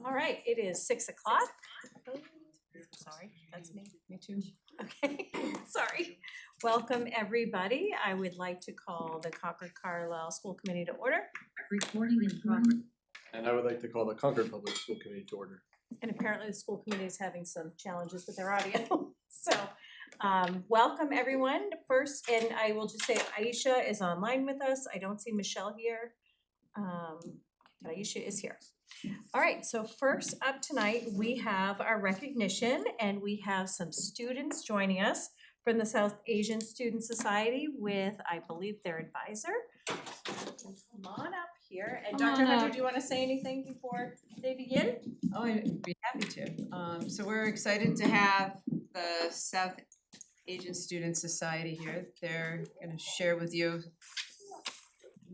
All right, it is 6 o'clock. Sorry, that's me. Me too. Okay, sorry. Welcome, everybody. I would like to call the Concord Carlisle School Committee to order. Recording in progress. And I would like to call the Concord Public School Committee to order. And apparently the school committee is having some challenges with their audio. So, welcome everyone. First, and I will just say Aisha is online with us. I don't see Michelle here. Aisha is here. All right, so first up tonight, we have our recognition and we have some students joining us from the South Asian Student Society with, I believe, their advisor. Come on up here. And Dr. Hunter, do you want to say anything before they begin? Oh, I'd be happy to. So we're excited to have the South Asian Student Society here. They're gonna share with you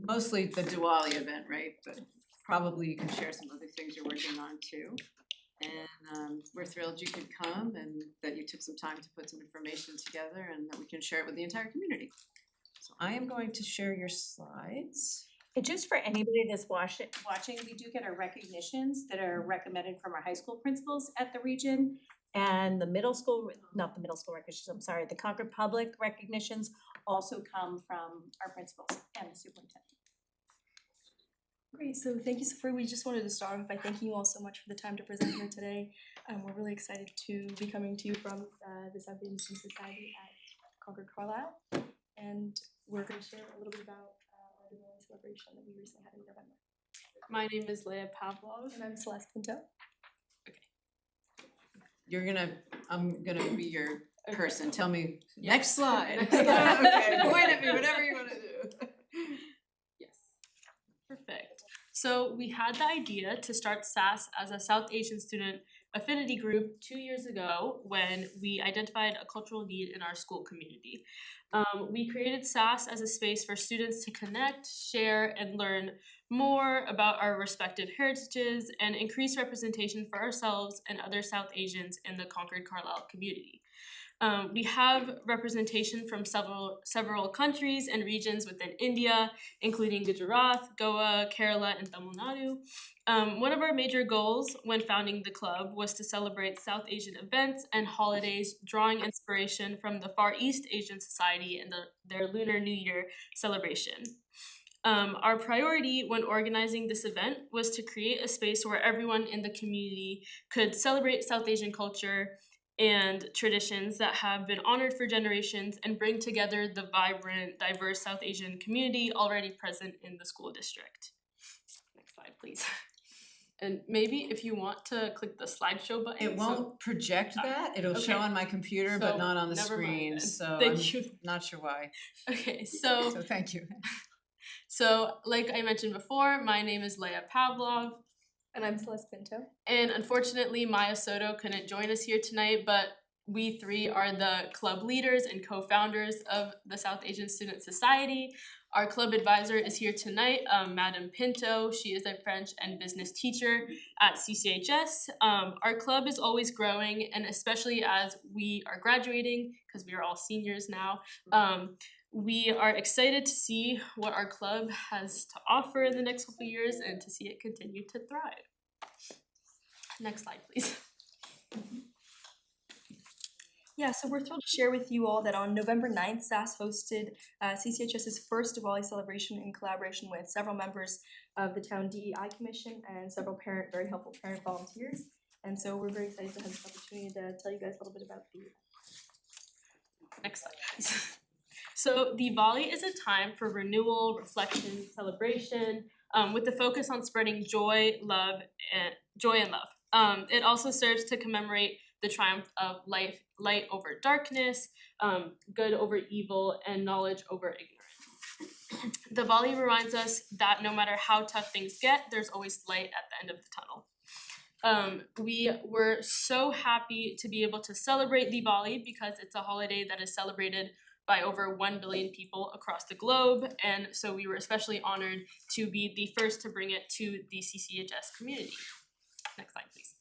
mostly the Diwali event, right? But probably you can share some other things you're working on too. And we're thrilled you could come and that you took some time to put some information together and that we can share it with the entire community. So I am going to share your slides. And just for anybody that's watching, we do get our recognitions that are recommended from our high school principals at the region. And the middle school, not the middle school recognitions, I'm sorry, the Concord Public recognitions also come from our principals and the superintendent. Great, so thank you, Sophia. We just wanted to start off by thanking you all so much for the time to present here today. We're really excited to be coming to you from the South Asian Student Society at Concord Carlisle. And we're going to share a little bit about our Diwali celebration that we recently had in November. My name is Leah Pavlov. And I'm Celeste Pinto. I'm gonna be your person. Tell me, Yeah. next slide. Next slide. Okay, point at me, whatever you wanna do. Yes. Perfect. So we had the idea to start SAS as a South Asian student affinity group 2 years ago when we identified a cultural need in our school community. We created SAS as a space for students to connect, share, and learn more about our respective heritages and increase representation for ourselves and other South Asians in the Concord Carlisle community. We have representation from several countries and regions within India, including Gujarat, Goa, Kerala, and Tamil Nadu. One of our major goals when founding the club was to celebrate South Asian events and holidays, drawing inspiration from the Far East Asian Society and their Lunar New Year celebration. Our priority when organizing this event was to create a space where everyone in the community could celebrate South Asian culture and traditions that have been honored for generations and bring together the vibrant, diverse South Asian community already present in the school district. Next slide, please. And maybe if you want to click the slideshow button. It won't project that, it'll okay. show on my computer, but So, not on the never screen, mind. so Thank you. not sure why. Okay, so Thank you. like I mentioned before, my name is Leah Pavlov. And I'm Celeste Pinto. And unfortunately, Maya Soto couldn't join us here tonight, but we three are the club leaders and co-founders of the South Asian Student Society. Our club advisor is here tonight, Madam Pinto. She is a French and business teacher at CCHS. Our club is always growing, and especially as we are graduating, because we are all seniors now, we are excited to see what our club has to offer in the next couple of years and to see it continue to thrive. Next slide, please. Yeah, so we're thrilled to share with you all that on November 9th, SAS hosted CCHS's first Diwali celebration in collaboration with several members of the town DEI Commission and several very helpful parent volunteers. And so we're very excited to have this opportunity to tell you guys a little bit about the Next slide, please. So Diwali is a time for renewal, reflection, celebration, with the focus on spreading joy and love. It also serves to commemorate the triumph of light over darkness, good over evil, and knowledge over ignorance. Diwali reminds us that no matter how tough things get, there's always light at the end of the tunnel. We were so happy to be able to celebrate Diwali because it's a holiday that is celebrated by over 1 billion people across the globe, and so we were especially honored to be the first to bring it to the CCHS community. Next slide, please.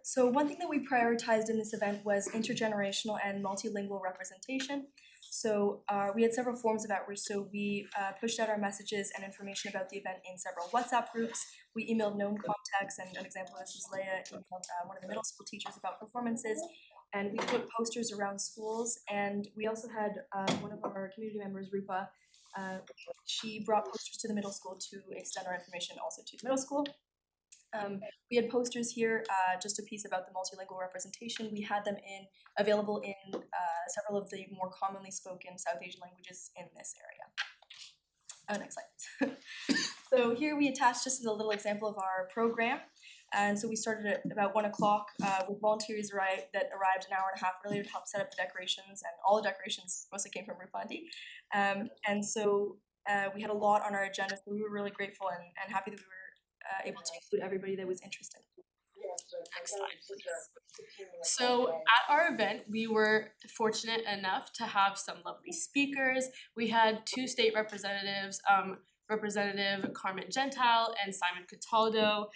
So one thing that we prioritized in this event was intergenerational and multilingual representation. So we had several forms of outreach. So we pushed out our messages and information about the event in several WhatsApp groups. We emailed known contacts, and an example of this was Leah emailed one of the middle school teachers about performances. And we put posters around schools, and we also had one of our community members, Rupa, she brought posters to the middle school to extend our information also to the middle school. We had posters here, just a piece about the multilingual representation. We had them available in several of the more commonly spoken South Asian languages in this area. Next slide. So here we attached just a little example of our program. And so we started at about 1 o'clock with volunteers that arrived an hour and a half earlier to help set up the decorations, and all the decorations mostly came from Rupandi. And so we had a lot on our agenda, so we were really grateful and happy that we were able to include everybody that was interested. Next slide, please. So at our event, we were fortunate enough to have some lovely speakers. We had 2 state representatives, Representative Carmen Gentile and Simon Cataldo.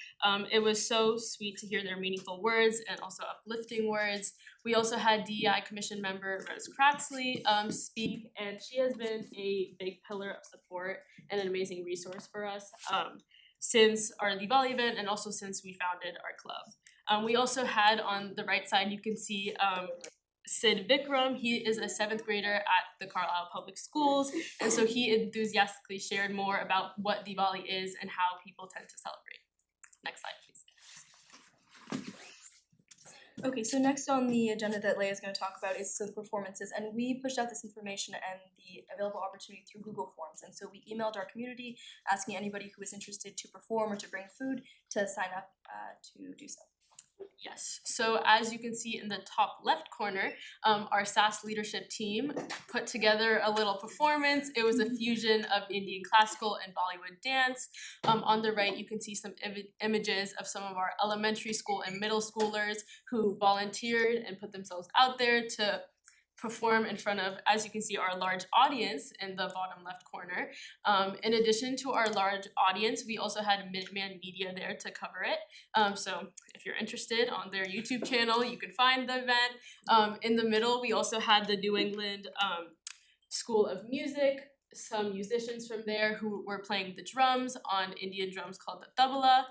It was so sweet to hear their meaningful words and also uplifting words. We also had DEI Commission member Rose Kratzley speak, and she has been a big pillar of support and an amazing resource for us since our Diwali event and also since we founded our club. We also had on the right side, you can see Sid Vikram. He is a 7th grader at the Carlisle Public Schools, and so he enthusiastically shared more about what Diwali is and how people tend to celebrate. Next slide, please. Okay, so next on the agenda that Leah is going to talk about is the performances, and we pushed out this information and the available opportunity through Google Forms. And so we emailed our community asking anybody who was interested to perform or to bring food to sign up to do so. Yes, so as you can see in the top left corner, our SAS leadership team put together a little performance. It was a fusion of Indian classical and Bollywood dance. On the right, you can see some images of some of our elementary school and middle schoolers who volunteered and put themselves out there to perform in front of, as you can see, our large audience in the bottom left corner. In addition to our large audience, we also had Minuteman Media there to cover it. So if you're interested, on their YouTube channel, you can find the event. In the middle, we also had the New England School of Music, some musicians from there who were playing the drums on Indian drums called the tabla.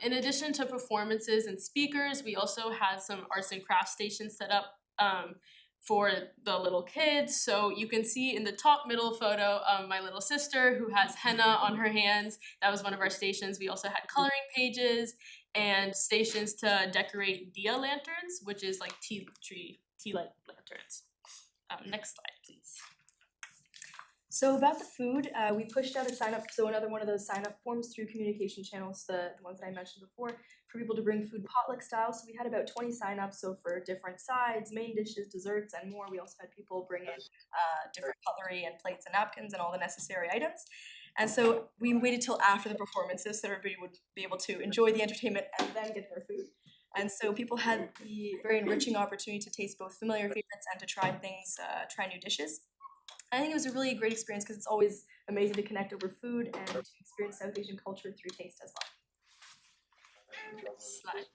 In addition to performances and speakers, we also had some arts and crafts stations set up for the little kids. So you can see in the top middle photo, my little sister who has henna on her hands. That was one of our stations. We also had coloring pages and stations to decorate diya lanterns, which is like tea light lanterns. Next slide, please. So about the food, we pushed out a sign up, so another one of those sign up forms through communication channels, the ones that I mentioned before, for people to bring food potluck style. So we had about 20 sign ups, so for different sides, main dishes, desserts, and more. We also had people bring in different cutlery and plates and napkins and all the necessary items. And so we waited till after the performances so everybody would be able to enjoy the entertainment and then get their food. And so people had the very enriching opportunity to taste both familiar favorites and to try try new dishes. I think it was a really great experience because it's always amazing to connect over food and to experience South Asian culture through taste as well. Slide.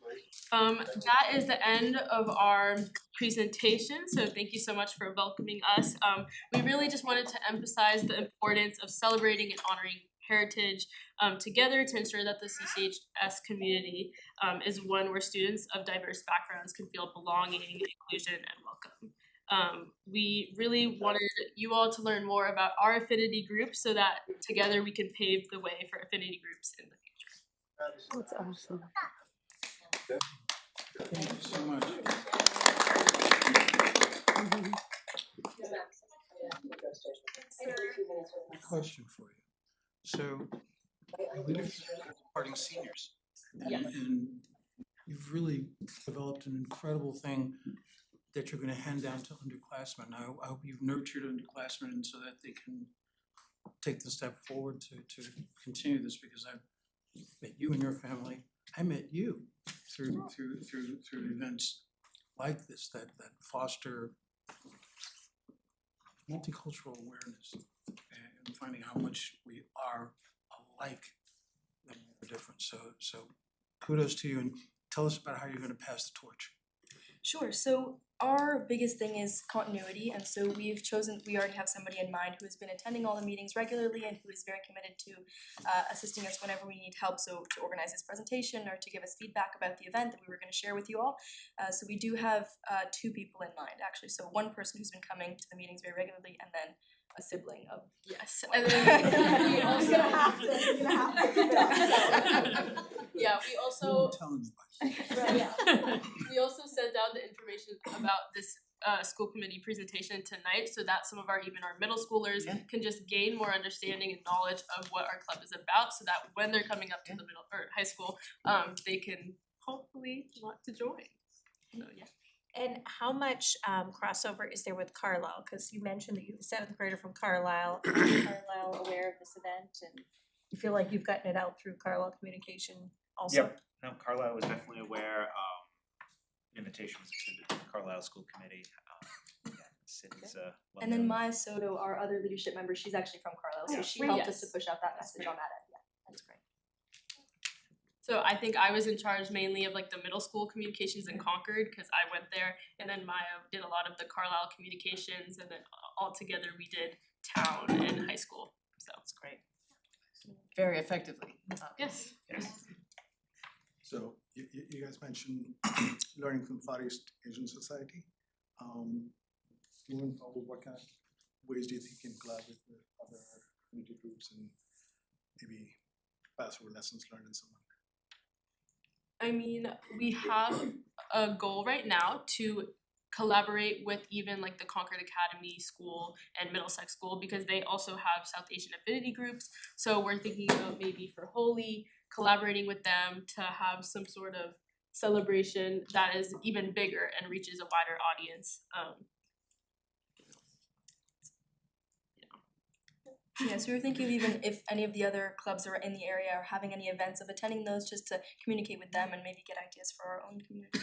That is the end of our presentation, so thank you so much for welcoming us. We really just wanted to emphasize the importance of celebrating and honoring heritage together to ensure that the CCHS community is one where students of diverse backgrounds can feel belonging, inclusion, and welcome. We really wanted you all to learn more about our affinity group so that together we can pave the way for affinity groups in the future. That's awesome. Thank you so much. Question for you. So, leaders are supporting seniors, and you've really developed an incredible thing that you're going to hand down to underclassmen. I hope you've nurtured underclassmen so that they can take the step forward to continue this, because I've met you and your family. I met you through events like this that foster multicultural awareness and finding how much we are alike and we're different. So kudos to you, and tell us about how you're gonna pass the torch. Sure. So our biggest thing is continuity, and so we already have somebody in mind who has been attending all the meetings regularly and who is very committed to assisting us whenever we need help. So to organize this presentation or to give us feedback about the event that we were going to share with you all. So we do have 2 people in mind actually. So one person who's been coming to the meetings very regularly, and then a sibling of. Yes, and then we also You're gonna have to. yeah, we also You won't tell anybody. we also sent out the information about this school committee presentation tonight so that some of our middle schoolers can just gain more understanding and knowledge of what our club is about, so that when they're coming up to the middle or high school, they can hopefully want to join. So yeah. And how much crossover is there with Carlisle? Because you mentioned that you have a 7th grader from Carlisle. Is Carlisle aware of this event, and you feel like you've gotten it out through Carlisle communication also? Yep, no, Carlisle was definitely aware, invitation was extended to the Carlisle School Committee, city's, well And then known. Maya Soto, our other leadership member, she's actually from Carlisle, so Yeah. she helped us Yes. to push out that message on that end. Yeah. That's great. So I think I was in charge mainly of like the middle school communications in Concord because I went there, and then Maya did a lot of the Carlisle communications, and then all together we did town and high school. So it's great. Very effectively. Yes. Yes. So you guys mentioned learning from Far East Asian Society. Moving forward, what kind of ways do you think you can collaborate with other community groups and maybe pass over lessons learned in someone? I mean, we have a goal right now to collaborate with even like the Concord Academy School and Middlesex School because they also have South Asian affinity groups. So we're thinking about maybe for Holi collaborating with them to have some sort of celebration that is even bigger and reaches a wider audience. Yeah, so we were thinking of even if any of the other clubs are in the area or having any events of attending those just to communicate with them and maybe get ideas for our own community.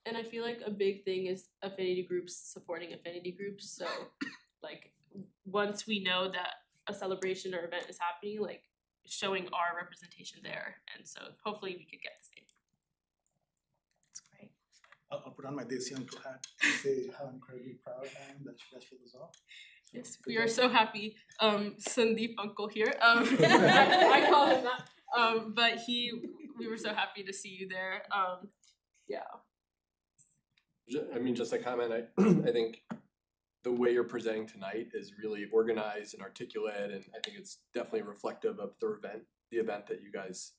And I feel like a big thing is affinity groups supporting affinity groups. So like once we know that a celebration or event is happening, like showing our representation there. And so hopefully we could get the same. That's great. I'll put on my Desi uncle hat and say how incredibly proud I am that you guys pulled this off. Yes, we are so happy. Sandeep uncle here. I call him that. But we were so happy to see you there. Yeah. I mean, just a comment, I think the way you're presenting tonight is really organized and articulate, and I think it's definitely reflective of the event that you guys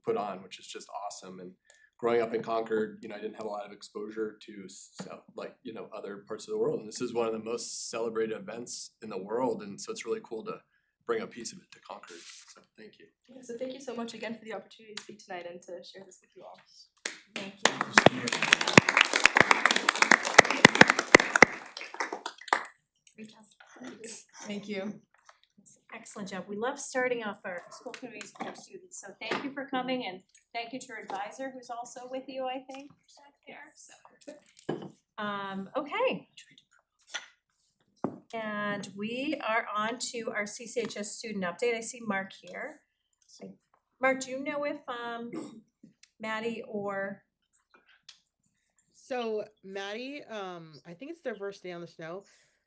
put on, which is just awesome. And growing up in Concord, I didn't have a lot of exposure to other parts of the world, and this is one of the most celebrated events in the world, and so it's really cool to bring a piece of it to Concord. So thank you. Yeah, so thank you so much again for the opportunity to speak tonight and to share this with you all. Thank you. Thank you. Excellent job. We love starting off our school committees with our students. So thank you for coming, and thank you to our advisor who's also with you, I think. Okay. And we are on to our CCHS student update. I see Mark here. Mark, do you know if Maddie or So Maddie, I think it's their first day on the snow.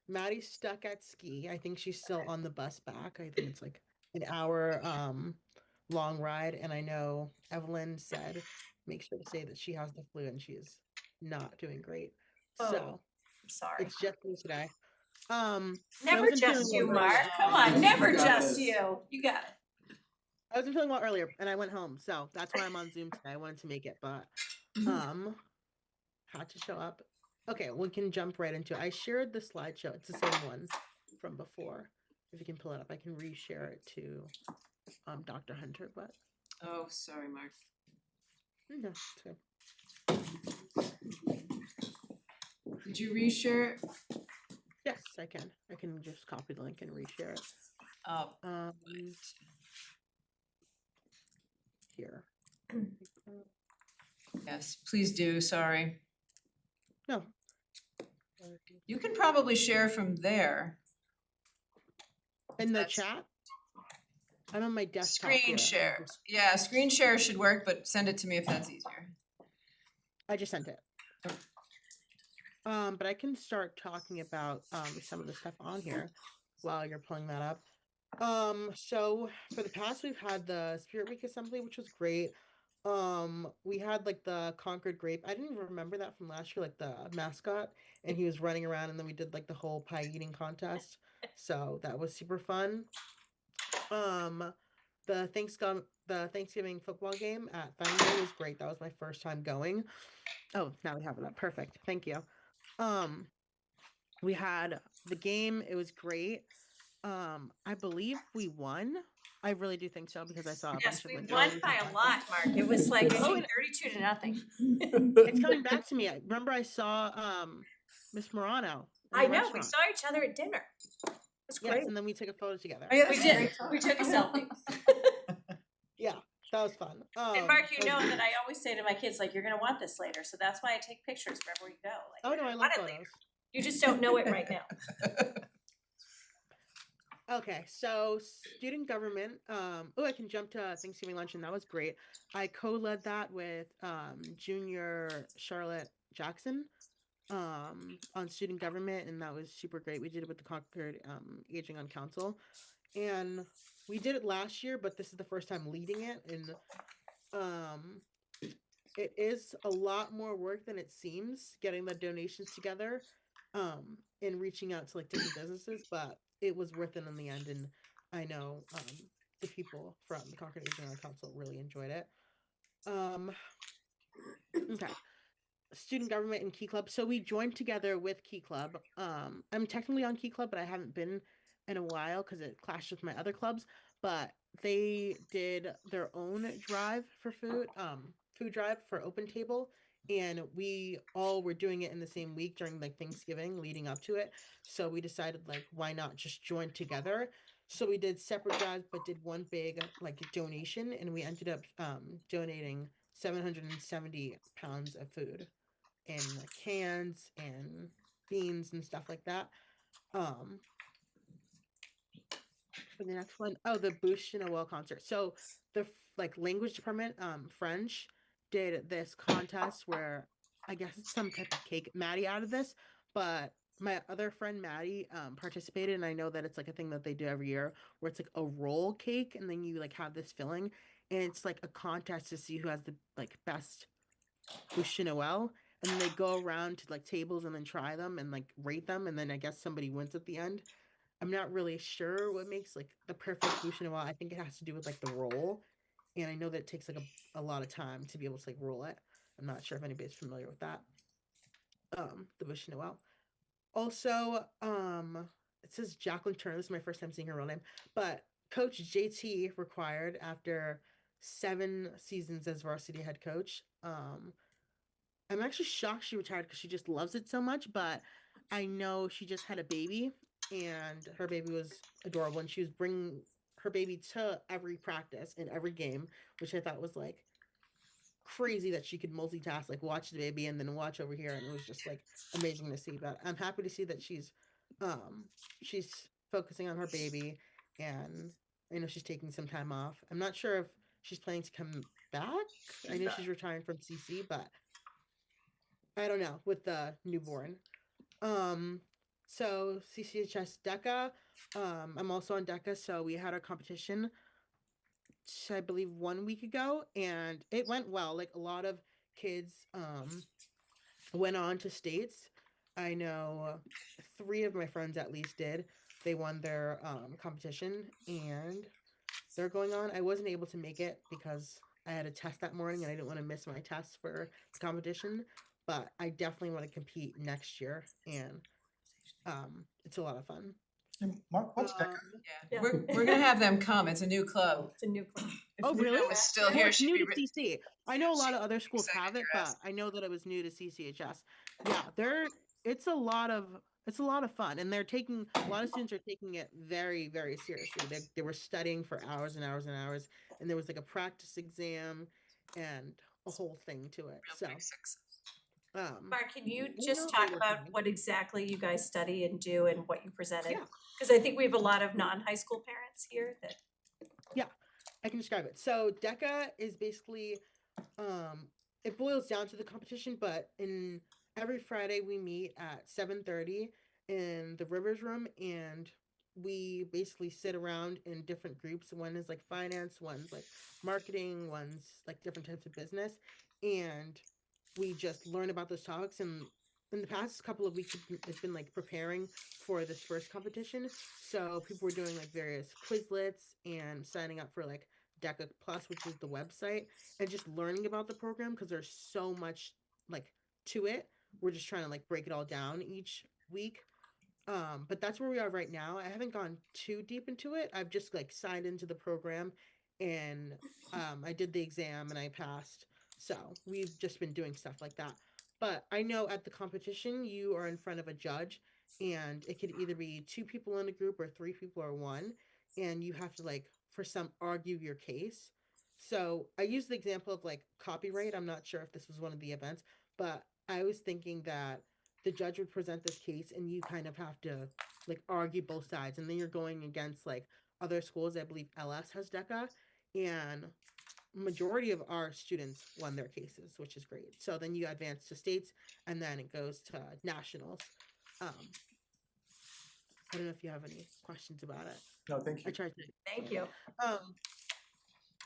Maddie's stuck at ski. I think she's still on the bus back. I think it's like an hour long ride. And I know Evelyn said make sure to say that she has the flu and she is not doing great. Oh, So I'm sorry. it's just me today. Never wasn't just feeling you, well Mark. earlier. Come on, never You got just this. you. You got it. I wasn't feeling well earlier and I went home. So that's why I'm on Zoom today. I wanted to make it, but had to show up. Okay, we can jump right into it. I shared the slideshow. It's the same one from before. If you can pull it up, I can reshare it to Dr. Hunter, but Oh, sorry, Mark. no, it's good. Did you reshare? Yes, I can. I can just copy the link and reshare it. Oh, Here. yes, please do, sorry. No. You can probably share from there. In the That's- chat? I'm on my desktop Screen here. share. Yeah, screen share should work, but send it to me if that's easier. I just sent it. But I can start talking about some of the stuff on here while you're pulling that up. So for the past we've had the Spirit Week Assembly, which was great. We had like the Concord grape. I didn't even remember that from last year, like the mascot, and he was running around, and then we did like the whole pie eating contest. So that was super fun. Um, the Thanksgiving football game at Fenway was great. That was my first time going. Oh, now we have it up. Perfect. Thank you. Um, we had the game. It was great. I believe we won. I really do think so because I saw a Yes, bunch of we like won photos by and a stuff. lot, Mark. It was like, I Oh, think 32-0. it's coming back to me. I remember I saw Miss Morano in I the know, we restaurant. saw each other at dinner. It's Yes, great. and then we took a photo together. Oh, yeah, We that's did, great. we took a selfie. Yeah, that was fun. And Mark, you that was know great. that I always say to my kids, like, you're gonna want this later, so that's why I take pictures wherever we go. Like, Oh you're no, I gonna love want it later. photos. You just don't know it right now. Okay, so student government. Oh, I can jump to Thanksgiving lunch, and that was great. I co-led that with junior Charlotte Jackson on student government, and that was super great. We did it with the Concord Aging on Council, and we did it last year, but this is the first time leading it, and um, it is a lot more work than it seems getting the donations together, and reaching out to like different businesses, but it was worth it in the end, and I know the people from the Concord Aging on Council really enjoyed it. Um, okay. Student government and Key Club. So we joined together with Key Club. I'm technically on Key Club, but I haven't been in a while because it clashed with my other clubs. But they did their own drive for food, food drive for Open Table, and we all were doing it in the same week during like Thanksgiving leading up to it. So we decided like why not just join together. So we did separate drives, but did one big like donation, and we ended up donating 770 pounds of food in like cans and beans and stuff like that. Um, for the next one, oh, the Bouche Noel concert. So the like language department, French, did this contest where I guess it's some type of cake. Maddie out of this, but my other friend Maddie participated, and I know that it's like a thing that they do every year where it's like a roll cake, and then you like have this filling, and it's like a contest to see who has the like best Bouche Noel, and then they go around to like tables and then try them and like rate them, and then I guess somebody wins at the end. I'm not really sure what makes like the perfect Bouche Noel. I think it has to do with like the roll, and I know that it takes like a lot of time to be able to like roll it. I'm not sure if anybody's familiar with that. The Bouche Noel. Also, it says Jacqueline Turner. This is my first time seeing her real name, but Coach JT required after 7 seasons as varsity head coach. I'm actually shocked she retired because she just loves it so much, but I know she just had a baby and her baby was adorable, and she was bringing her baby to every practice and every game, which I thought was like crazy that she could multitask, like watch the baby and then watch over here, and it was just like amazing to see. But I'm happy to see that she's focusing on her baby, and I know she's taking some time off. I'm not sure if she's planning to come back. I know she's retiring from CC, but I don't know with the newborn. Um, so CCHS DECA. I'm also on DECA, so we had our competition, I believe 1 week ago, and it went well. Like a lot of kids went on to states. I know 3 of my friends at least did. They won their competition, and they're going on. I wasn't able to make it because I had a test that morning and I didn't want to miss my test for the competition. But I definitely want to compete next year, and it's a lot of fun. And Mark, what's DECA? Yeah, Yeah. we're gonna have them come. It's a new club. It's a new club. If Oh, Nina really? was still Well, here, it's she'd new be to CC. I know a lot of other schools excited have to it, ask. but I know that it was new to CCHS. Yeah, it's a lot of fun, and they're taking a lot of students are taking it very, very seriously. They were studying for hours and hours and hours, and there was like a practice exam and a whole thing to it. Real So, big success. Mark, can you we just know talk they were about fun. what exactly you guys study and do and what you presented? Yeah. Because I think we have a lot of non-high school parents here that. Yeah. I can describe it. So DECA is basically it boils down to the competition, but in every Friday we meet at 7:30 in the Rivers Room, and we basically sit around in different groups. One is like finance, one's like marketing, one's like different types of business, and we just learn about those topics. And in the past couple of weeks, it's been like preparing for this first competition. So people were doing like various Quizlets and signing up for like DECA Plus, which is the website, and just learning about the program because there's so much like to it. We're just trying to like break it all down each week. But that's where we are right now. I haven't gone too deep into it. I've just like signed into the program and I did the exam and I passed. So we've just been doing stuff like that. But I know at the competition you are in front of a judge and it could either be two people in a group or three people or one, and you have to like for some argue your case. So I use the example of like copyright. I'm not sure if this was one of the events, but I was thinking that the judge would present this case and you kind of have to like argue both sides, and then you're going against like other schools. I believe LS has DECA, and majority of our students won their cases, which is great. So then you advance to states and then it goes to nationals. I don't know if you have any questions about it. No, thank I you. tried to Thank you.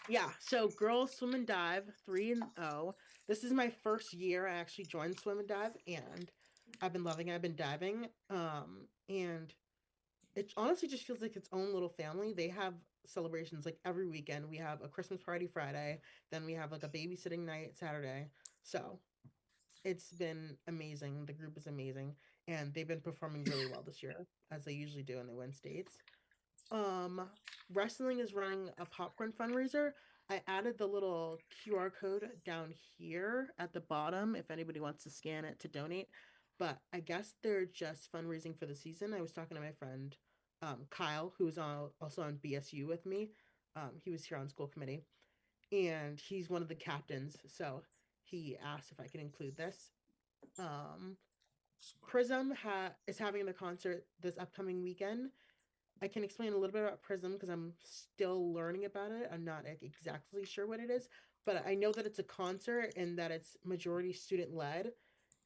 Yeah, so girls swim and dive 3-0. This is my first year I actually joined swim and dive, and I've been loving it. I've been diving. And it honestly just feels like its own little family. They have celebrations like every weekend. We have a Christmas party Friday, then we have like a babysitting night Saturday. So it's been amazing. The group is amazing, and they've been performing really well this year, as they usually do, and they win states. Um, Wrestling is running a popcorn fundraiser. I added the little QR code down here at the bottom if anybody wants to scan it to donate. But I guess they're just fundraising for the season. I was talking to my friend Kyle, who's also on BSU with me. He was here on school committee, and he's one of the captains. So he asked if I could include this. Um, Prism is having the concert this upcoming weekend. I can explain a little bit about Prism because I'm still learning about it. I'm not exactly sure what it is, but I know that it's a concert and that it's majority student led,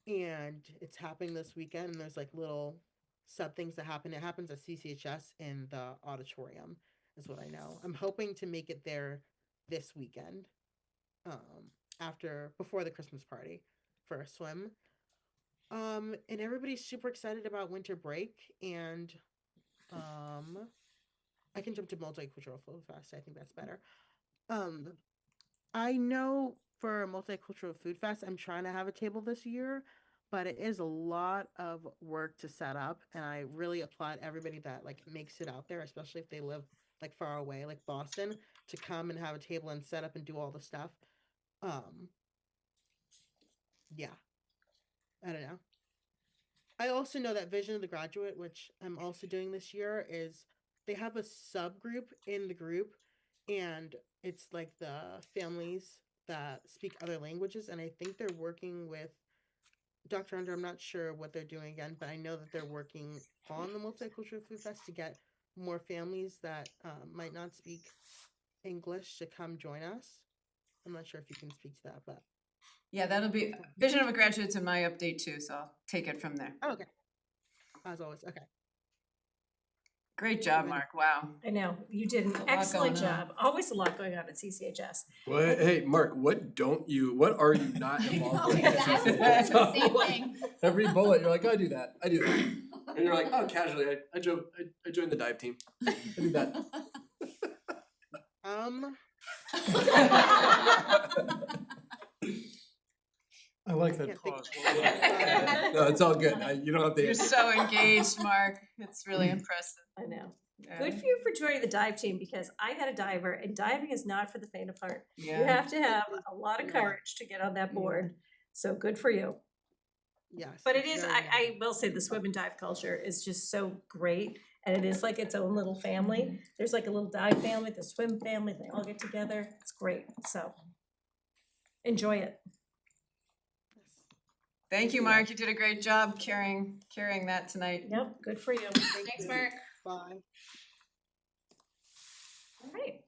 and it's happening this weekend. And there's like little sub things that happen. It happens at CCHS in the auditorium, is what I know. I'm hoping to make it there this weekend, before the Christmas party for a swim. And everybody's super excited about winter break, and I can jump to Multicultural Food Fest. I think that's better. Um, I know for Multicultural Food Fest, I'm trying to have a table this year, but it is a lot of work to set up, and I really applaud everybody that like makes it out there, especially if they live like far away, like Boston, to come and have a table and set up and do all the stuff. Um, yeah, I don't know. I also know that Vision of the Graduate, which I'm also doing this year, is they have a subgroup in the group, and it's like the families that speak other languages. And I think they're working with Dr. Under. I'm not sure what they're doing again, but I know that they're working on the Multicultural Food Fest to get more families that might not speak English to come join us. I'm not sure if you can speak to that, but Yeah, that'll be Vision of a Graduate's in my update too, so I'll take it from there. oh, okay. As always, okay. Great job, Mark. Wow. I know, you did an lot excellent going on. job. Always a lot going on at CCHS. Well, hey, Mark, what are you not involved with? exactly. It's the same thing. Every bullet, you're like, I do that. And you're like, oh, casually, I joined the dive team. I do that. I like that Can't think- pause. No, it's all good. You don't have to You're answer. so engaged, Mark. It's really impressive. I know. Yeah. Good for you for joining the dive team, because I had a diver, and diving is not for the faint of heart. You Yeah. have to have a lot of courage to get on that board. So good for you. Yes. But it it's is, very I will say the swim and dive culture is just so great. And it is like its own little family. There's like a little dive family, the swim family, they all get together. It's great. So enjoy it. Thank you, Mark. You did a great job carrying that tonight. Yep, good for you. Thanks, Mark. Bye. Alright,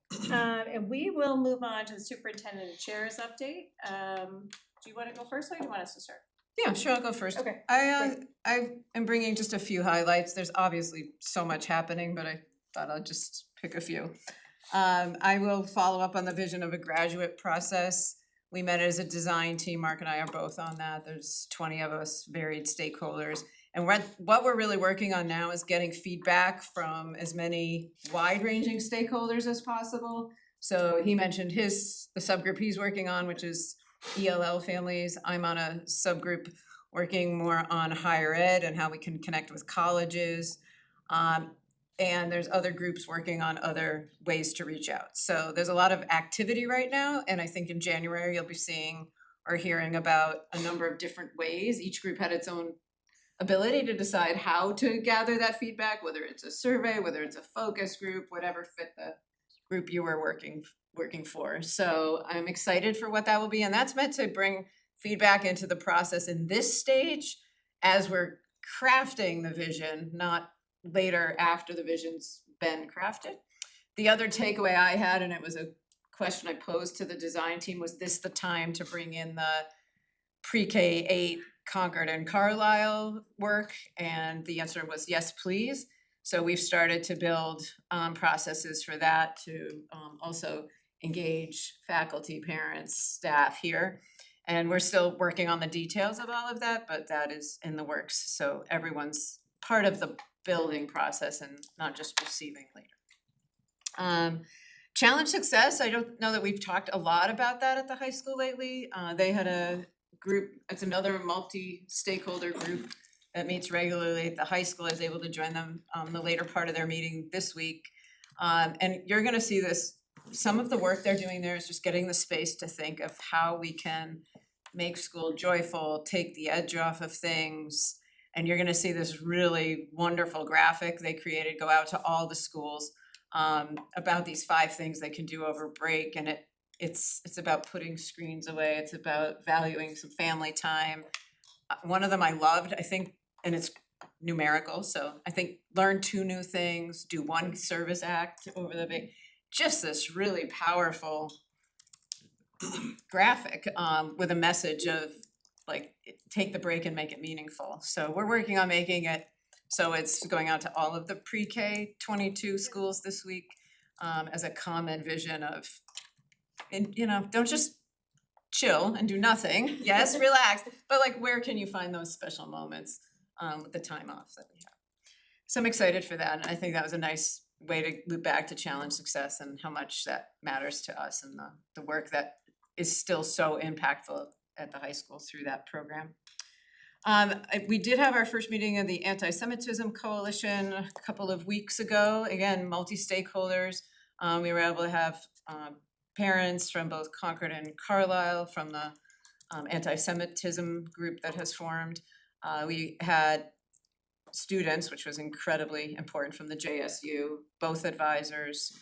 and we will move on to the superintendent and chairs update. Do you wanna go first or do you want us to start? Yeah, sure, I'll go first. Okay, I am bringing just a few highlights. There's obviously so much happening, but I thought I'd just pick a few. I will follow up on the vision of a graduate process. We met as a design team, Mark and I are both on that. There's 20 of us, varied stakeholders. And what we're really working on now is getting feedback from as many wide-ranging stakeholders as possible. So he mentioned the subgroup he's working on, which is ELL families. I'm on a subgroup working more on higher ed and how we can connect with colleges. And there's other groups working on other ways to reach out. So there's a lot of activity right now, and I think in January you'll be seeing or hearing about a number of different ways. Each group had its own ability to decide how to gather that feedback, whether it's a survey, whether it's a focus group, whatever fit the group you were working for. So I'm excited for what that will be, and that's meant to bring feedback into the process in this stage as we're crafting the vision, not later after the vision's been crafted. The other takeaway I had, and it was a question I posed to the design team, was this the time to bring in the pre-K 8 Concord and Carlisle work? And the answer was yes, please. So we've started to build processes for that to also engage faculty, parents, staff here. And we're still working on the details of all of that, but that is in the works. So everyone's part of the building process and not just receiving later. Challenge success, I don't know that we've talked a lot about that at the high school lately. They had a group, it's another multi-stakeholder group that meets regularly at the high school. I was able to join them the later part of their meeting this week. And you're gonna see this, some of the work they're doing there is just getting the space to think of how we can make school joyful, take the edge off of things. And you're gonna see this really wonderful graphic they created, go out to all the schools about these 5 things they can do over break. And it's about putting screens away, it's about valuing some family time. One of them I loved, I think, and it's numerical, so I think learn 2 new things, do 1 service act over the big, just this really powerful graphic with a message of like, take the break and make it meaningful. So we're working on making it so it's going out to all of the pre-K 22 schools this week as a common vision of, and don't just chill and do nothing. Yes, relax, but like where can you find those special moments with the time off that we have? So I'm excited for that, and I think that was a nice way to loop back to challenge success and how much that matters to us and the work that is still so impactful at the high school through that program. We did have our first meeting of the Anti-Semitism Coalition a couple of weeks ago. Again, multi-stakeholders. We were able to have parents from both Concord and Carlisle from the anti-Semitism group that has formed. We had students, which was incredibly important, from the JSU, both advisors,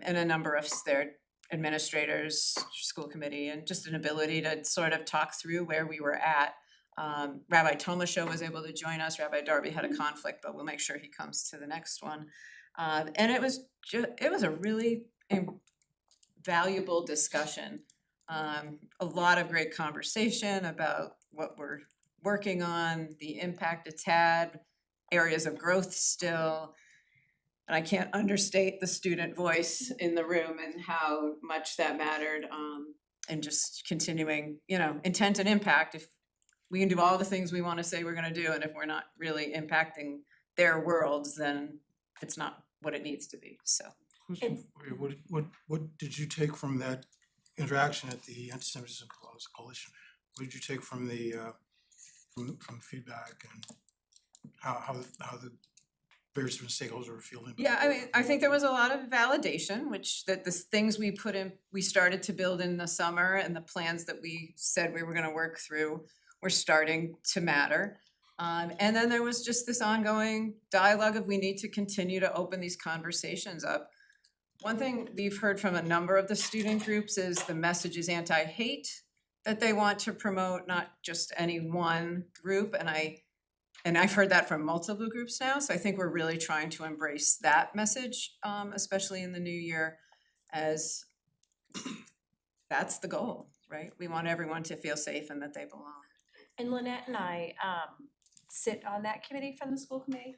and a number of their administrators, school committee, and just an ability to sort of talk through where we were at. Rabbi Tomasho was able to join us. Rabbi Darby had a conflict, but we'll make sure he comes to the next one. And it was a really valuable discussion. A lot of great conversation about what we're working on, the impact it's had, areas of growth still. And I can't understate the student voice in the room and how much that mattered, and just continuing, intent and impact. If we can do all the things we want to say we're going to do, and if we're not really impacting their worlds, then it's not what it needs to be. So Question for you, what did you take from that interaction at the Anti-Semitism Coalition? What did you take from the from feedback and how the various different stakeholders were feeling? yeah, I mean, I think there was a lot of validation, which that the things we started to build in the summer and the plans that we said we were going to work through were starting to matter. And then there was just this ongoing dialogue of we need to continue to open these conversations up. One thing we've heard from a number of the student groups is the message is anti-hate that they want to promote, not just any one group. And I And I've heard that from multiple groups now, so I think we're really trying to embrace that message, especially in the new year, as that's the goal, right? We want everyone to feel safe and that they belong. And Lynette and I sit on that committee from the school committee.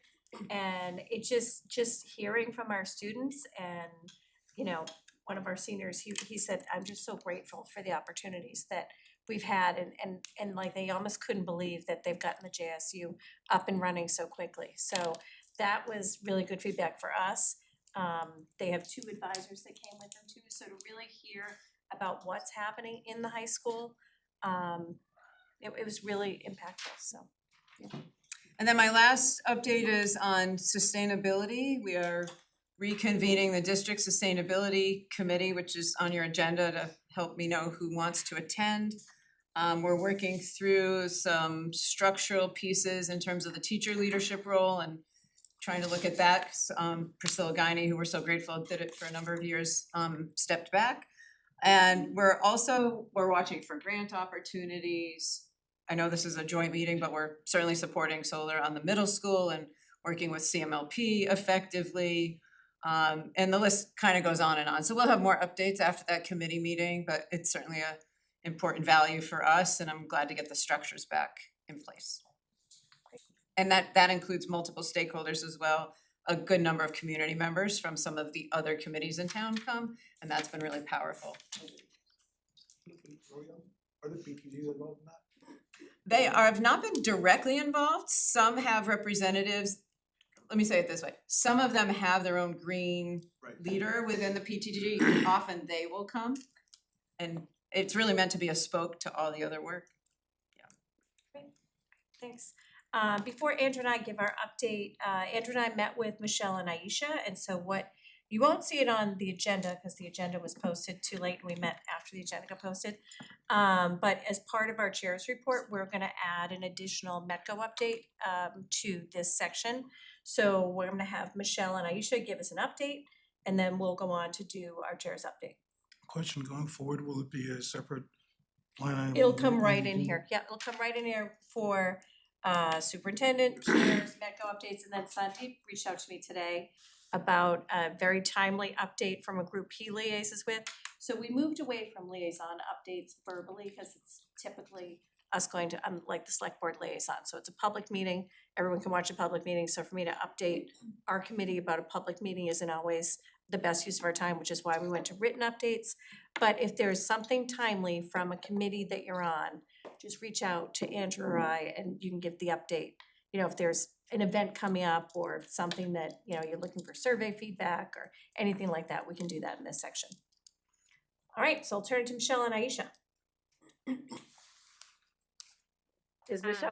And it just hearing from our students and, you know, one of our seniors, he said, I'm just so grateful for the opportunities that we've had and like they almost couldn't believe that they've gotten the JSU up and running so quickly. So that was really good feedback for us. They have 2 advisors that came with them too, so to really hear about what's happening in the high school, it was really impactful, so. And then my last update is on sustainability. We are reconvening the district sustainability committee, which is on your agenda to help me know who wants to attend. We're working through some structural pieces in terms of the teacher leadership role and trying to look at that. Priscilla Guiney, who we're so grateful did it for a number of years, stepped back. And we're watching for grant opportunities. I know this is a joint meeting, but we're certainly supporting solar on the middle school and working with CMLP effectively. And the list kind of goes on and on. So we'll have more updates after that committee meeting, but it's certainly a important value for us, and I'm glad to get the structures back in place. And that includes multiple stakeholders as well. A good number of community members from some of the other committees in town come, and that's been really powerful. Are the PTGs involved in that? They have not been directly involved. Some have representatives. Let me say it this way. Some of them have their own green leader within the PTG. Often they will come. And it's really meant to be a spoke to all the other work. Thanks. Before Andrew and I give our update, Andrew and I met with Michelle and Aisha, and so you won't see it on the agenda because the agenda was posted too late and we met after the agenda got posted. But as part of our chair's report, we're gonna add an additional METCO update to this section. So we're gonna have Michelle and Aisha give us an update, and then we'll go on to do our chair's update. Question, going forward, will it be a separate line item? It'll come right in here, yeah, it'll come right in here for superintendent, chairs, METCO updates, and then Sandeep reached out to me today about a very timely update from a group he liaises with. So we moved away from liaison updates verbally because it's typically us going to, like the select board liaison, so it's a public meeting, everyone can watch a public meeting, so for me to update our committee about a public meeting isn't always the best use of our time, which is why we went to written updates. But if there's something timely from a committee that you're on, just reach out to Andrew or I and you can give the update. You know, if there's an event coming up or something that, you know, you're looking for survey feedback or anything like that, we can do that in this section. All right, so I'll turn it to Michelle and Aisha. Is Michelle?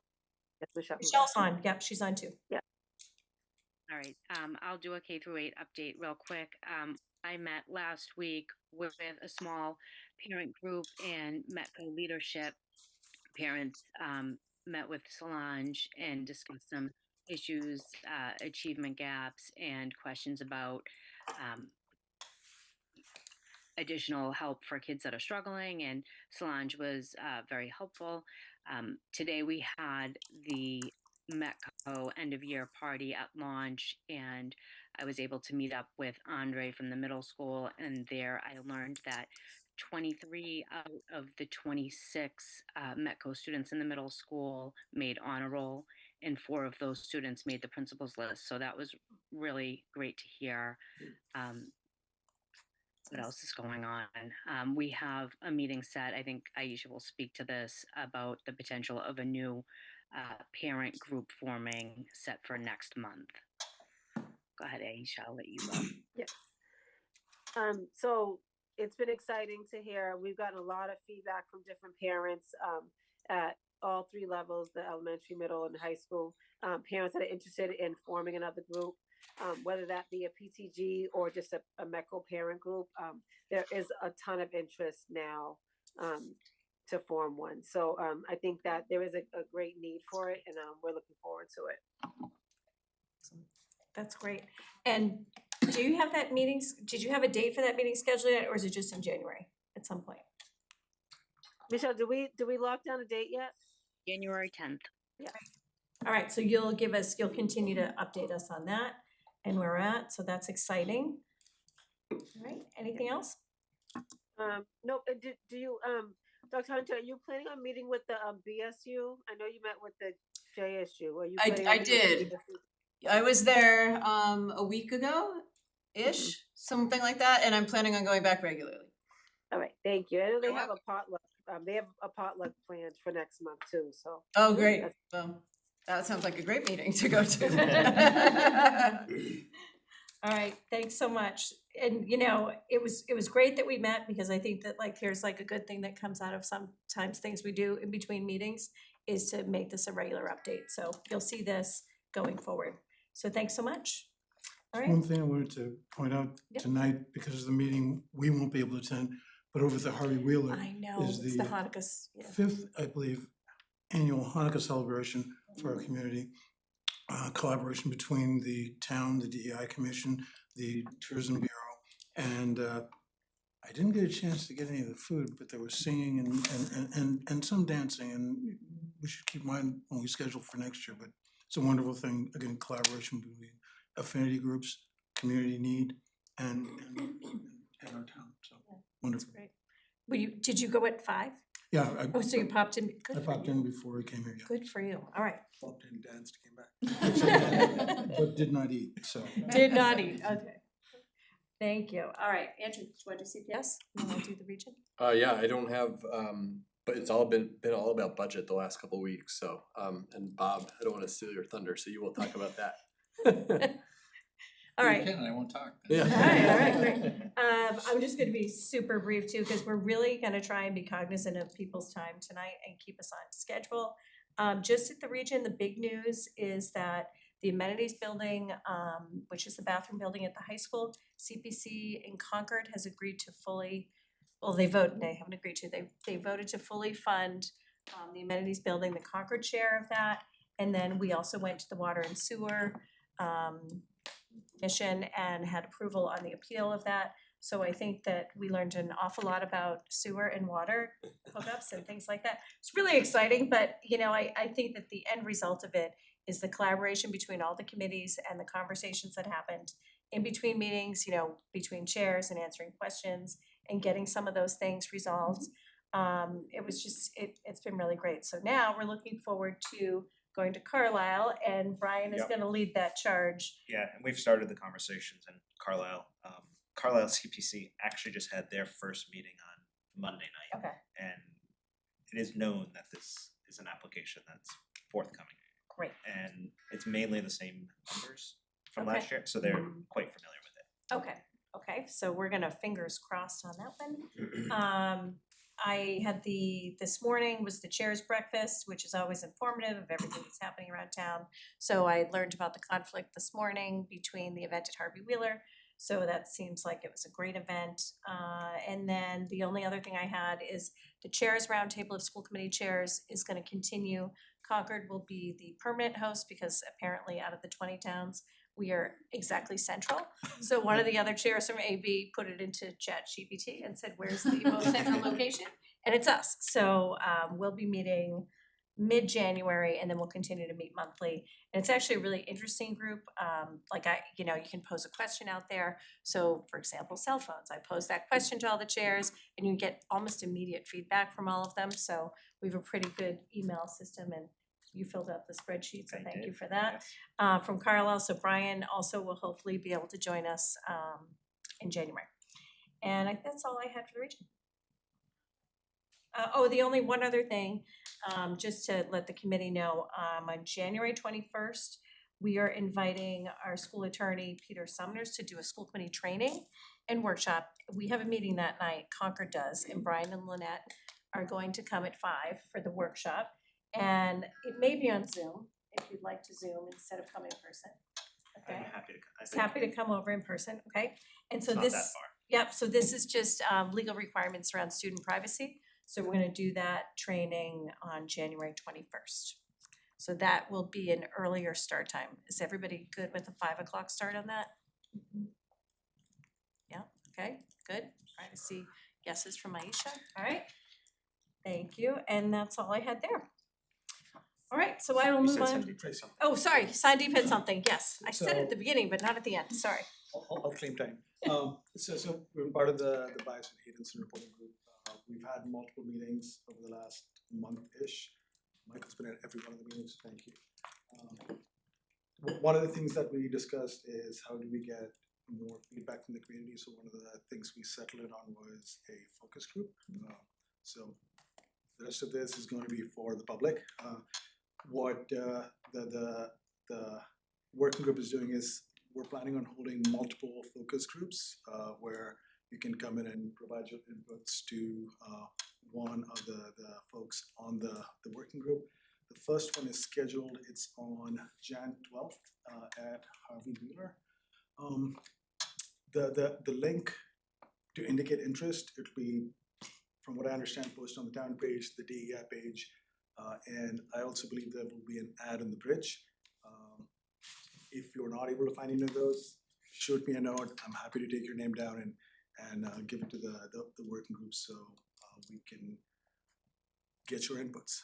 Yes, Michelle. Michelle's on, yep, she's on too. All right, I'll do a K through 8 update real quick. I met last week with a small parent group and METCO leadership. Parents met with Solange and discussed some issues, achievement gaps, and questions about additional help for kids that are struggling, and Solange was very helpful. Today we had the METCO end of year party at launch, and I was able to meet up with Andre from the middle school, and there I learned that 23 out of the 26 METCO students in the middle school made honor roll, and 4 of those students made the principal's list. So that was really great to hear. What else is going on? We have a meeting set. I think Aisha will speak to this about the potential of a new parent group forming set for next month. Go ahead, Aisha, I'll let you go. Yes. So it's been exciting to hear. We've gotten a lot of feedback from different parents at all 3 levels, the elementary, middle, and high school. Parents that are interested in forming another group, whether that be a PTG or just a METCO parent group. There is a ton of interest now to form one. So I think that there is a great need for it, and we're looking forward to it. That's great. And do you have that meeting, did you have a date for that meeting scheduled yet, or is it just in January at some point? Michelle, do we lock down a date yet? January 10th. Yeah. All right, so you'll continue to update us on that and where we're at, so that's exciting. All right, anything else? No, do you, Dr. Hunter, are you planning on meeting with the BSU? I know you met with the JSU. Are you planning on I meeting with the did. BSU? I was there a week ago-ish, something like that, and I'm planning on going back regularly. All right, thank you. I know they have a potluck. They have a potluck planned for next month too. So Oh, great. That's- Well, that sounds like a great meeting to go to. All right, thanks so much. And you know, it was great that we met because I think that like there's like a good thing that comes out of sometimes things we do in between meetings is to make this a regular update. So you'll see this going forward. So thanks so much. All right. One thing I wanted to point out Yep. tonight, because of the meeting, we won't be able to attend, but over at the Harvey Wheeler I know, is it's the the Hanukkah's, yeah. fifth, I believe, annual Hanukkah celebration for our community. Collaboration between the town, the DEI Commission, the Tourism Bureau, and I didn't get a chance to get any of the food, but there was singing and some dancing, and we should keep in mind when we schedule for next year, but it's a wonderful thing, again, collaboration between affinity groups, community need, and our town, so wonderful. Great. Did you go at 5? Yeah, Oh, so you popped in, good I for popped you. in before we came here, yeah. Good for you, all right. Popped in, danced, came back. But did not eat, so. Did not eat, okay. Thank you, all right, Andrew, do you want to do CPS? You want to do the region? Yeah, I don't have, but it's all been all about budget the last couple of weeks, so, and Bob, I don't wanna steal your thunder, so you will talk about that. All right. You can, I won't talk. Yeah. All right, great. I'm just gonna be super brief too, because we're really gonna try and be cognizant of people's time tonight and keep us on schedule. Just at the region, the big news is that the amenities building, which is the bathroom building at the high school, CPC in Concord has agreed to fully, well, they haven't agreed to, they voted to fully fund the amenities building, the Concord share of that. And then we also went to the water and sewer mission and had approval on the appeal of that. So I think that we learned an awful lot about sewer and water hookups and things like that. It's really exciting, but you know, I think that the end result of it is the collaboration between all the committees and the conversations that happened in between meetings, you know, between chairs and answering questions and getting some of those things resolved. It was just, it's been really great. So now we're looking forward to going to Carlisle, and Brian is Yep. gonna lead that charge. Yeah, and we've started the conversations in Carlisle. Carlisle CPC actually just had their first meeting on Monday night. Okay, And it is known that this is an application that's forthcoming. great. And it's mainly the same members from Okay. last year, so they're quite familiar with it. Okay, so we're gonna fingers crossed on that one. I had this morning was the chair's breakfast, which is always informative of everything that's happening around town. So I learned about the conflict this morning between the event at Harvey Wheeler. So that seems like it was a great event. And then the only other thing I had is the chairs roundtable of school committee chairs is gonna continue. Concord will be the permanent host because apparently out of the 20 towns, we are exactly central. So one of the other chairs from AB put it into ChatGPT and said, where's the most central location? And it's us. So we'll be meeting mid-January and then we'll continue to meet monthly. And it's actually a really interesting group. You can pose a question out there. So for example, cell phones, I pose that question to all the chairs and you get almost immediate feedback from all of them. So we have a pretty good email system and you filled out the spreadsheet, so thank you for that. From Carlisle, so Brian also will hopefully be able to join us in January. And I think that's all I had for the region. The only one other thing, just to let the committee know, on January 21st, we are inviting our school attorney, Peter Sumners, to do a school committee training and workshop. We have a meeting that night, Concord does, and Brian and Lynette are going to come at 5 for the workshop. And it may be on Zoom, if you'd like to Zoom instead of coming in person. Okay, I'm happy to. just happy to come over in person, okay? And so It's not this, that far. yep, so this is just legal requirements around student privacy. So we're gonna do that training on January 21st. So that will be an earlier start time. Is everybody good with the 5 o'clock start on that? Yeah, okay, good. All right, I see yeses from Aisha, all right. Thank you, and that's all I had there. All right, so I will You move said on. somebody try something. Oh, sorry, Sandeep had something, yes. I said it at So- the beginning, but not at the end, sorry. I'll claim time. So we're part of the bias and hate incident reporting group. We've had multiple meetings over the last month-ish. Michael's been at every one of the meetings, thank you. One of the things that we discussed is how do we get more feedback from the community? So one of the things we settled in on was a focus group. So the rest of this is going to be for the public. What the working group is doing is we're planning on holding multiple focus groups where you can come in and provide your inputs to one of the folks on the working group. The first one is scheduled, it's on Jan 12th at Harvey Wheeler. The link to indicate interest, it'll be, from what I understand, posted on the town page, the DEI page, and I also believe there will be an ad on the bridge. If you're not able to find any of those, shoot me a note. I'm happy to take your name down and give it to the working group so we can get your inputs.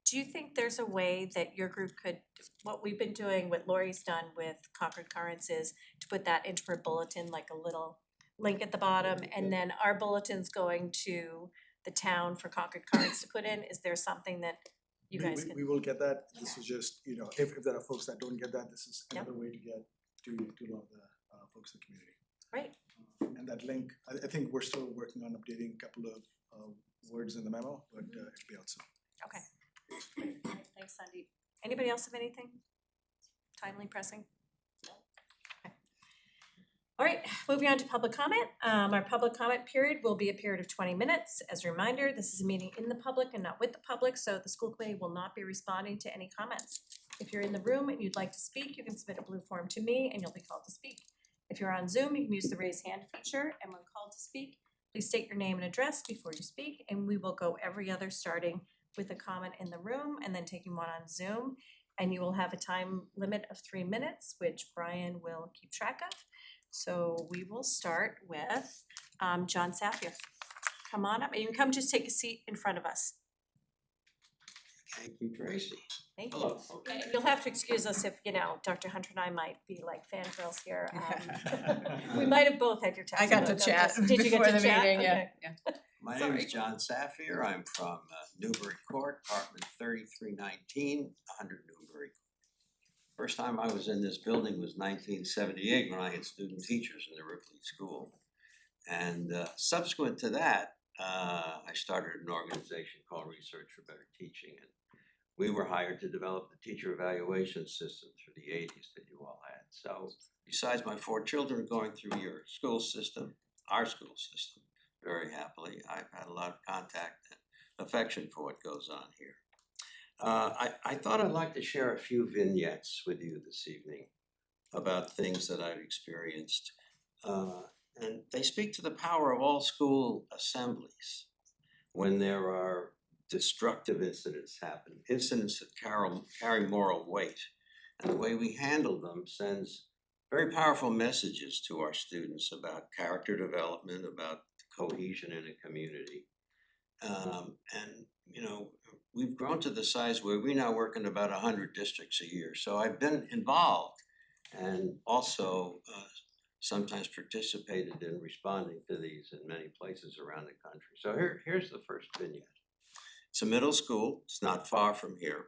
Do you think there's a way that your group could, what we've been doing, what Lori's done with Concord Currents is to put that into her bulletin, like a little link at the bottom, and then our bulletin's going to the town for Concord Currents to put in? Is there something that you guys can? We will get that. This is just, if there are folks that don't get that, this is another way to get to a lot of the folks in the community. Great. And that link, I think we're still working on updating a couple of words in the memo, but it'll be out soon. Okay. Thanks, Sandeep. Anybody else have anything timely pressing? Okay. All right, moving on to public comment. Our public comment period will be a period of 20 minutes. As a reminder, this is a meeting in the public and not with the public, so the school committee will not be responding to any comments. If you're in the room and you'd like to speak, you can submit a blue form to me and you'll be called to speak. If you're on Zoom, you can use the raise hand feature, and when called to speak, please state your name and address before you speak, and we will go every other, starting with a comment in the room and then taking one on Zoom. And you will have a time limit of 3 minutes, which Brian will keep track of. So we will start with John Safier. Come on up. You can come just take a seat in front of us. Thank you, Tracy. Thank you. Hello. Okay. You'll have to excuse us if, Dr. Hunter and I might be like fangirls here. We might have both had your text. I got to but chat did you get before to the chat? meeting, yeah, Okay. yeah. My name is John Safier. I'm from Newbury Court, apartment 3319, 100 Newbury. First time I was in this building was 1978 when I had student teachers in the Ripley School. And subsequent to that, I started an organization called Research for Better Teaching. And we were hired to develop the teacher evaluation system through the 80s that you all had. So besides my 4 children going through your school system, our school system, very happily, I've had a lot of contact and affection for what goes on here. I thought I'd like to share a few vignettes with you this evening about things that I've experienced. And they speak to the power of all school assemblies when there are destructive incidents happen, incidents that carry moral weight. And the way we handle them sends very powerful messages to our students about character development, about cohesion in a community. We've grown to the size where we now work in about 100 districts a year. So I've been involved and also sometimes participated in responding to these in many places around the country. So here's the first vignette. It's a middle school, it's not far from here.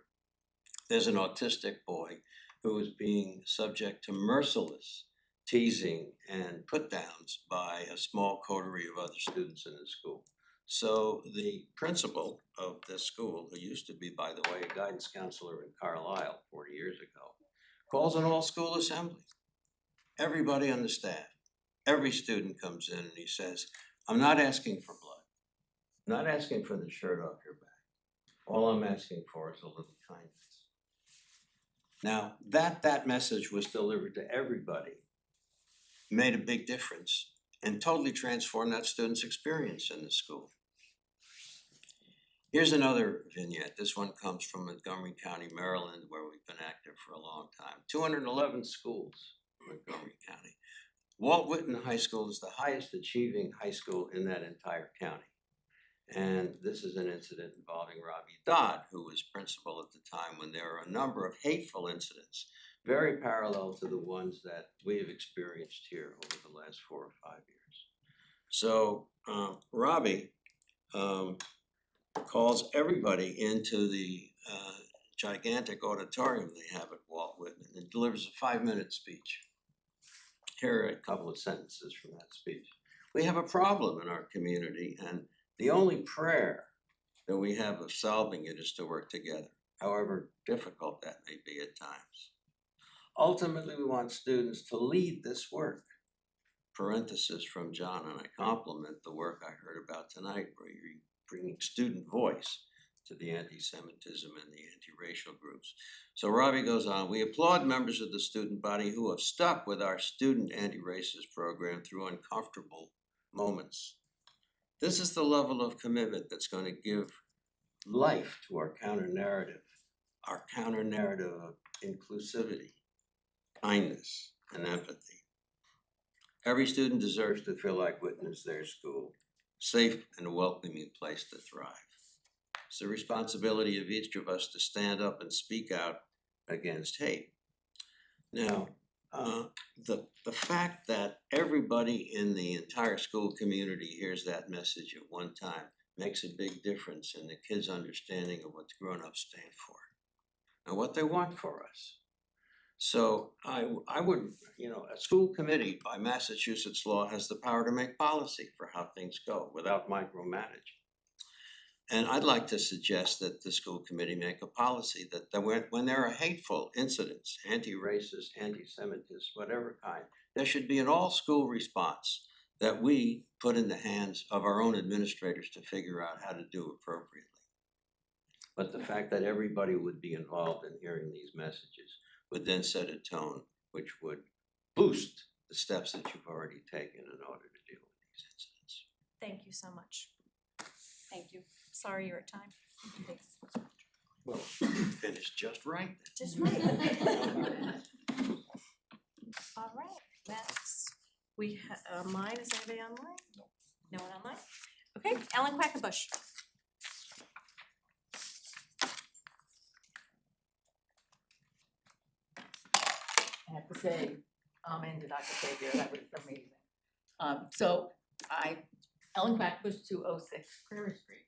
There's an autistic boy who is being subject to merciless teasing and put downs by a small coterie of other students in the school. So the principal of this school, who used to be, by the way, a guidance counselor in Carlisle 40 years ago, calls an all-school assembly. Everybody on the staff, every student comes in and he says, I'm not asking for blood, I'm not asking for the shirt off your back. All I'm asking for is a little kindness. Now, that message was delivered to everybody, made a big difference, and totally transformed that student's experience in the school. Here's another vignette. This one comes from Montgomery County, Maryland, where we've been active for a long time. 211 schools in Montgomery County. Walt Whitman High School is the highest achieving high school in that entire county. And this is an incident involving Robbie Dodd, who was principal at the time when there were a number of hateful incidents, very parallel to the ones that we have experienced here over the last 4 or 5 years. So Robbie calls everybody into the gigantic auditorium they have at Walt Whitman and delivers a 5-minute speech. Here are a couple of sentences from that speech. We have a problem in our community, and the only prayer that we have of solving it is to work together, however difficult that may be at times. Ultimately, we want students to lead this work. Parenthesis from John, and I compliment the work I heard about tonight, where you're bringing student voice to the anti-Semitism and the anti-racial groups. So Robbie goes on, we applaud members of the student body who have stuck with our student anti-racist program through uncomfortable moments. This is the level of commitment that's going to give life to our counter-narrative of inclusivity, kindness, and empathy. Every student deserves to feel like Whitman is their school, safe and a welcoming place to thrive. It's the responsibility of each of us to stand up and speak out against hate. Now, the fact that everybody in the entire school community hears that message at one time makes a big difference in the kids' understanding of what the grown-ups stand for and what they want for us. So I would, a school committee by Massachusetts law has the power to make policy for how things go without micromanaging. And I'd like to suggest that the school committee make a policy that when there are hateful incidents, anti-racist, anti-Semitic, whatever kind, there should be an all-school response that we put in the hands of our own administrators to figure out how to do appropriately. But the fact that everybody would be involved in hearing these messages would then set a tone which would boost the steps that you've already taken in order to deal with these incidents. Thank you so much. Thank you. Sorry you're at time. Thanks. Well, finished just right. Just right. All right, next, we have, mine, is anybody online? No one online? Okay, Ellen Quackenbush. I have to say, amen to Dr. Xavier, that was amazing. Ellen Quackenbush, 206 Prairie Street.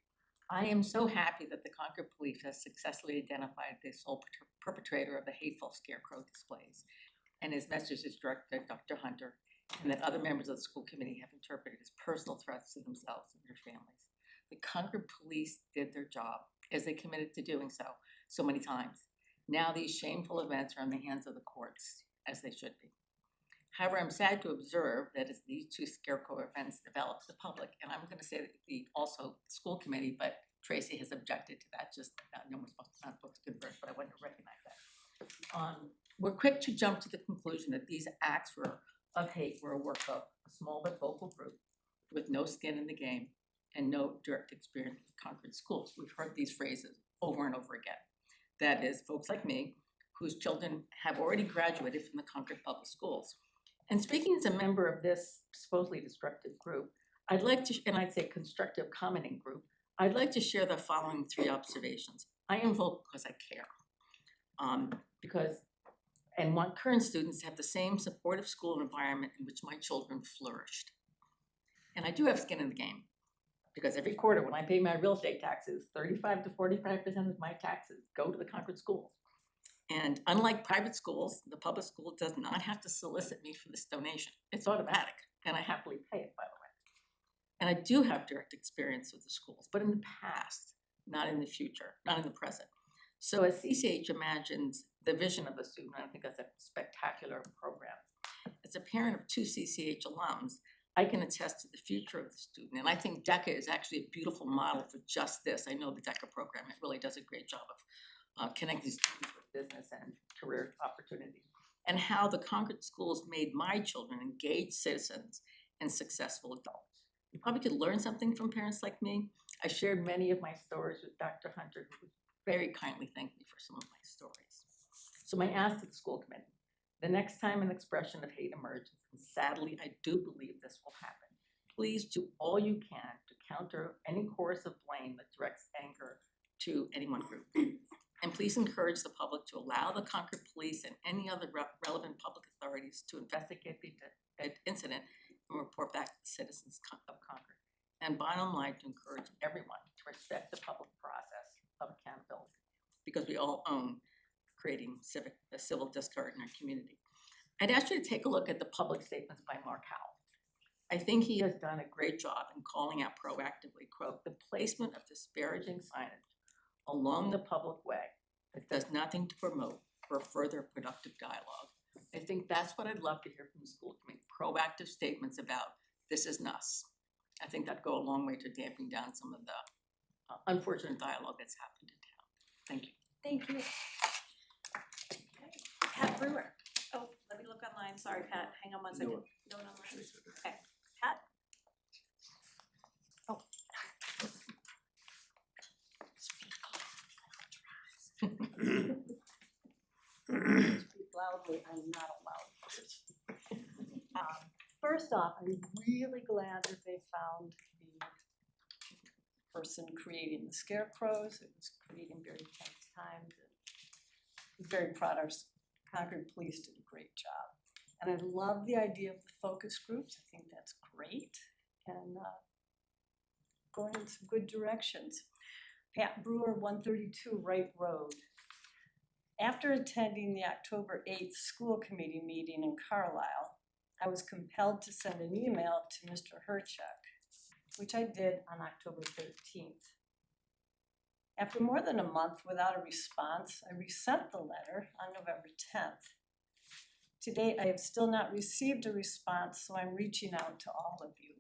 I am so happy that the Concord Police has successfully identified the sole perpetrator of the hateful scarecrow displays, and his message is directed at Dr. Hunter, and that other members of the school committee have interpreted as personal threats to themselves and their families. The Concord Police did their job, as they committed to doing so many times. Now these shameful events are in the hands of the courts, as they should be. However, I'm sad to observe that as these two scarecrow events develop, the public, and I'm going to say that the school committee, but Tracy has objected to that, just no one's not supposed to converse, but I wanted to recognize that. We're quick to jump to the conclusion that these acts of hate were a work of a small but vocal group with no skin in the game and no direct experience with Concord schools. We've heard these phrases over and over again. That is, folks like me, whose children have already graduated from the Concord Public Schools. And speaking as a member of this supposedly destructive group, I'd like to, and I'd say constructive commenting group, I'd like to share the following 3 observations. I am vocal because I care. And want current students to have the same supportive school environment in which my children flourished. And I do have skin in the game, because every quarter when I pay my real estate taxes, 35 to 45% of my taxes go to the Concord schools. And unlike private schools, the public school does not have to solicit me for this donation. It's automatic, and I happily pay it, by the way. And I do have direct experience with the schools, but in the past, not in the future, not in the present. So as CCH imagines the vision of the student, I think that's a spectacular program. As a parent of 2 CCH alums, I can attest to the future of the student. And I think DECA is actually a beautiful model for just this. I know the DECA program, it really does a great job of connecting students with business and career opportunities. And how the Concord schools made my children engaged citizens and successful adults. You probably could learn something from parents like me. I shared many of my stories with Dr. Hunter, who very kindly thanked me for some of my stories. So my ask to the school committee, the next time an expression of hate emerges, and sadly I do believe this will happen, please do all you can to counter any course of blame that directs anger to any one group. And please encourage the public to allow the Concord Police and any other relevant public authorities to investigate the incident and report back to the citizens of Concord. And bottom line, to encourage everyone to respect the public process of accountability, because we all own creating civil discord in our community. I'd ask you to take a look at the public statements by Mark Howell. I think he has done a great job in calling out proactively, quote, the placement of disparaging signage along the public way that does nothing to promote or further productive dialogue. I think that's what I'd love to hear from the school committee, proactive statements about this is us. I think that'd go a long way to damping down some of the unfortunate dialogue that's happened in town. Thank you. Thank you. Pat Brewer. Oh, let me look online. Sorry, Pat. Hang on one second. No one online. Okay, Pat. Oh. Speak loudly, I'm not allowed. First off, I'm really glad that they found the person creating the scarecrows. It was creating very tense times. I'm very proud our Concord Police did a great job. And I love the idea of the focus groups. I think that's great and going in some good directions. Pat Brewer, 132 Wright Road. After attending the October 8th school committee meeting in Carlisle, I was compelled to send an email to Mr. Herchuk, which I did on October 13th. After more than a month without a response, I resent the letter on November 10th. To date, I have still not received a response, so I'm reaching out to all of you.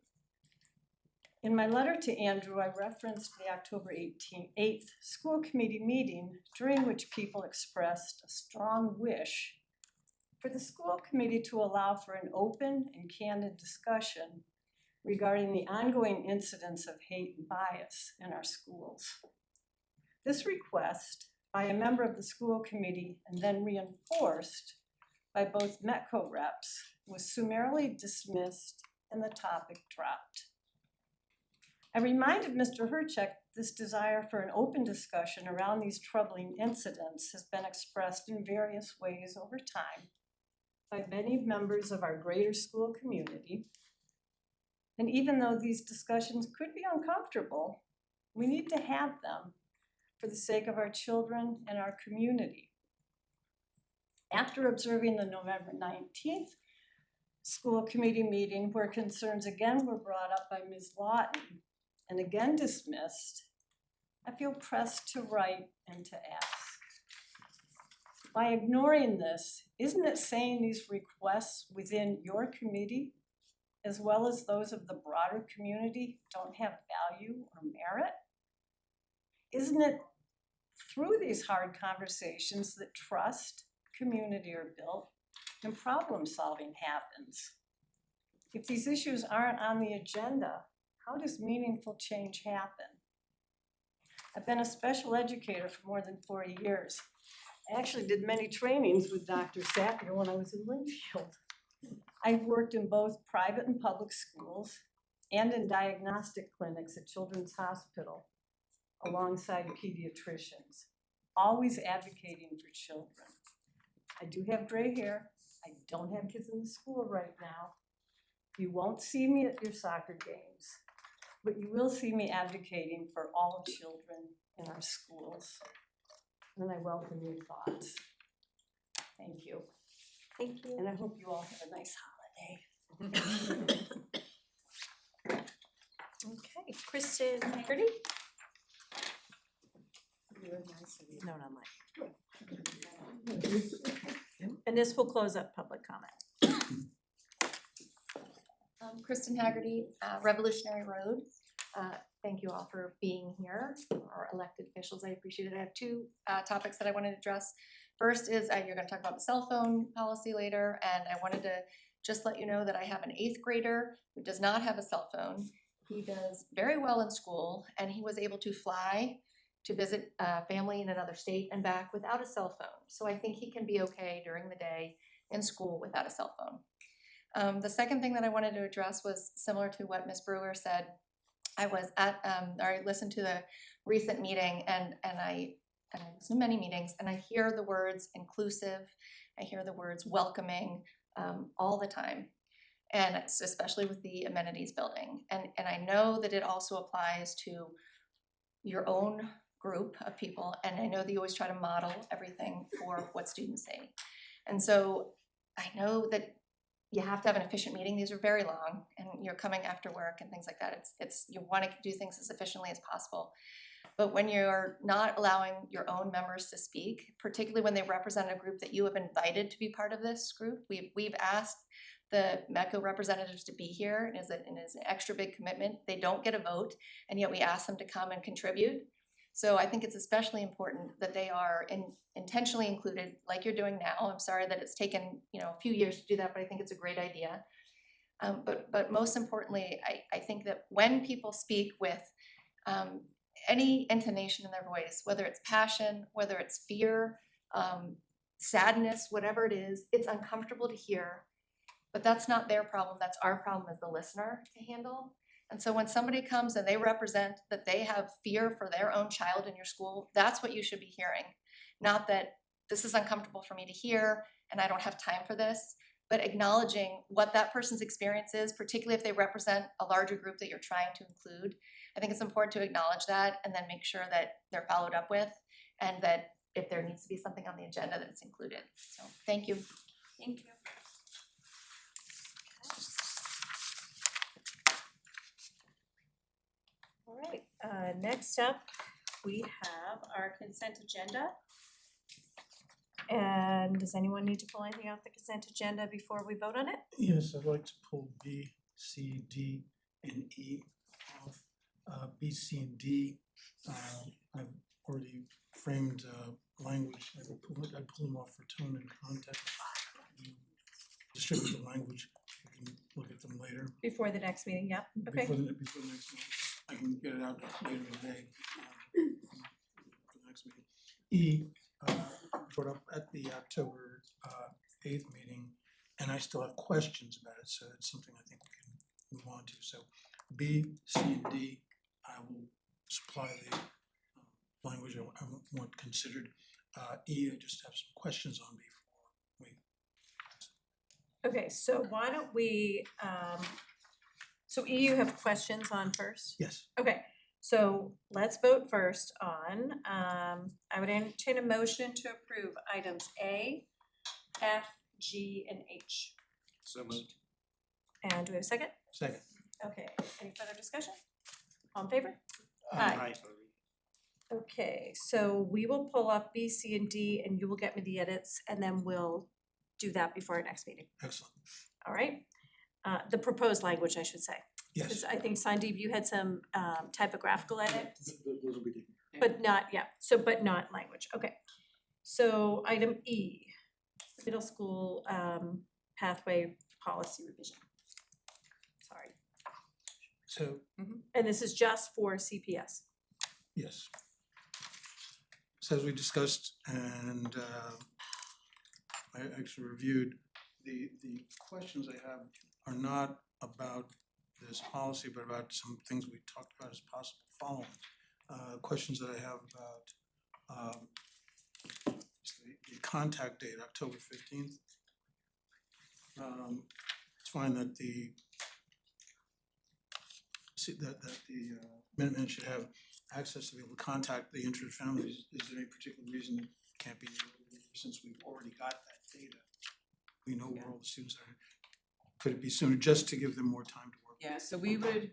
In my letter to Andrew, I referenced the October 8th school committee meeting, during which people expressed a strong wish for the school committee to allow for an open and candid discussion regarding the ongoing incidents of hate and bias in our schools. This request by a member of the school committee and then reinforced by both METCO reps was summarily dismissed and the topic dropped. I reminded Mr. Herchuk this desire for an open discussion around these troubling incidents has been expressed in various ways over time by many members of our greater school community. And even though these discussions could be uncomfortable, we need to have them for the sake of our children and our community. After observing the November 19th school committee meeting, where concerns again were brought up by Ms. Lawton and again dismissed, I feel pressed to write and to ask. By ignoring this, isn't it saying these requests within your committee, as well as those of the broader community, don't have value or merit? Isn't it through these hard conversations that trust, community are built and problem solving happens? If these issues aren't on the agenda, how does meaningful change happen? I've been a special educator for more than 40 years. I actually did many trainings with Dr. Safier when I was in Linfield. I've worked in both private and public schools and in diagnostic clinics at Children's Hospital alongside pediatricians, always advocating for children. I do have gray hair. I don't have kids in the school right now. You won't see me at your soccer games, but you will see me advocating for all children in our schools. And I welcome your thoughts. Thank you. Thank you. And I hope you all have a nice holiday. Okay, Kristen Haggerty? No, not mine. And this will close up public comment. Kristen Haggerty, Revolutionary Road. Thank you all for being here, our elected officials. I appreciate it. I have two topics that I wanted to address. First is you're going to talk about the cell phone policy later, and I wanted to just let you know that I have an 8th grader who does not have a cell phone. He does very well in school, and he was able to fly to visit family in another state and back without a cell phone. So I think he can be okay during the day in school without a cell phone. The second thing that I wanted to address was similar to what Ms. Brewer said. I was at, or I listened to the recent meeting and I listen to many meetings and I hear the words inclusive, I hear the words welcoming, all the time. And it's especially with the amenities building. And I know that it also applies to your own group of people. And I know that you always try to model everything for what students say. And so I know that you have to have an efficient meeting. These are very long and you're coming after work and things like that. It's you want to do things as efficiently as possible. But when you're not allowing your own members to speak, particularly when they represent a group that you have invited to be part of this group, we've asked the MECO representatives to be here, and is an extra big commitment. They don't get a vote, and yet we ask them to come and contribute. So I think it's especially important that they are intentionally included, like you're doing now. I'm sorry that it's taken a few years to do that, but I think it's a great idea. But most importantly, I think that when people speak with any intonation in their voice, whether it's passion, whether it's fear, sadness, whatever it is, it's uncomfortable to hear. But that's not their problem, that's our problem as the listener to handle. And so when somebody comes and they represent that they have fear for their own child in your school, that's what you should be hearing. Not that this is uncomfortable for me to hear and I don't have time for this, but acknowledging what that person's experience is, particularly if they represent a larger group that you're trying to include. I think it's important to acknowledge that and then make sure that they're followed up with and that if there needs to be something on the agenda that it's included. So thank you. Thank you. All right, next up, we have our consent agenda. And does anyone need to pull anything off the consent agenda before we vote on it? Yes, I'd like to pull B, C, D, and E off. B, C, and D, I've already framed language. I'd pull them off for tone and context. Distribute the language. We can look at them later. Before the next meeting, yep, okay. Before the next meeting. I can get it out later in the day. For the next meeting. E, brought up at the October 8th meeting, and I still have questions about it, so it's something I think we can move on to. So B, C, and D, I will supply the language I want considered. E, I just have some questions on before we. Okay, so why don't we, so E, you have questions on first? Yes. Okay, so let's vote first on, I would entertain a motion to approve items A, F, G, and H. So moved. And do we have a second? Second. Okay, any further discussion? All in favor? Aye. Okay, so we will pull up B, C, and D, and you will get me the edits, and then we'll do that before our next meeting. Excellent. All right? The proposed language, I should say. Yes. Because I think Sandeep, you had some typographical edits, Those will be. but not, yeah, so, but not language, okay. So item E, middle school pathway policy revision. Sorry. So, And this is just for CPS. yes. So as we discussed and I actually reviewed, the questions I have are not about this policy, but about some things we talked about as possible following. Questions that I have about the contact date, October 15th. It's fine that the Minutemen should have access to be able to contact the interested families. Is there any particular reason it can't be earlier, since we've already got that data? We know where all the students are. Could it be sooner, just to give them more time to work? Yeah, so we would,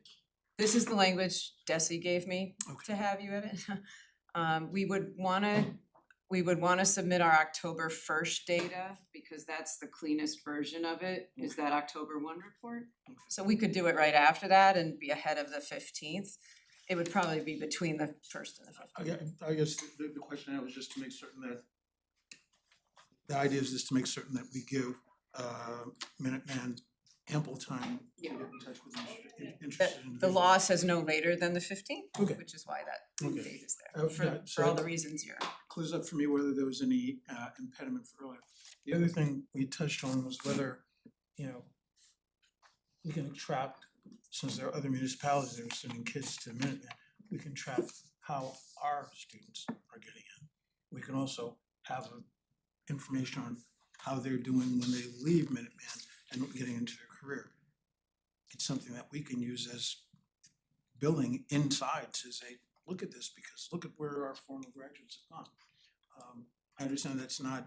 this is the language Desi gave me to have you edit. We would wanna submit our October 1st data, because that's the cleanest version of it, is that October 1 report. So we could do it right after that and be ahead of the 15th. It would probably be between the 1st and the 15th. I guess the question I was just to make certain that, the idea is just to make certain that we give Minuteman ample time to get in touch with interested individuals. The law says no later than the 15th, Okay. which is why that Okay. date is there, Yeah, for all the reasons you're. Clears up for me whether there was any impediment for earlier. The other thing we touched on was whether, you can attract since there are other municipalities that are sending kids to Minuteman, we can track how our students are getting in. We can also have information on how they're doing when they leave Minuteman and getting into their career. It's something that we can use as billing inside to say, look at this, because look at where our former graduates have gone. I understand that's not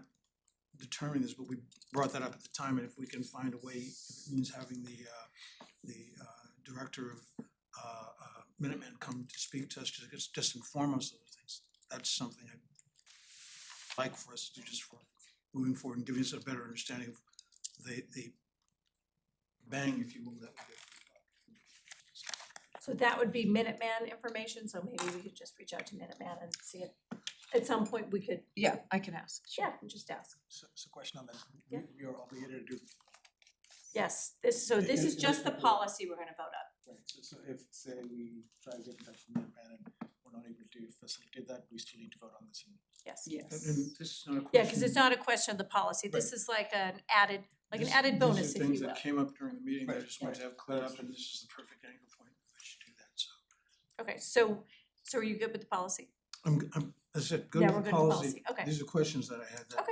determining this, but we brought that up at the time, and if we can find a way, if it means having the director of Minuteman come to speak to us, just inform us of the things, that's something I'd like for us to do just for moving forward and giving us a better understanding of the bang, if you will, that we get. So that would be Minuteman information, so maybe we could just reach out to Minuteman and see if at some point we could, Yeah, I can ask. yeah, just ask. So question on that, Yeah. we are obligated to do, Yes, this is just the policy we're gonna vote on. right, so if, say, we try to get in touch with Minuteman and we're not able to facilitate that, we still need to vote on this and Yes. Yes. And this is not a question. Yeah, cause it's not a question of the policy, this is like an added bonus, if you These are will. things that came up during the meeting that I Right, just wanted to have cleared up, and this is the perfect anchor point, we should do that, so. Okay, so are you good with the policy? As I said, go Yeah, to we're the good with policy, policy, okay. these are questions that I had that. Okay.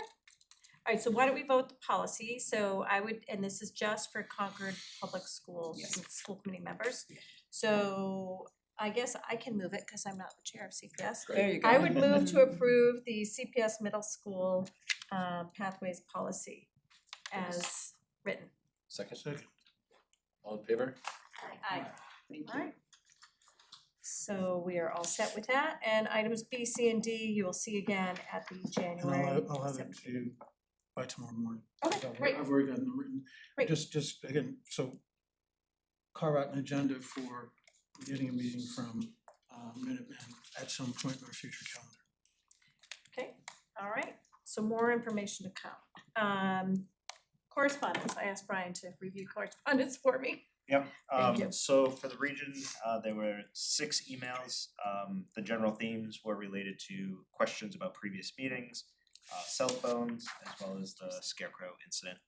Alright, so why don't we vote the policy, so I would, and this is just for Concord Public Schools, school committee members. So I guess I can move it, cause I'm not the chair of CPS. There you go. I would move to approve the CPS middle school pathways policy as written. Second, Second. all in favor? Aye. Thank you. Alright. So we are all set with that, and items B, C, and D, you will see again at the And January I'll have it 17th. to you by tomorrow morning. Okay, So great. I've already gotten them written. Great. Just again, so carve out an agenda for getting a meeting from Minuteman at some point in our future calendar. Okay, all right, so more information to come. Correspondence, I asked Brian to review correspondence for me. Yep, Thank you. so for the region, there were 6 emails. The general themes were related to questions about previous meetings, cell phones, as well as the scarecrow incident.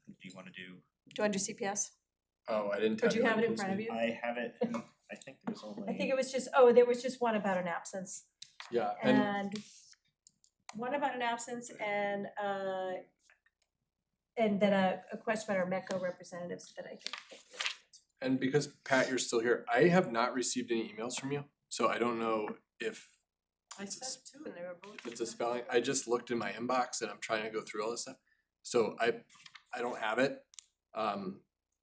Do you wanna do? Do you want to do CPS? Oh, I didn't Or have do you have it in please front of me. you? I have it, I think there was only. I think it was just, there was just one about an absence, Yeah, and one about an absence and then a question about our MECO representatives that I think. and because Pat, you're still here, I have not received any emails from you, so I don't know if I sent two and they were both. if it's a spelling, I just looked in my inbox and I'm trying to go through all this stuff. So I don't have it.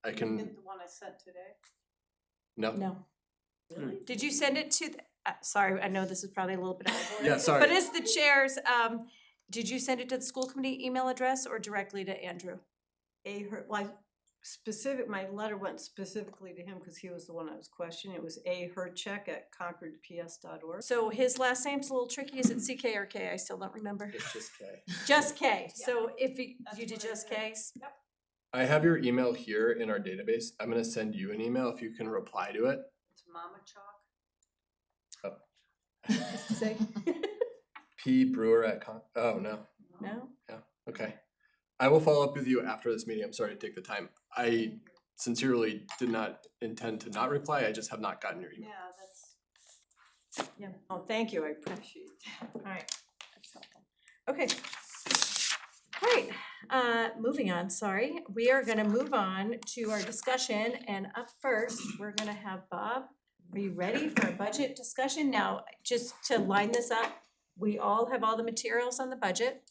I can, the one I sent today? no, No. Really? Did you send it to, sorry, I know this is probably a little bit out of order. yeah, sorry. But as the chairs, did you send it to the school committee email address or directly to Andrew? My letter went specifically to him because he was the one I was questioning. It was ahercheck@concordps.org. So his last name's a little tricky, is it CK or K? I still don't remember. It's just K. Just K, so if you did just K? I have your email here in our database. I'm gonna send you an email if you can reply to it. It's Mama Chalk. Say, P Brewer at oh no, no? okay. I will follow up with you after this meeting. I'm sorry to take the time. I sincerely did not intend to not reply. I just have not gotten your email. Yeah, yeah. Oh, thank you, I appreciate that. Alright, that's helpful. Okay. Great, moving on, sorry. We are gonna move on to our discussion, and up first, we're gonna have Bob. Are you ready for a budget discussion? Now, just to line this up, we all have all the materials on the budget.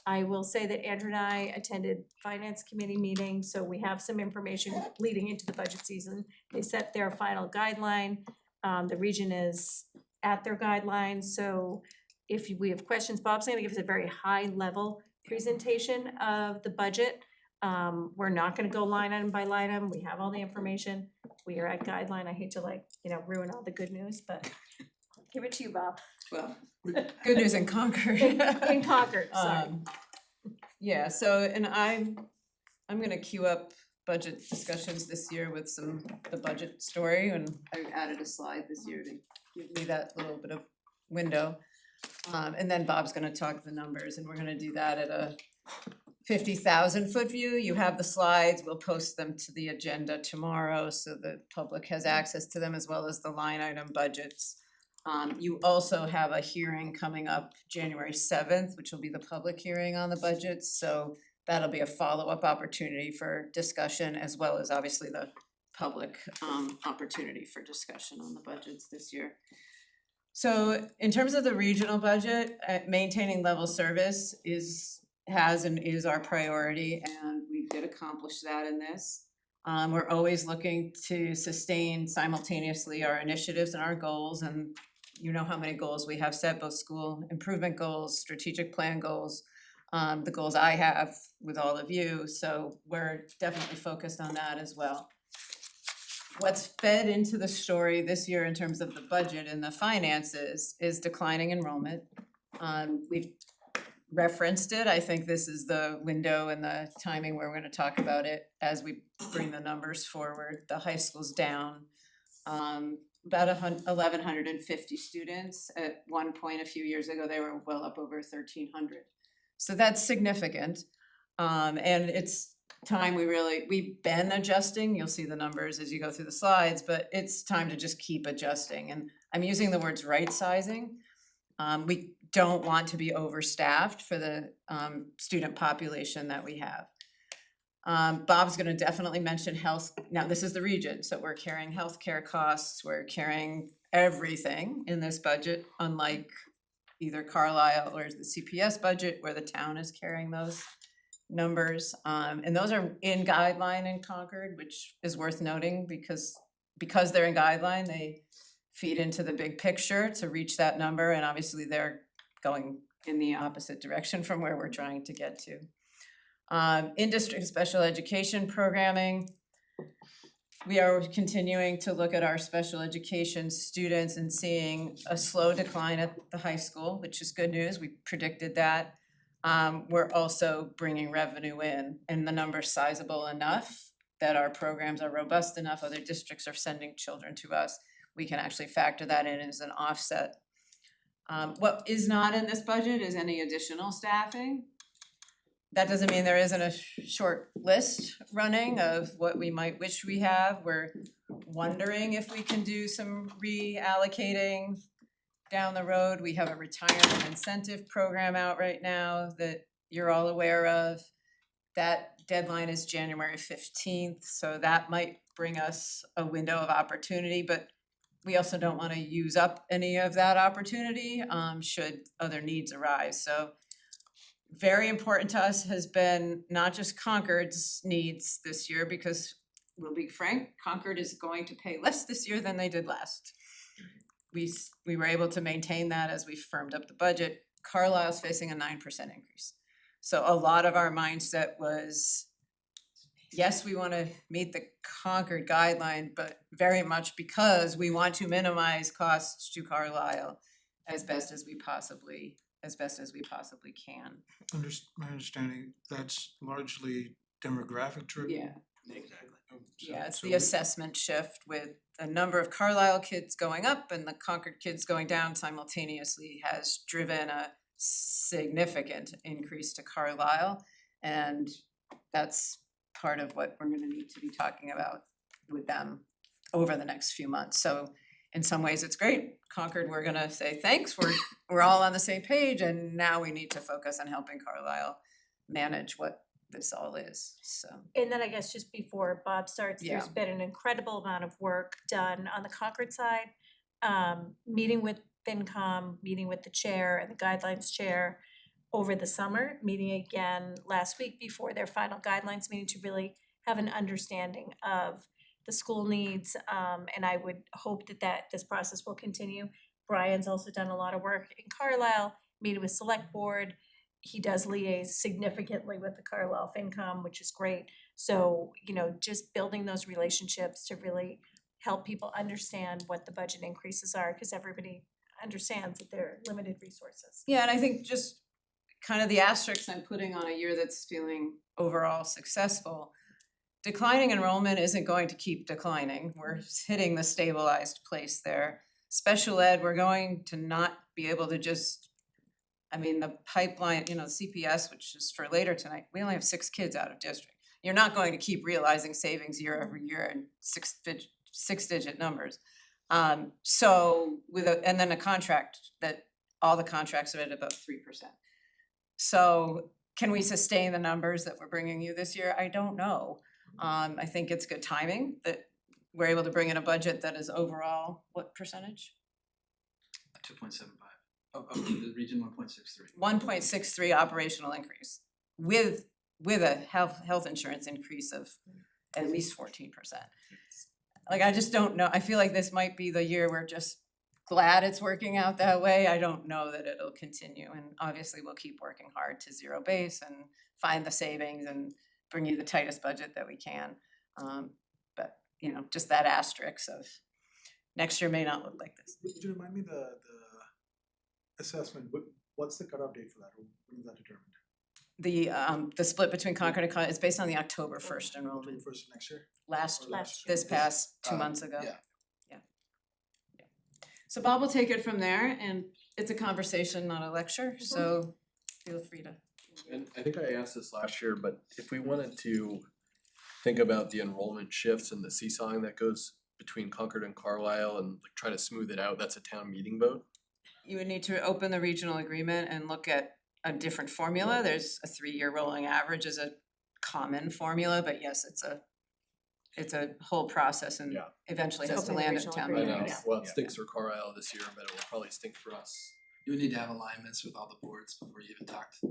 I will say that Andrew and I attended finance committee meetings, so we have some information leading into the budget season. They set their final guideline. The region is at their guidelines, so if we have questions, Bob's gonna give us a very high level presentation of the budget. We're not gonna go line item by line item, we have all the information. We are at guideline, I hate to ruin all the good news, but I'll give it to you, Bob. Well, good news in Concord. In Concord, sorry. Yeah, so, and I'm gonna queue up budget discussions this year with the budget story, and I added a slide this year to give me that little bit of window. And then Bob's gonna talk the numbers, and we're gonna do that at a 50,000 foot view. You have the slides, we'll post them to the agenda tomorrow so the public has access to them as well as the line item budgets. You also have a hearing coming up January 7th, which will be the public hearing on the budgets, so that'll be a follow-up opportunity for discussion as well as obviously the public opportunity for discussion on the budgets this year. So in terms of the regional budget, maintaining level service has and is our priority, and we did accomplish that in this. We're always looking to sustain simultaneously our initiatives and our goals, and you know how many goals we have set, both school improvement goals, strategic plan goals, the goals I have with all of you, so we're definitely focused on that as well. What's fed into the story this year in terms of the budget and the finances is declining enrollment. We've referenced it. I think this is the window and the timing where we're gonna talk about it as we bring the numbers forward. The high school's down about 1,150 students. At one point a few years ago, they were well up over 1,300. So that's significant. And it's time we've been adjusting. You'll see the numbers as you go through the slides, but it's time to just keep adjusting. And I'm using the words right sizing. We don't want to be overstaffed for the student population that we have. Bob's gonna definitely mention health. Now, this is the region, so we're carrying healthcare costs, we're carrying everything in this budget, unlike either Carlisle or the CPS budget where the town is carrying those numbers. And those are in guideline in Concord, which is worth noting because they're in guideline, they feed into the big picture to reach that number, and obviously they're going in the opposite direction from where we're trying to get to. In-district special education programming. We are continuing to look at our special education students and seeing a slow decline at the high school, which is good news. We predicted that. We're also bringing revenue in, and the number's sizable enough that our programs are robust enough, other districts are sending children to us. We can actually factor that in as an offset. What is not in this budget is any additional staffing. That doesn't mean there isn't a short list running of what we might wish we have. We're wondering if we can do some reallocating down the road. We have a retirement incentive program out right now that you're all aware of. That deadline is January 15th, so that might bring us a window of opportunity, but we also don't want to use up any of that opportunity should other needs arise. So very important to us has been not just Concord's needs this year, because we'll be frank, Concord is going to pay less this year than they did last. We were able to maintain that as we firmed up the budget. Carlisle's facing a 9% increase. So a lot of our mindset was, yes, we want to meet the Concord guideline, but very much because we want to minimize costs to Carlisle as best as we possibly can. My understanding, that's largely demographic driven. Yeah. Exactly. Yeah, it's the assessment shift with the number of Carlisle kids going up and the Concord kids going down simultaneously has driven a significant increase to Carlisle. And that's part of what we're gonna need to be talking about with them over the next few months. So in some ways, it's great. Concord, we're gonna say thanks, we're all on the same page, and now we need to focus on helping Carlisle manage what this all is, so. And then I guess just before Bob starts, there's Yeah. been an incredible amount of work done on the Concord side. Meeting with FinCom, meeting with the chair and the guidelines chair over the summer, meeting again last week before their final guidelines meeting to really have an understanding of the school needs, and I would hope that this process will continue. Brian's also done a lot of work in Carlisle, meeting with select board. He does liaise significantly with the Carlisle FinCom, which is great. So, just building those relationships to really help people understand what the budget increases are, because everybody understands that they're limited resources. Yeah, and I think just kind of the asterisks I'm putting on a year that's feeling overall successful. Declining enrollment isn't going to keep declining. We're hitting the stabilized place there. Special ed, we're going to not be able to just I mean, the pipeline, you know, CPS, which is for later tonight, we only have 6 kids out of district. You're not going to keep realizing savings year over year in six-digit numbers. So and then a contract that all the contracts are at about 3%. So can we sustain the numbers that we're bringing you this year? I don't know. I think it's good timing that we're able to bring in a budget that is overall, what percentage? 2.75 of the region 1.63. 1.63 operational increase with a health insurance increase of at least 14%. Like, I just don't know. I feel like this might be the year we're just glad it's working out that way. I don't know that it'll continue, and obviously we'll keep working hard to zero base and find the savings and bring you the tightest budget that we can. But you know, just that asterisk of next year may not look like this. Would you remind me the assessment, what's the cutoff date for that, or when is that determined? The split between Concord and Carlisle is based on the October 1st enrollment. October 1st next year? Last Or last year? this past 2 months ago. Yeah. So Bob will take it from there, and it's a conversation, not a lecture, so feel free to. And I think I asked this last year, but if we wanted to think about the enrollment shifts and the seesawing that goes between Concord and Carlisle and like try to smooth it out, that's a town meeting vote. You would need to open the regional agreement and look at a different formula. There's a 3-year rolling average as a common formula, but yes, it's a whole process and eventually It's has to open the land at regional town I meeting. know, Yeah. well, it stinks for Carlisle this year, but it will probably stink for us. You would need to have alignments with all the boards before you even talk to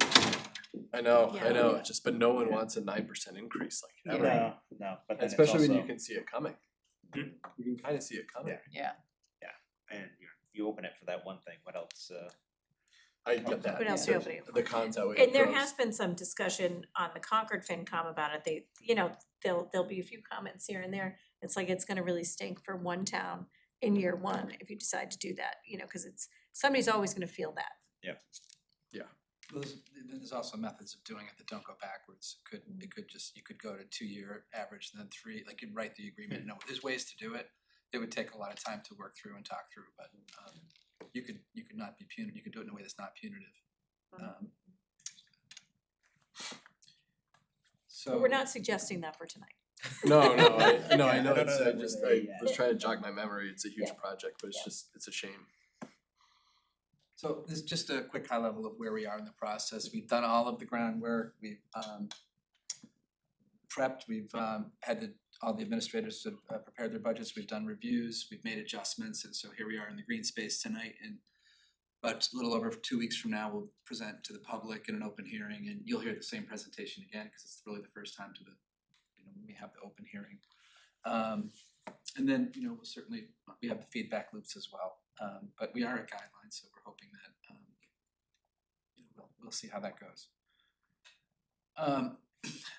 I know, Yeah. just, but no one wants a 9% increase like ever. No, but then it's Especially when you also- can see it coming. You can kind of see it coming. Yeah. And you open it for that one thing, what else, I get that. What else the- you opening it for? The cons outweigh And the there pros. has been some discussion on the Concord FinCom about it. They, you know, there'll be a few comments here and there. It's like it's gonna really stink for one town in year one if you decide to do that, you know, cause somebody's always gonna feel that. There's also methods of doing it that don't go backwards. It could just, you could go to 2-year average, then 3, like you'd write the agreement. No, there's ways to do it. It would take a lot of time to work through and talk through, but you could not be punitive. You could do it in a way that's not punitive. So But we're not suggesting that for tonight. No, I know, I don't it's, know I that just, we're I there yet. was trying to jog my memory, it's a huge project, but it's just, it's a shame. So this is just a quick high level of where we are in the process. We've done all of the groundwork. We've prepped. We've had all the administrators have prepared their budgets. We've done reviews. We've made adjustments, and so here we are in the green space tonight. And but a little over 2 weeks from now, we'll present to the public in an open hearing, and you'll hear the same presentation again because it's really the first time when we have the open hearing. And then we'll certainly we have the feedback loops as well. But we are at guidelines, so we're hoping that we'll see how that goes.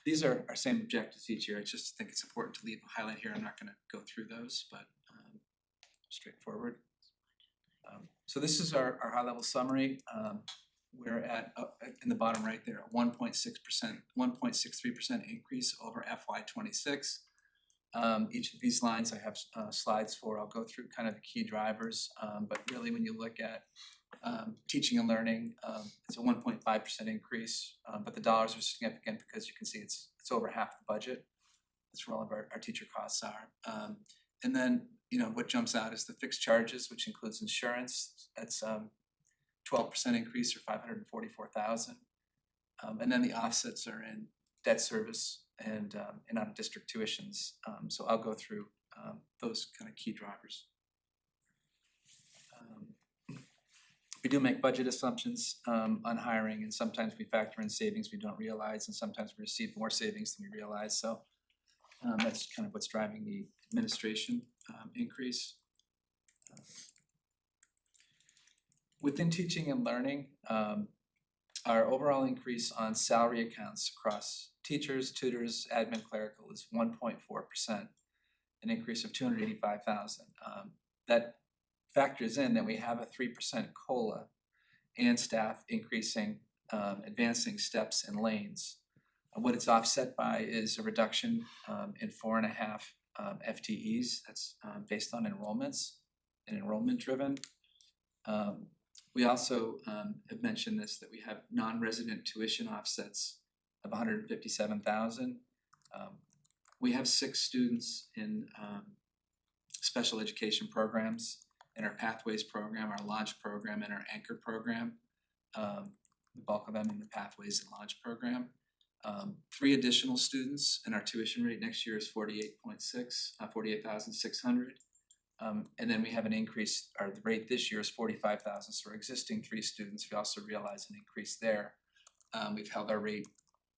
These are our same objectives each year. I just think it's important to leave a highlight here. I'm not going to go through those, but straightforward. So this is our high-level summary. We're at in the bottom right there, 1.6%, 1.63% increase over FY26. Each of these lines I have slides for. I'll go through kind of the key drivers, but really when you look at teaching and learning, it's a 1.5% increase, but the dollars are significant because you can see it's over half the budget. That's where all of our teacher costs are. And then what jumps out is the fixed charges, which includes insurance. That's 12% increase or $544,000. And then the offsets are in debt service and out of district tuitions. So I'll go through those kind of key drivers. We do make budget assumptions on hiring, and sometimes we factor in savings we don't realize, and sometimes we receive more savings than we realize. So that's kind of what's driving the administration increase. Within teaching and learning, our overall increase on salary accounts across teachers, tutors, admin, clerical is 1.4%, an increase of $285,000. That factors in that we have a 3% COLA and staff increasing, advancing steps and lanes. What it's offset by is a reduction in 4.5 FTEs. That's based on enrollments and enrollment driven. We also have mentioned this, that we have non-resident tuition offsets of 157,000. We have 6 students in special education programs, in our Pathways program, our Launch program, and our Anchor program. The bulk of them in the Pathways and Launch program. 3 additional students, and our tuition rate next year is 48,600. And then we have an increase, our rate this year is 45,000, so our existing 3 students, we also realize an increase there. We've held our rate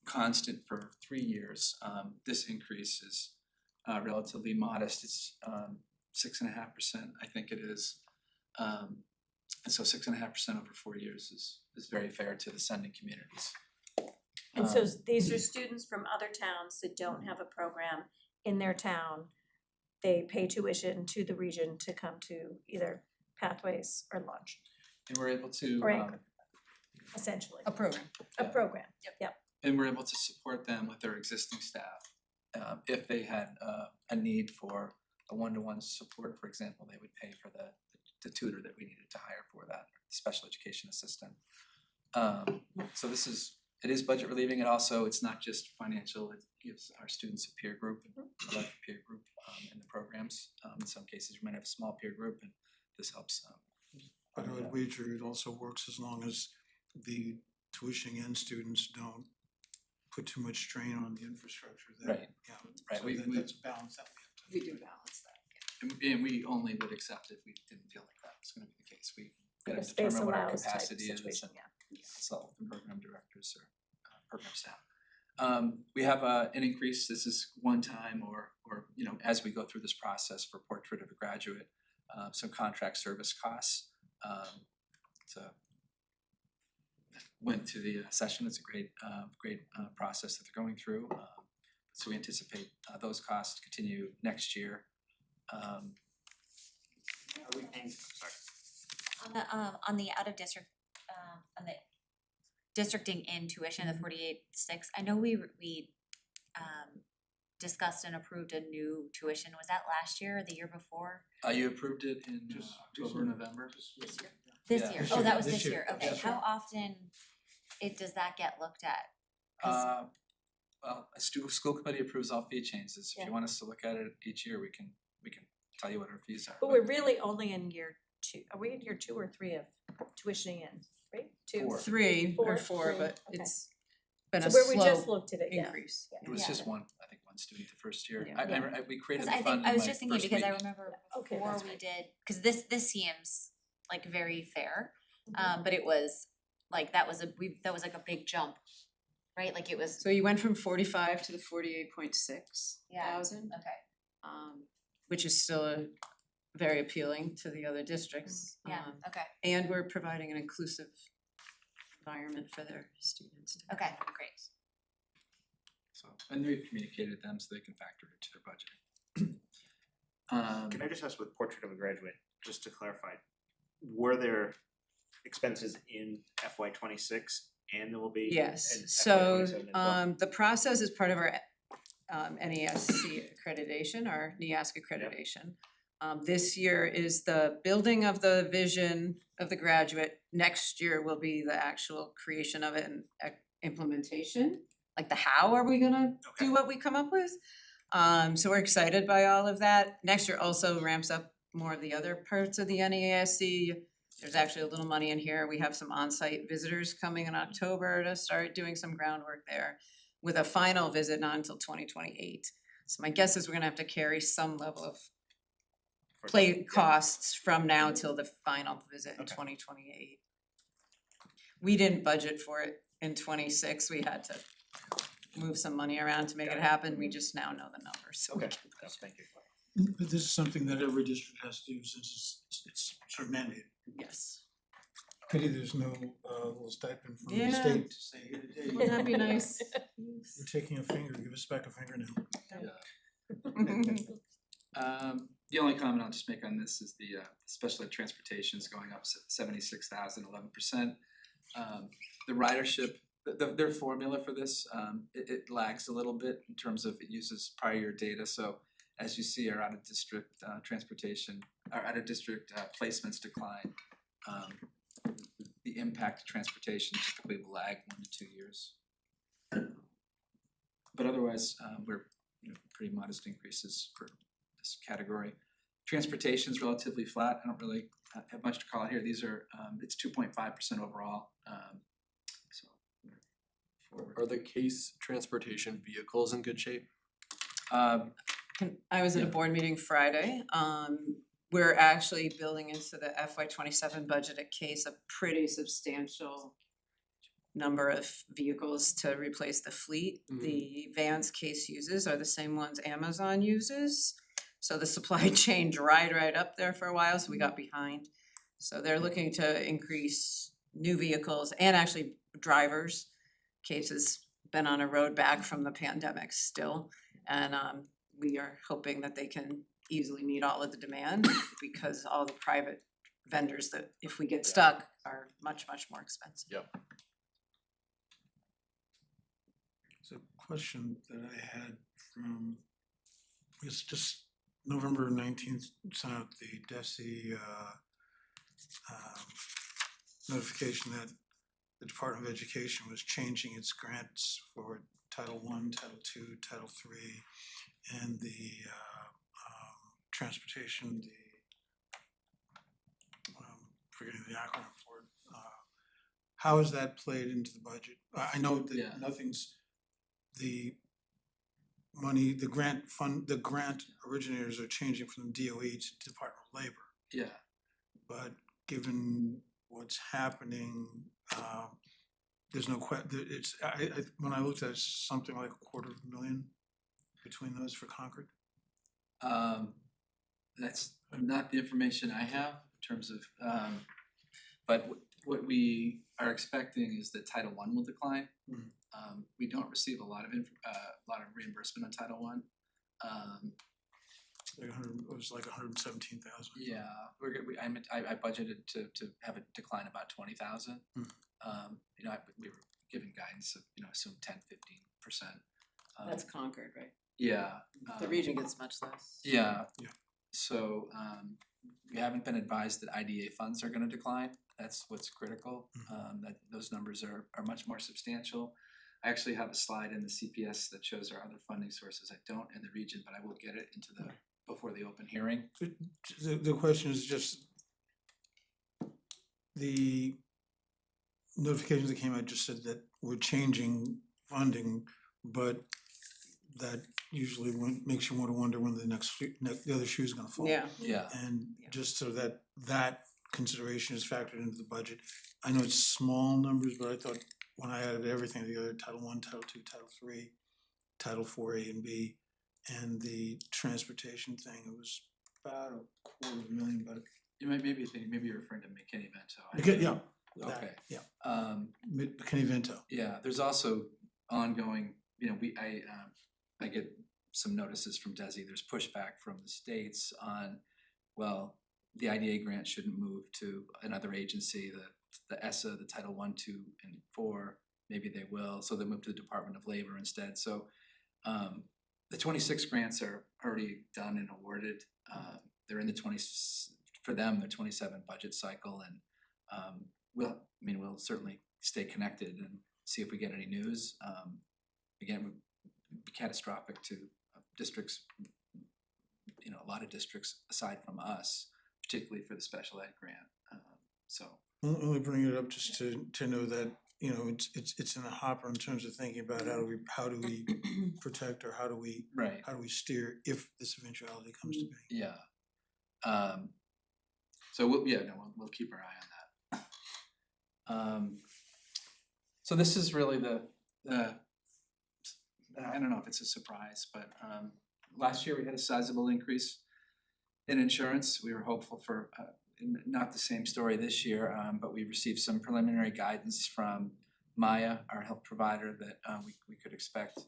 constant for 3 years. This increase is relatively modest, it's 6.5%, I think it is. And so 6.5% over 4 years is very fair to the sending communities. And so these are students from other towns that don't have a program in their town. They pay tuition to the region to come to either Pathways or Launch. And we're able to Or Anchor, essentially. A program. A program, yep. and we're able to support them with their existing staff. If they had a need for a one-to-one support, for example, they would pay for the tutor that we needed to hire for that, special education assistant. So it is budget relieving. It's not just financial, it gives our students a peer group, a large peer group in the programs. In some cases, we might have a small peer group, and this helps. But I would wager it also works as long as the tuitioning in students don't put too much strain on the infrastructure there. Right. Yeah, Right. so We that's a balance that we have to. We do balance that. And we only would accept if we didn't feel like that was gonna be the case. We gotta If space determine what our allows type capacity is situation, and yeah. consult with the program directors or program staff. We have an increase, this is one time or as we go through this process for Portrait of a Graduate, some contract service costs. Went to the session, it's a great process that they're going through. So we anticipate those costs to continue next year. Are we paying, sorry. On the out of district, on the districting in tuition, the 48.6, I know we discussed and approved a new tuition, was that last year or the year before? You approved it in October, November? This Yeah. year, This oh, year, that was this this year, year, okay, that's how right. often does that get looked at? 'Cause- Well, a school committee approves all fee changes. If Yeah. you want us to look at it each year, we can tell you what our fees are. But we're really only in year 2. Are we in year 2 or 3 of tuitioning in, right? 2? 4. 3 or 4, Four, but okay. it's been So a where we just slow looked at it, yeah. increase. It was Yeah. just one student the first year. Yeah. We created Cause the I fund think, I in was my just thinking, first because I week. remember Okay, before that's we right. did, cause this seems like very fair, but it was, like, that was like a big jump, right, like it was, So you went from 45 to the 48.6 Yeah. thousand, okay, which is still very appealing to the other districts. yeah, okay, And we're providing an inclusive environment for their students. to okay, have. great. So, and we've communicated them so they can factor it into their budget. Can I just ask with Portrait of a Graduate, just to clarify, were there expenses in FY '26 and there will be in Yes, FY so '27 as well? the process is part of our NESC accreditation, our NEASC accreditation. This year is the building of the vision of the graduate. Next year will be the actual creation of it and implementation. Like the how are we gonna do what we come up with? So we're excited by all of that. Next year also ramps up more of the other parts of the NEASC. There's actually a little money in here. We have some on-site visitors coming in October to start doing some groundwork there with a final visit not until 2028. So my guess is we're gonna have to carry some level of play costs from now till the final visit in 2028. We didn't budget for it in '26. We had to move some money around to make it happen. We just now know the numbers, so we Okay, can budget. thank you. But this is something that every district has to do since it's sort of mandated. Yes. Pity there's no little stipend from the Yeah. state to say, hey, Wouldn't that be nice? you're taking a finger, give us back a fingernail. The only comment I'll just make on this is the special ed transportation is going up 76,000, 11%. The ridership, their formula for this, it lags a little bit in terms of it uses prior year data. So as you see, our out of district transportation, our out of district placements decline. the impact of transportation typically will lag 1 to 2 years. But otherwise, we're, pretty modest increases for this category. Transportation is relatively flat. I don't really have much to call out here. These are, it's 2.5% overall. So we're forward. Are the case transportation vehicles in good shape? I was at a board meeting Friday. We're actually building into the FY27 budget at Case a pretty substantial number of vehicles to replace the fleet. The vans Case uses are the same ones Amazon uses. So the supply chain dried right up there for a while, so we got behind. So they're looking to increase new vehicles and actually drivers. Case has been on a road back from the pandemic still. And we are hoping that they can easily meet all of the demand because all the private vendors that if we get stuck are much, much more expensive. Yep. It's a question that I had from, it's just November 19th, sent out the DESE notification that the Department of Education was changing its grants for Title I, Title II, Title III, and the transportation, forgetting the acronym for it. How has that played into the budget? I know that nothing's, the money, the grant fund, the grant originators are changing from DOE to Department of Labor. Yeah. But given what's happening, there's no it's, when I looked at it, it's something like $250,000 between those for Concord. That's not the information I have in terms of, but what we are expecting is that Title I will decline. We don't receive a lot of reimbursement on Title I. It was like 117,000. Yeah, we're good. I budgeted to have a decline about 20,000. We were giving guidance of assume 10-15%. That's Concord, right? Yeah. The region gets much less. Yeah. So we haven't been advised that IDA funds are going to decline. That's what's critical. That those numbers are much more substantial. I actually have a slide in the CPS that shows our other funding sources. I don't in the region, but I will get it into before the open hearing. The question is just the notifications that came out just said that we're changing funding, but that usually makes you want to wonder when the other shoe is going to fall. Yeah. And just so that consideration is factored into the budget. I know it's small numbers, but I thought when I added everything together, Title I, Title II, Title III, Title IV A and B, and the transportation thing, it was about $250,000, but Maybe you're referring to McKinney-Vento. Okay. McKinney-Vento. Yeah, there's also ongoing, I get some notices from DESE, there's pushback from the states on, well, the IDA grant shouldn't move to another agency, the ESSA, the Title I, II, and IV, maybe they will, so they move to the Department of Labor instead. So the 26 grants are already done and awarded. They're in the 27 budget cycle, and we'll certainly stay connected and see if we get any news. Again, it would be catastrophic to districts, a lot of districts aside from us, particularly for the special ed grant. I'll only bring it up just to know that it's in the hopper in terms of thinking about how do we protect or how do we steer if this eventuality comes to be. Yeah. So we'll keep our eye on that. So this is really the I don't know if it's a surprise, but last year we had a sizable increase in insurance. We were hopeful for not the same story this year, but we received some preliminary guidance from Maya, our health provider, that we could expect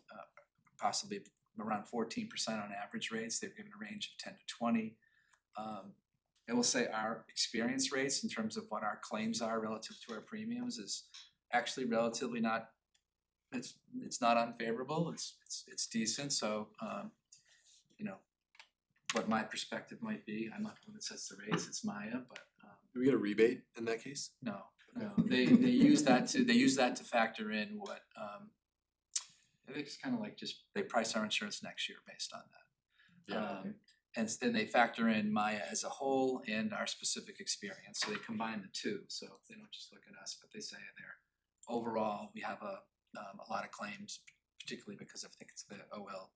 possibly around 14% on average rates. They've given a range of 10 to 20. I will say our experience rates in terms of what our claims are relative to our premiums is actually relatively not. It's not unfavorable. It's decent. So what my perspective might be. I'm not the one that sets the rates. It's Maya, but do we get a rebate in that case? No. No, they use that to factor in what, I think it's kind of like just, they price our insurance next year based on that. Yeah. And then they factor in Maya as a whole and our specific experience, so they combine the two, so they don't just look at us, but they say there, overall, we have a lot of claims, particularly because I think it's the OL,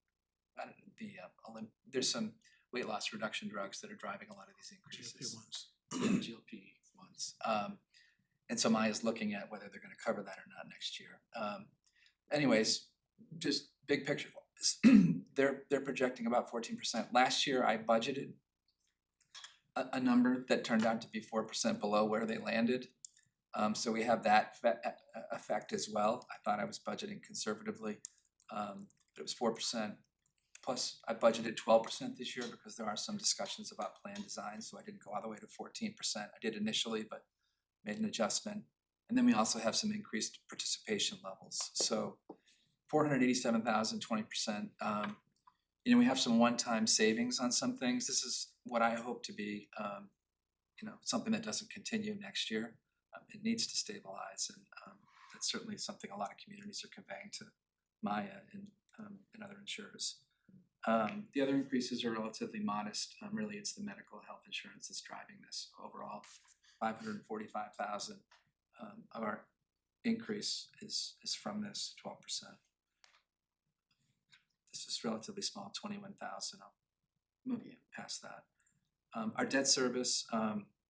there's some weight loss reduction drugs that are driving a lot of these increases. GLP ones. And so Maya's looking at whether they're gonna cover that or not next year. Anyways, just big picture, they're projecting about 14%. Last year, I budgeted a number that turned out to be 4% below where they landed. So we have that effect as well. I thought I was budgeting conservatively, but it was 4%. Plus, I budgeted 12% this year because there are some discussions about plan design, so I didn't go all the way to 14%. I did initially, but made an adjustment. And then we also have some increased participation levels. So 487,000, 20%. You know, we have some one-time savings on some things. This is what I hope to be, you know, something that doesn't continue next year. It needs to stabilize, and that's certainly something a lot of communities are conveying to Maya and other insurers. The other increases are relatively modest. Really, it's the medical health insurance that's driving this overall. 545,000 of our increase is from this 12%. This is relatively small, 21,000. I'll move you past that. Our debt service,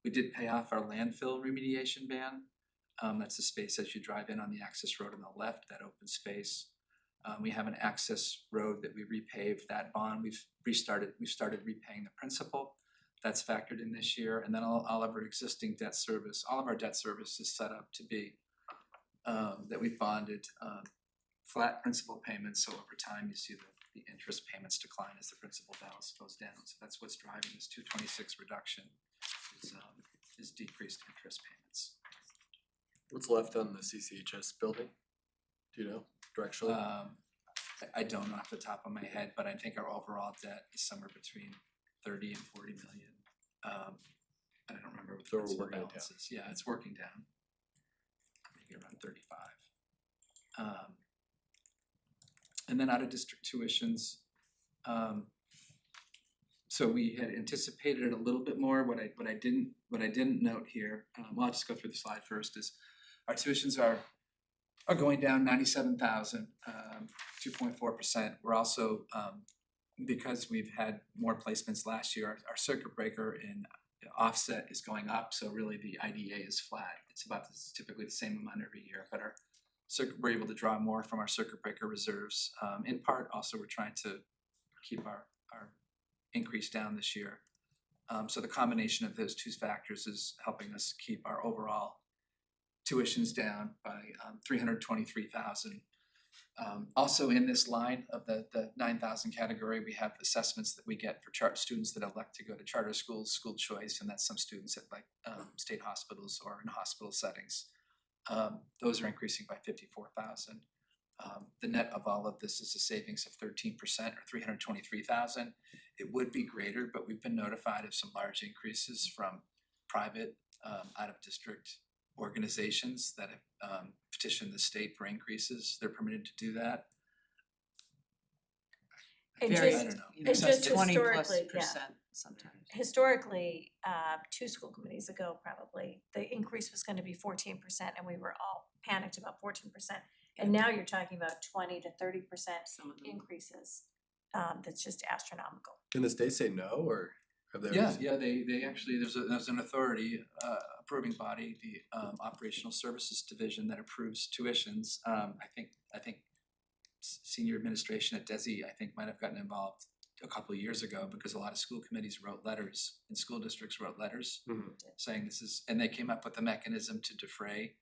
we did pay off our landfill remediation ban. That's the space as you drive in on the access road on the left, that open space. We have an access road that we repaved. That bond, we started repaying the principal. That's factored in this year, and then all of our existing debt service, all of our debt service is set up to be that we bonded flat principal payments. So over time, you see the interest payments decline as the principal balance goes down. So that's what's driving this 226 reduction is decreased interest payments. What's left on the CCHS building? Do you know directionally? I don't know off the top of my head, but I think our overall debt is somewhere between 30 and 40 million. I don't remember what the So we're principal working it balance is. Yeah, it's working down. Maybe around 35. And then out of district tuitions, so we had anticipated a little bit more. What I didn't note here, well, I'll just go through the slide first, is our tuitions are going down 97,000, 2.4%. We're also, because we've had more placements last year, our circuit breaker in offset is going up, so really the IDA is flat. It's typically the same amount every year, but we're able to draw more from our circuit breaker reserves. In part, also, we're trying to keep our increase down this year. So the combination of those two factors is helping us keep our overall tuitions down by 323,000. Also in this line of the 9,000 category, we have assessments that we get for students that elect to go to charter schools, school choice, and that's some students at like state hospitals or in hospital settings. Those are increasing by 54,000. The net of all of this is a savings of 13% or 323,000. It would be greater, but we've been notified of some large increases from private out-of-district organizations that have petitioned the state for increases. They're permitted to do that. And Very, just- I don't know. and just 20+% historically, yeah. sometimes. Historically, 2 school committees ago probably, the increase was gonna be 14% and we were all panicked about 14%. And now you're talking about 20 to 30% increases. That's just astronomical. Can the state say no, or have they? Yeah, they actually, there's an authority, approving body, the Operational Services Division that approves tuitions. I think senior administration at DESI, I think, might have gotten involved a couple of years ago because a lot of school committees wrote letters and school districts wrote letters saying this is, and they came up with a mechanism to defray.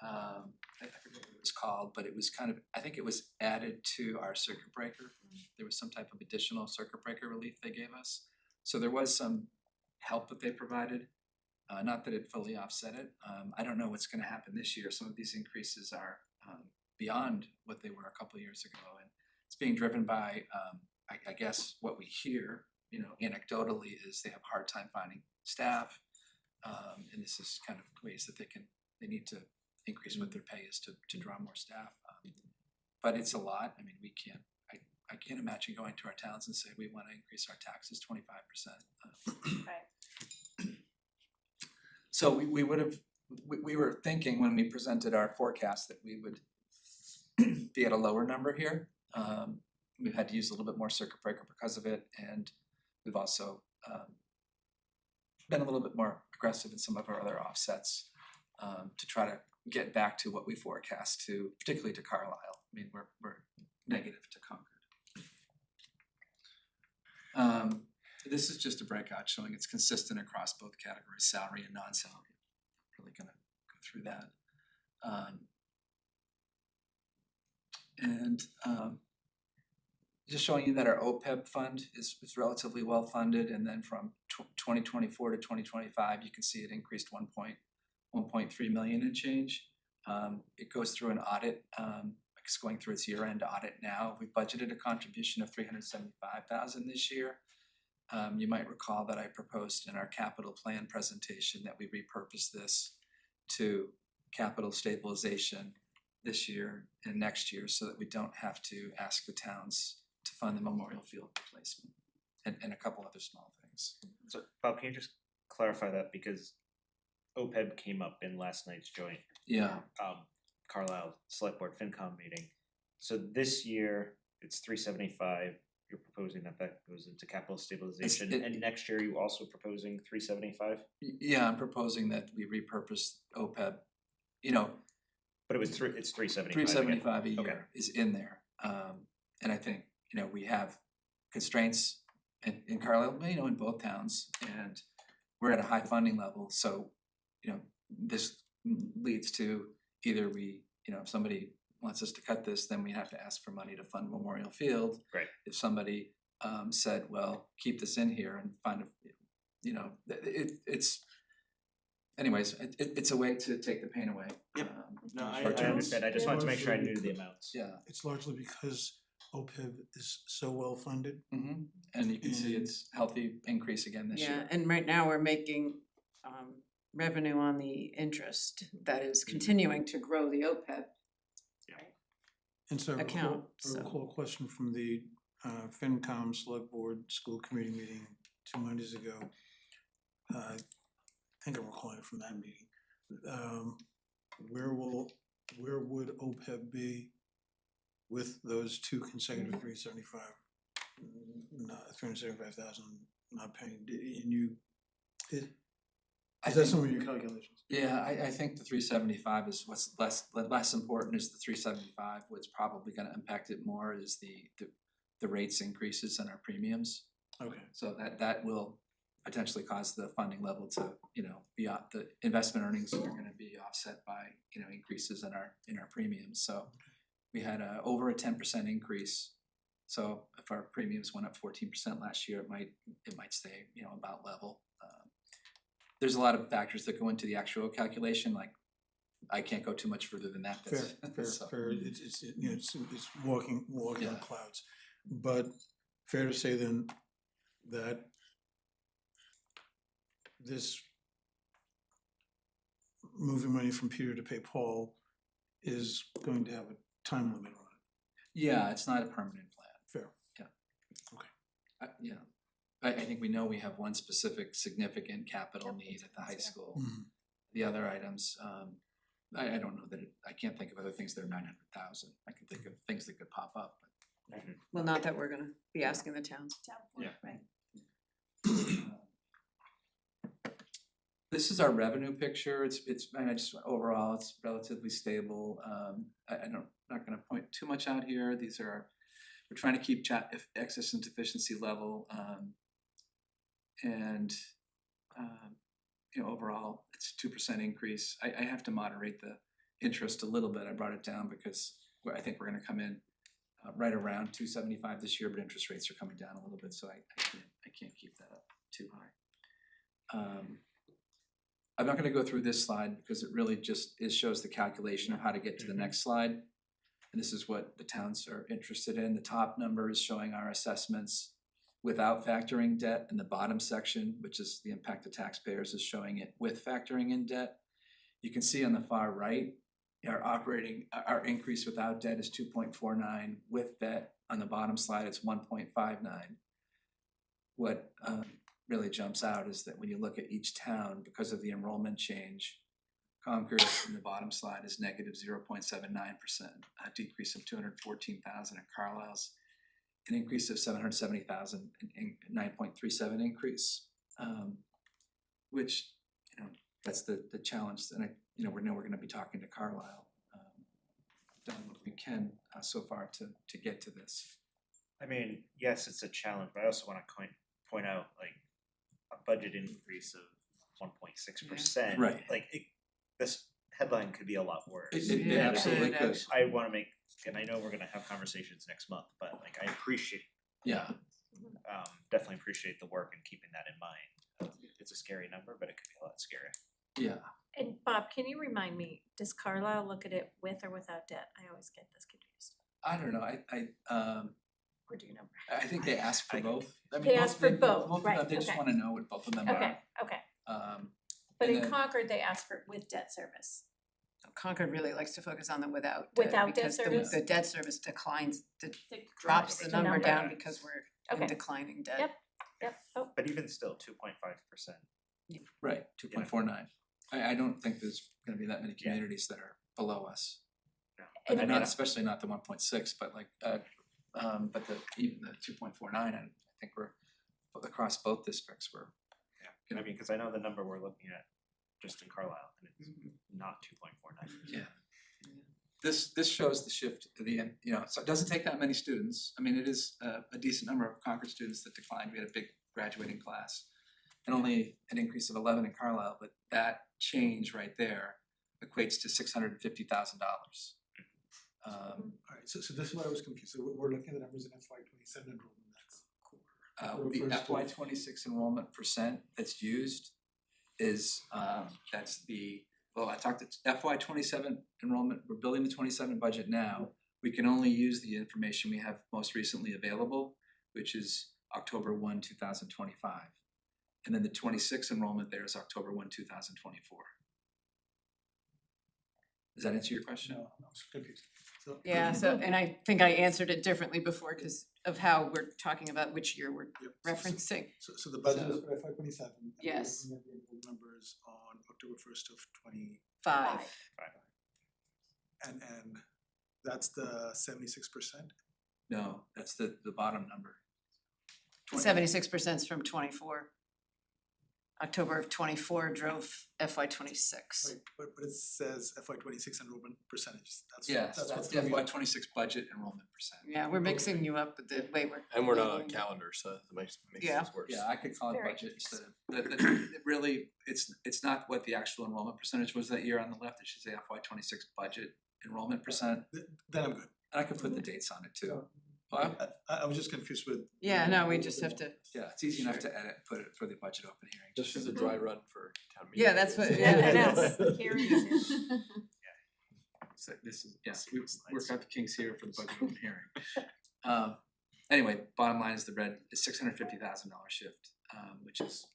I forget what it was called, but it was kind of, I think it was added to our circuit breaker. There was some type of additional circuit breaker relief they gave us. So there was some help that they provided, not that it fully offset it. I don't know what's gonna happen this year. Some of these increases are beyond what they were a couple of years ago. And it's being driven by, I guess what we hear, you know, anecdotally is they have a hard time finding staff. And this is kind of ways that they can they need to increase what their pay is to draw more staff. But it's a lot, I mean, I can't imagine going to our towns and say, we wanna increase our taxes 25%. Right. So we would have, we were thinking when we presented our forecast that we would be at a lower number here. We've had to use a little bit more circuit breaker because of it, and we've also been a little bit more aggressive in some of our other offsets to try to get back to what we forecast to, particularly to Carlisle. I mean, we're negative to Concord. This is just a breakout showing it's consistent across both categories, salary and non-salary. Really gonna go through that. Just showing you that our OPEB fund is relatively well funded, and then from 2024 to 2025, you can see it increased 1.3 million and change. It goes through an audit, it's going through its year-end audit now. We budgeted a contribution of $375,000 this year. You might recall that I proposed in our capital plan presentation that we repurpose this to capital stabilization this year and next year so that we don't have to ask the towns to fund the Memorial Field replacement and a couple other small things. So Bob, can you just clarify that, because OPEB came up in last night's joint Carlisle Select Board FinCom meeting. So this year it's 375. You're proposing that goes into capital stabilization, and next year you also proposing 375. Yeah, I'm proposing that we repurpose OPEB. But it's 375. 375 a year is in there, and I think we have constraints in Carlisle, in both towns, and we're at a high funding level. So this leads to either we, if somebody wants us to cut this, then we have to ask for money to fund Memorial Field. Right. If somebody said, well, keep this in here and find it's a way to take the pain away. Yep. No, I understand. I just wanted to make sure I knew the amounts. Yeah. It's largely because OPEB is so well funded. Mm-hmm. And you can see it's healthy increase again this year. Yeah, and right now we're making revenue on the interest that is continuing to grow the OPEB. And so I account, recall a question from the FinCom Select Board School Committee meeting 2 Mondays ago. I think I'm recalling it from that meeting. Where would OPEB be with those two consecutive 375,000 not paying? Is that some of your calculations? Yeah, I think the 375 is what's less important is the 375. What's probably going to impact it more is the rates increases in our premiums. Okay. So that will potentially cause the funding level to be the investment earnings are going to be offset by increases in our premiums. So we had over a 10% increase. So if our premiums went up 14% last year, it might stay about level. There's a lot of factors that go into the actual calculation. Like I can't go too much further than that. Fair. It's walking on clouds. But fair to say then that this moving money from Peter to pay Paul is going to have a time limit on it. Yeah, it's not a permanent plan. Fair. Yeah. Okay. I think we know we have one specific significant capital need at the high school. Mm-hmm. The other items, I don't know that I can't think of other things that are 900,000. I can think of things that could pop up. But. Well, not that we're gonna be asking the towns. Yeah. Right. This is our revenue picture. It's overall it's relatively stable. I'm not going to point too much out here. We're trying to keep excess and deficiency level, and overall it's 2% increase. I have to moderate the interest a little bit. I brought it down because I think we're going to come in right around 275 this year, but interest rates are coming down a little bit, so I can't keep that up too high. I'm not going to go through this slide because it really shows the calculation of how to get to the next slide. And this is what the towns are interested in. The top number is showing our assessments without factoring debt, and the bottom section, which is the impact to taxpayers, is showing it with factoring in debt. You can see on the far right, our increase without debt is 2.49, with debt on the bottom slide, it's 1.59. What really jumps out is that when you look at each town, because of the enrollment change, Concord in the bottom slide is negative 0.79%, a decrease of 214,000, and Carlisle's an increase of 770,000, 9.37 increase, which, that's the challenge, and we know we're gonna be talking to Carlisle. Done what we can so far to get to this. I mean, yes, it's a challenge, but I also wanna point out, like, a budget increase of 1.6%. Right. Like, this headline could be a lot worse. It absolutely could. I wanna make, and I know we're gonna have conversations next month, but like, I appreciate, Yeah. definitely appreciate the work and keeping that in mind. It's a scary number, but it could be a lot scarier. Yeah. And Bob, can you remind me, does Carlisle look at it with or without debt? I always get this confused. I don't know, Or do you know? I think they ask for both. I mean, They both ask of for them- both, of right, them, they just okay. wanna know what both of them are. Okay, okay. But and in then- Concord, they ask for with debt service. Concord really likes to focus on the without debt Without debt because service? the debt service declines, Drops drops the the number number. down because we're Okay. in declining debt. Yep, yep, oh, But even still, 2.5%. Right, 2.49. I don't think there's gonna be that many communities that are below us. And- And not, especially not the 1.6, but like, but even the 2.49, I think we're, across both districts, we're. I mean, cause I know the number we're looking at just in Carlisle, and it's not 2.49. Yeah. This shows the shift to the end, so it doesn't take that many students. I mean, it is a decent number of Concord students that declined. We had a big graduating class. And only an increase of 11 in Carlisle, but that change right there equates to $650,000. Alright, so this is where I was confused, so we're looking at the numbers in FY27 enrollment, that's core. The Refers to- FY26 enrollment percent that's used is, that's I talked to FY27 enrollment, we're building the 27 budget now. We can only use the information we have most recently available, which is October 1, 2025. And then the 26 enrollment there is October 1, 2024. Does that answer your question? No, I was confused. So. Yeah, so, and I think I answered it differently before because of how we're talking about which year we're Yep, referencing. So the budget is for FY27. and we're Yes. looking at the enrollment numbers on October 1st of 20, Five. and that's the 76%? No, that's the bottom number. 76% is from 24. October of 24 drove FY26. Right, but it says FY26 enrollment percentages, Yes, that's that's what's the throwing me off. FY26 budget enrollment percent. Yeah, we're mixing you up with the way we're. And we're not on a calendar, so that makes Yeah. things worse. Yeah, I could call it Very budget instead of, it really, it's not what the actual enrollment percentage was that year on the left, it should say FY26 budget enrollment percent, Then I'm good. and I could put the dates on it too. I was just confused with. Yeah, no, we just have to. Yeah, it's easy enough to edit, put it for the budget open hearing. This is a dry run for town meeting. Yeah, that's what, Yeah, I yeah, know. Hearings. So this is, we've got the kinks here for the budget open hearing. Anyway, bottom line is the red is $650,000 shift, which is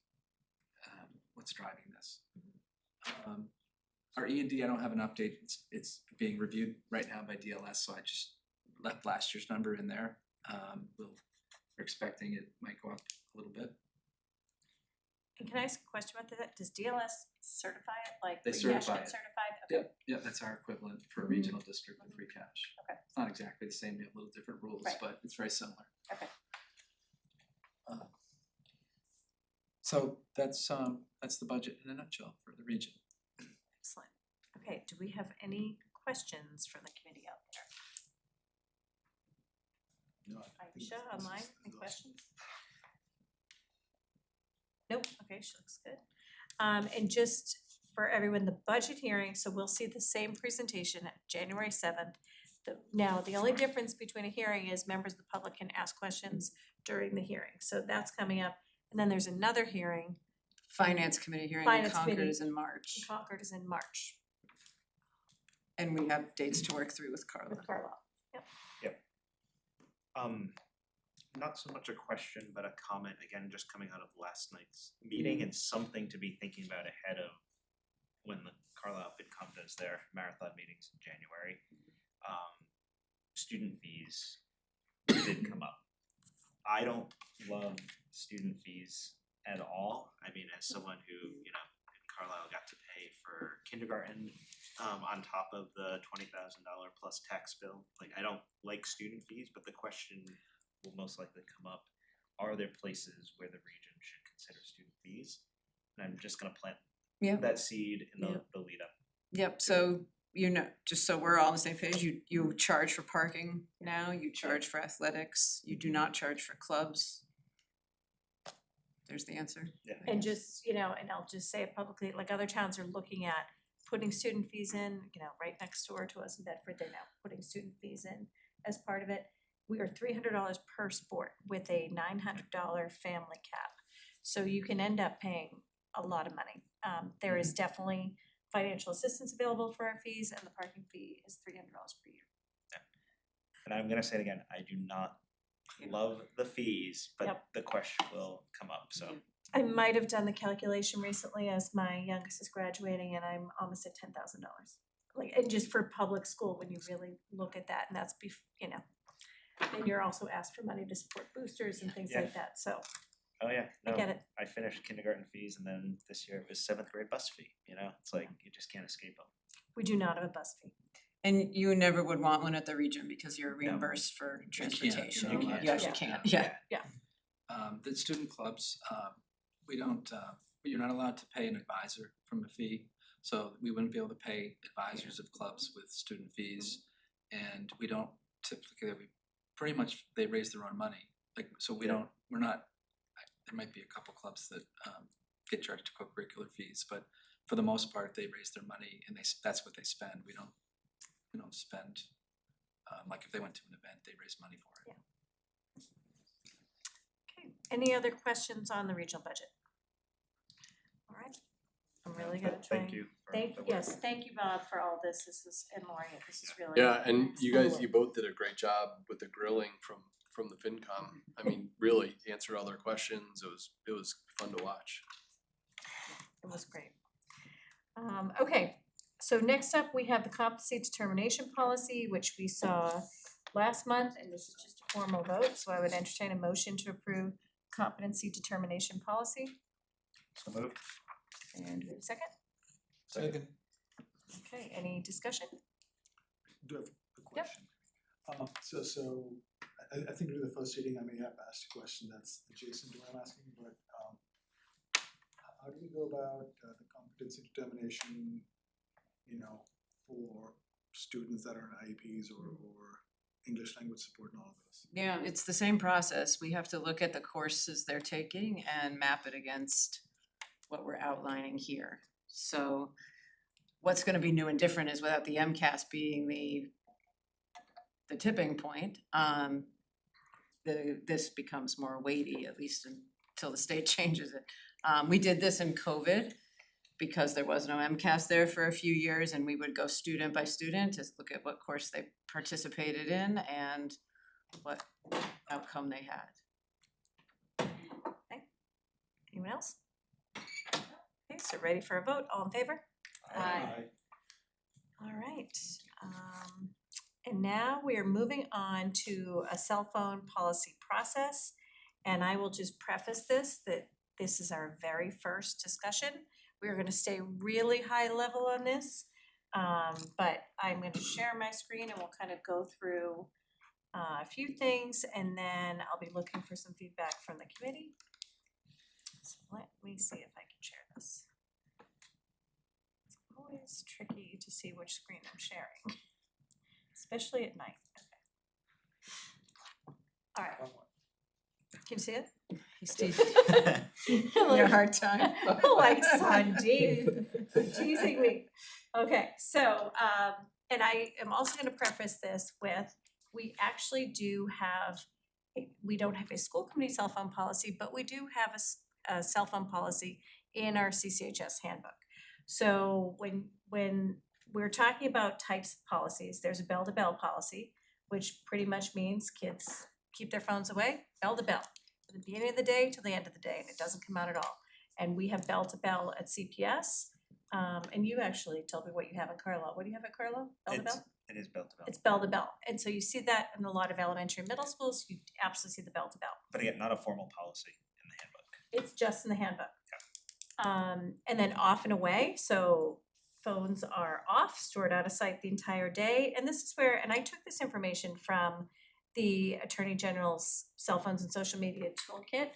what's driving this. Our E&D, I don't have an update, it's being reviewed right now by DLS, so I just left last year's number in there. We're expecting it might go up a little bit. And can I ask a question about that? Does DLS certify it, like They free cash certify get it. certified? Okay. Yeah, that's our equivalent for a regional district with free cash. Okay. It's not exactly the same, we have little different rules, Right. but it's very similar. Okay. So that's the budget in a nutshell for the region. Excellent. Okay, do we have any questions from the committee out there? No, I think Aisha, this online, is any exhausting. questions? Nope, okay, she looks good. And just for everyone, the budget hearing, so we'll see the same presentation at January 7th. Now, the only difference between a hearing is members of the public can ask questions during the hearing, so that's coming up. And then there's another hearing, Finance committee hearing in Finance Concord committee. is in March. Concord is in March And we have dates to work through with Carla. with Carlisle. Not so much a question, but a comment, again, just coming out of last night's meeting and something to be thinking about ahead of when the Carlisle FinCom does their marathon meetings in January, student fees did come up. I don't love student fees at all. I mean, as someone who, you know, in Carlisle got to pay for kindergarten on top of the $20,000 plus tax bill, like I don't like student fees, but the question will most likely come up, are there places where the region should consider student fees? And I'm just gonna plant that seed in the lead up. Yep, so you know, just so we're all on the same page, you charge for parking now, you charge for athletics, you do not charge for clubs. There's the answer. Yeah. And just, you know, and I'll just say it publicly, like other towns are looking at putting student fees in, you know, right next door to us in Bedford, they're now putting student fees in as part of it. We are $300 per sport with a $900 family cap. So you can end up paying a lot of money. There is definitely financial assistance available for our fees, and the parking fee is $300 per year. And I'm gonna say it again, I do not love the fees, but the question will come up, so. I might have done the calculation recently as my youngest is graduating and I'm almost at $10,000. Like, and just for public school, when you really look at that, and that's you know, and you're also asked for money to support boosters and things like that, so. Oh yeah, I no, get it. I finished kindergarten fees and then this year it was 7th grade bus fee, you know, it's like, you just can't escape them. We do not have a bus fee. And you never would want one at the region because you're reimbursed for transportation. You actually can't, yeah. The student clubs, we don't, you're not allowed to pay an advisor from a fee. So we wouldn't be able to pay advisors of clubs with student fees. And we don't typically, pretty much they raise their own money. Like, so we don't, we're not, there might be a couple clubs that get charged co-curricular fees, but for the most part, they raise their money and that's what they spend. We don't spend, like if they went to an event, they raise money for it. Okay, any other questions on the regional budget? All right, I'm really gonna try. Thank you. Yes, thank you, Bob, for all this. This is, and Maureen, this is really. Yeah, and you guys, you both did a great job with the grilling from the FinCom. I mean, really answered all their questions. It was fun to watch. It was great. Okay, so next up, we have the competency determination policy, which we saw last month, and this is just a formal vote, so I would entertain a motion to approve competency determination policy. So moved. And do we have a second? Second. Okay, any discussion? Do have a question. So I think during the first reading, I may have asked a question that's adjacent to what I'm asking, but how do we go about the competency determination, you know, for students that are in IEPs or English language support and all of those? Yeah, it's the same process. We have to look at the courses they're taking and map it against what we're outlining here. So what's gonna be new and different is without the MCAS being the tipping point, this becomes more weighty, at least until the state changes it. We did this in COVID because there was no MCAS there for a few years, and we would go student by student to look at what course they participated in and what outcome they had. Okay, anyone else? Okay, so ready for a vote, all in favor? Aye. All right, and now we are moving on to a cell phone policy process. And I will just preface this, that this is our very first discussion. We're gonna stay really high level on this. But I'm gonna share my screen and we'll kind of go through a few things, and then I'll be looking for some feedback from the committee. So let me see if I can share this. It's always tricky to see which screen I'm sharing, especially at night. Okay. All right. Can you see it? He's teasing. Having a hard time. Like, son, teasing me. Okay, so, and I am also gonna preface this with, we actually do have, we don't have a school committee cell phone policy, but we do have a cell phone policy in our CCHS handbook. So when we're talking about types of policies, there's a bell-to-bell policy, which pretty much means kids keep their phones away, bell to bell, from the beginning of the day till the end of the day, and it doesn't come out at all. And we have bell to bell at CPS, And you actually told me what you have in Carlisle. What do you have at Carlisle? Bell to Bell? It is bell to bell. It's bell to bell. And so you see that in a lot of elementary and middle schools, you absolutely see the bell to bell. But again, not a formal policy in the handbook. It's just in the handbook. And then off and away, so phones are off, stored out of sight the entire day. And this is where, and I took this information from the Attorney General's cell phones and social media toolkit.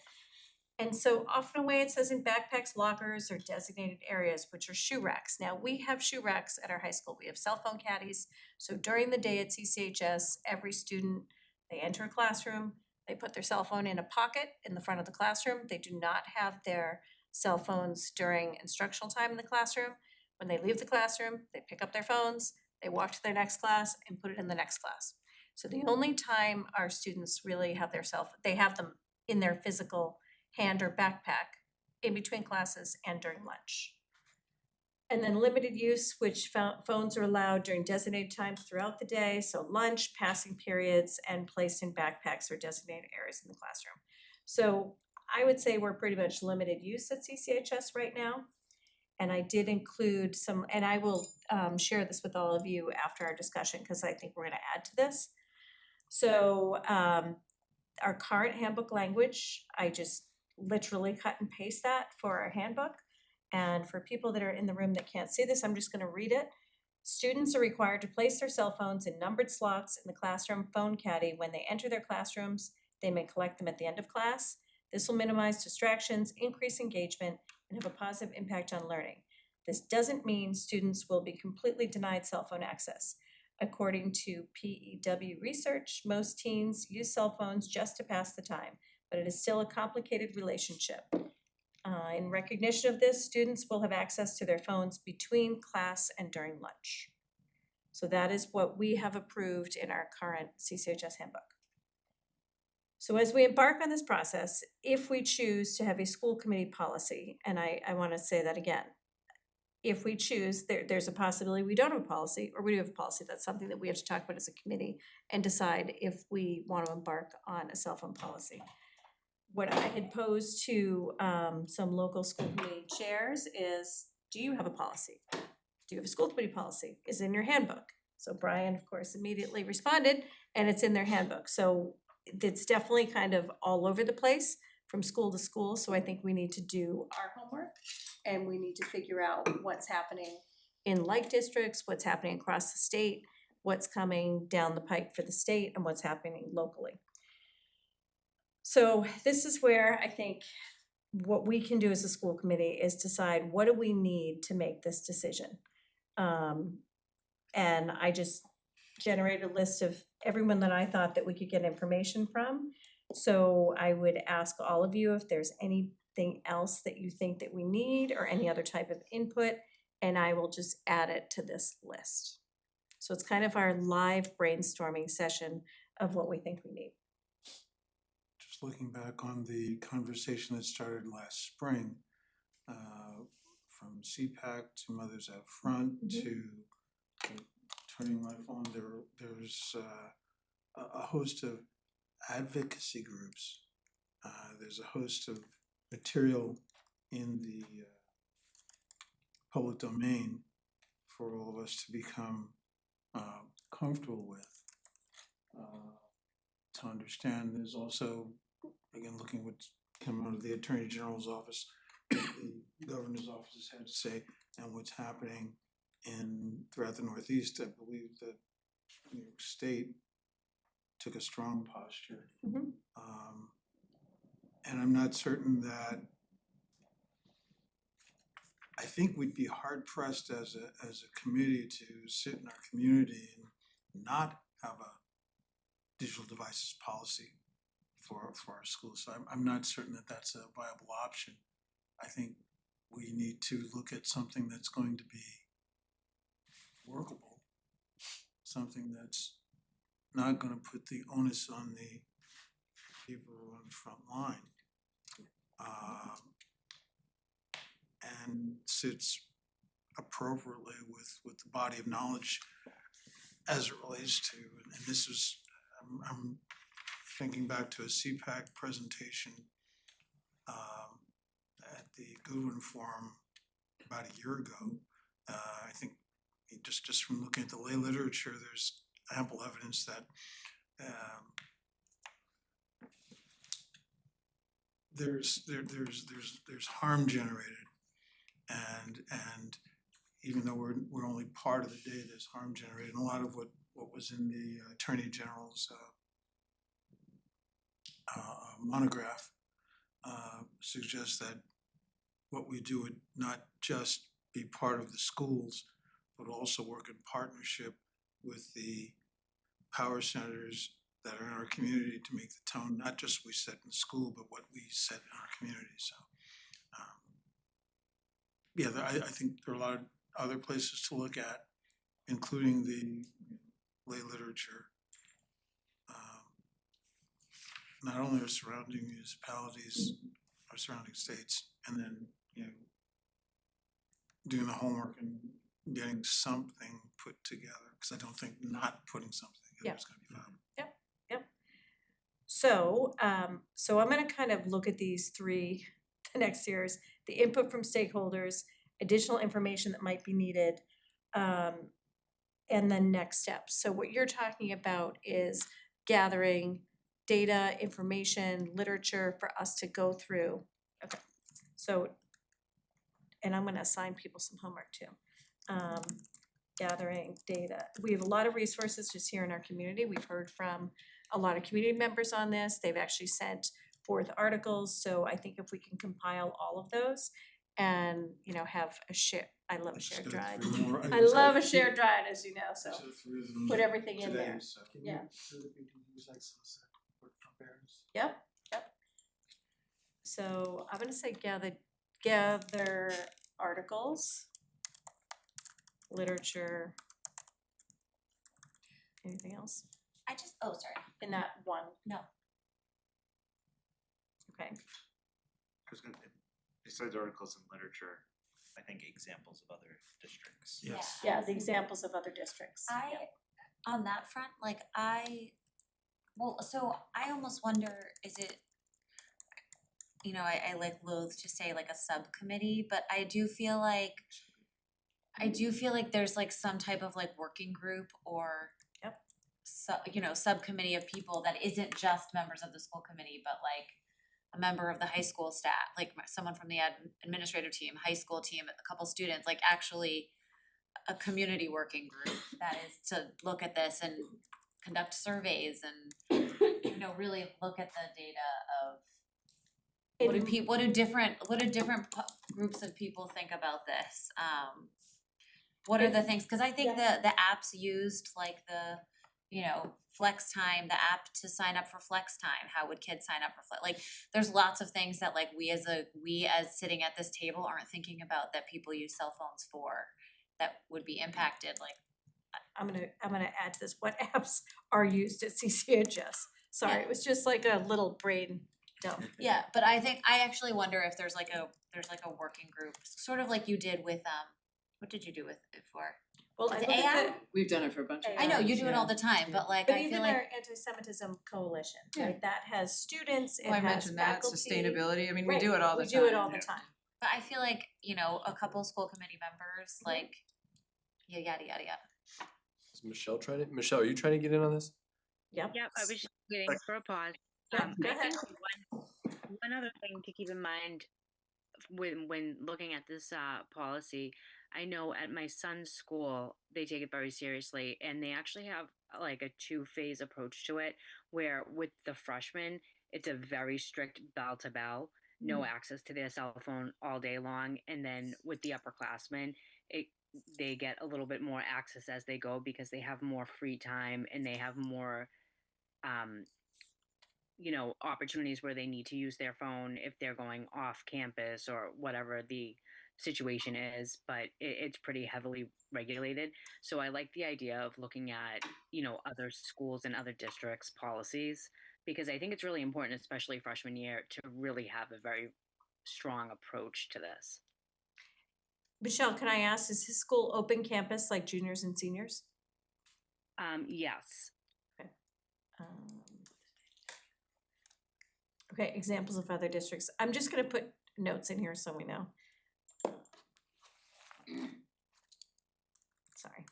And so off and away, it says in backpacks, lockers, or designated areas, which are shoe racks. Now, we have shoe racks at our high school. We have cell phone caddies. So during the day at CCHS, every student, they enter a classroom, they put their cell phone in a pocket in the front of the classroom. They do not have their cell phones during instructional time in the classroom. When they leave the classroom, they pick up their phones, they walk to their next class and put it in the next class. So the only time our students really have their they have them in their physical hand or backpack in between classes and during lunch. And then limited use, which phones are allowed during designated times throughout the day, so lunch, passing periods, and placed in backpacks or designated areas in the classroom. So I would say we're pretty much limited use at CCHS right now. And I did include some, and I will share this with all of you after our discussion because I think we're going to add to this. So our current handbook language, I just literally cut and paste that for our handbook. And for people that are in the room that can't see this, I'm just going to read it. Students are required to place their cell phones in numbered slots in the classroom phone caddy when they enter their classrooms. They may collect them at the end of class. This will minimize distractions, increase engagement, and have a positive impact on learning. This doesn't mean students will be completely denied cell phone access. According to PEW research, most teens use cell phones just to pass the time, but it is still a complicated relationship. In recognition of this, students will have access to their phones between class and during lunch. So that is what we have approved in our current CCHS handbook. So as we embark on this process, if we choose to have a school committee policy, and I want to say that again, if we choose, there's a possibility we don't have a policy or we do have a policy. That's something that we have to talk about as a committee and decide if we want to embark on a cell phone policy. What I had posed to some local school committee chairs is, do you have a policy? Do you have a school committee policy? Is it in your handbook? So Brian, of course, immediately responded, and it's in their handbook. So it's definitely kind of all over the place from school to school. So I think we need to do our homework and we need to figure out what's happening in like districts, what's happening across the state, what's coming down the pike for the state, and what's happening locally. So this is where I think what we can do as a school committee is decide what do we need to make this decision. And I just generated a list of everyone that I thought that we could get information from. So I would ask all of you if there's anything else that you think that we need or any other type of input, and I will just add it to this list. So it's kind of our live brainstorming session of what we think we need. Just looking back on the conversation that started last spring, from CPAC to Mothers Out Front to Turning My Phone, there's a host of advocacy groups. There's a host of material in the public domain for all of us to become comfortable with, to understand. There's also, again, looking what's come out of the Attorney General's office, what the Governor's office has had to say, and what's happening throughout the Northeast. I believe that New York State took a strong posture. And I'm not certain that, I think we'd be hard pressed as a committee to sit in our community and not have a digital devices policy for our schools. So I'm not certain that that's a viable option. I think we need to look at something that's going to be workable, something that's not going to put the onus on the people who are on the front line, and sits appropriately with the body of knowledge as it relates to, and this is, I'm thinking back to a CPAC presentation at the Goodwin Forum about a year ago. I think just from looking at the lay literature, there's ample evidence that there's harm generated, and even though we're only part of the day, there's harm generated. And a lot of what was in the Attorney General's monograph suggests that what we do would not just be part of the schools, but also work in partnership with the power centers that are in our community to make the tone, not just we set in school, but what we set in our community. So, I think there are a lot of other places to look at, including the lay literature. Not only our surrounding municipalities, our surrounding states, and then, doing the homework and getting something put together, because I don't think not putting something together is gonna be viable. So, so I'm gonna kind of look at these three, the next years, the input from stakeholders, additional information that might be needed, and then next steps. So what you're talking about is gathering data, information, literature for us to go through. Okay, so, and I'm gonna assign people some homework too. Gathering data. We have a lot of resources just here in our community. We've heard from a lot of community members on this. They've actually sent forth articles, so I think if we can compile all of those and, have a share, I love a shared drive. I love a shared drive, as you know, so put everything in there. Yeah. Yep. So I'm gonna say gather articles, literature, anything else Sorry. in that one? No. Okay. Besides articles and literature, I think examples of other districts. Yes. Yeah, the examples of other districts. On that front, I almost wonder, is it, I loathe to say a subcommittee, but I do feel like there's some type of working group or subcommittee of people that isn't just members of the school committee, but a member of the high school staff, someone from the administrative team, high school team, a couple students, actually a community working group that is to look at this and conduct surveys and really look at the data of what do different groups of people think about this? What are the things? Because I think the apps used, flex time, the app to sign up for flex time. How would kids sign up for flex? There's lots of things that we as sitting at this table aren't thinking about that people use cell phones for that would be impacted. I'm gonna add to this. What apps are used at CCHS? Sorry, it was just a little brain dump. Yeah, but I actually wonder if there's a working group, sort of like you did with what did you do with it for? Well, Was I it look at AI? the- We've done it for a bunch of I know, you years, do it all the time, but I But feel even like. our anti-Semitism coalition, Yeah. right, that has students, it Well, I has mentioned that, faculty. sustainability, I mean, we Right, do it all the we time. do it all the time. But I feel like, a couple school committee members, yada, yada, yada. Is Michelle Michelle, are you trying to get in on this? Yep. Yep, I was just waiting for a pause. Go I ahead. think one other thing to keep in mind when looking at this policy, I know at my son's school they take it very seriously, and they actually have a two-phase approach to it, where with the freshmen it's a very strict bell to bell, no access to their cell phone all day long, and then with the upperclassmen they get a little bit more access as they go because they have more free time and they have more opportunities where they need to use their phone if they're going off campus or whatever the situation is, but it's pretty heavily regulated. So I like the idea of looking at, other schools and other districts' policies, because I think it's really important, especially freshman year, to really have a very strong approach to this. Michelle, can I ask, is his school open campus like juniors and seniors? Yes. Okay, examples of other districts. I'm just gonna put notes in here so we know. sorry.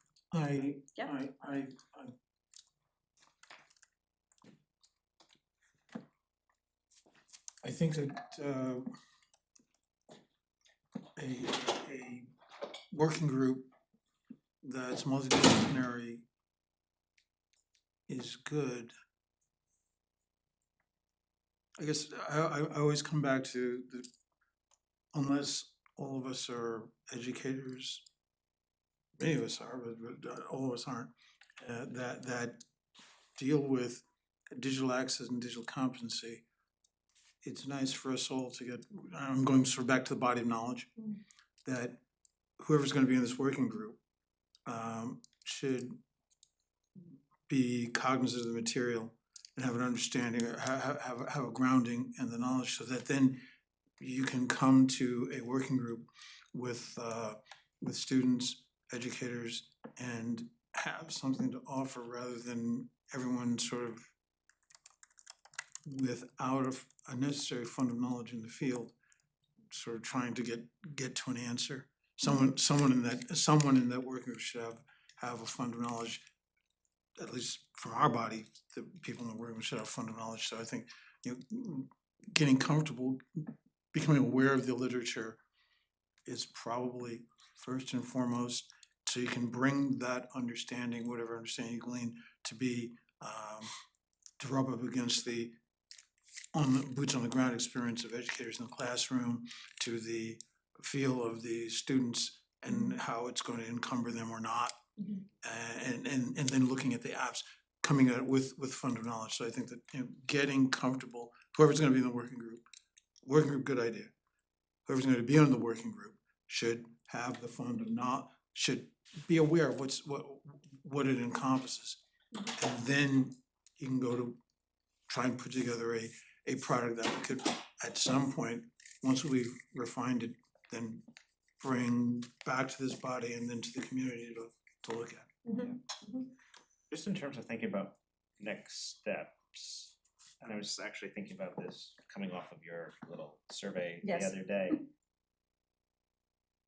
I think that a working group that's multidisciplinary is good. I guess I always come back to the, unless all of us are educators, many of us are, but all of us aren't, that deal with digital access and digital competency. It's nice for us all to get, I'm going sort of back to the body of knowledge, that whoever's gonna be in this working group should be cognizant of the material and have an understanding, or have a grounding in the knowledge, so that then you can come to a working group with students, educators, and have something to offer rather than everyone sort of without a necessary fund of knowledge in the field, sort of trying to get to an answer. Someone in that working group should have a fund of knowledge, at least from our body, the people in the working group should have a fund of knowledge. So I think, getting comfortable, becoming aware of the literature is probably first and foremost, so you can bring that understanding, whatever understanding you glean, to be to rub up against the boots on the ground experience of educators in the classroom, to the feel of the students and how it's going to encumber them or not, and then looking at the apps, coming at it with fund of knowledge. So I think that, getting comfortable, whoever's going to be in the working group, good idea. Whoever's going to be on the working group should have the fund of knowledge, should be aware of what it encompasses, and then you can go to try and put together a product that we could, at some point, once we've refined it, then bring back to this body and then to the community to look at. Just in terms of thinking about next steps, and I was actually thinking about this coming off of your little survey the Yes. other day.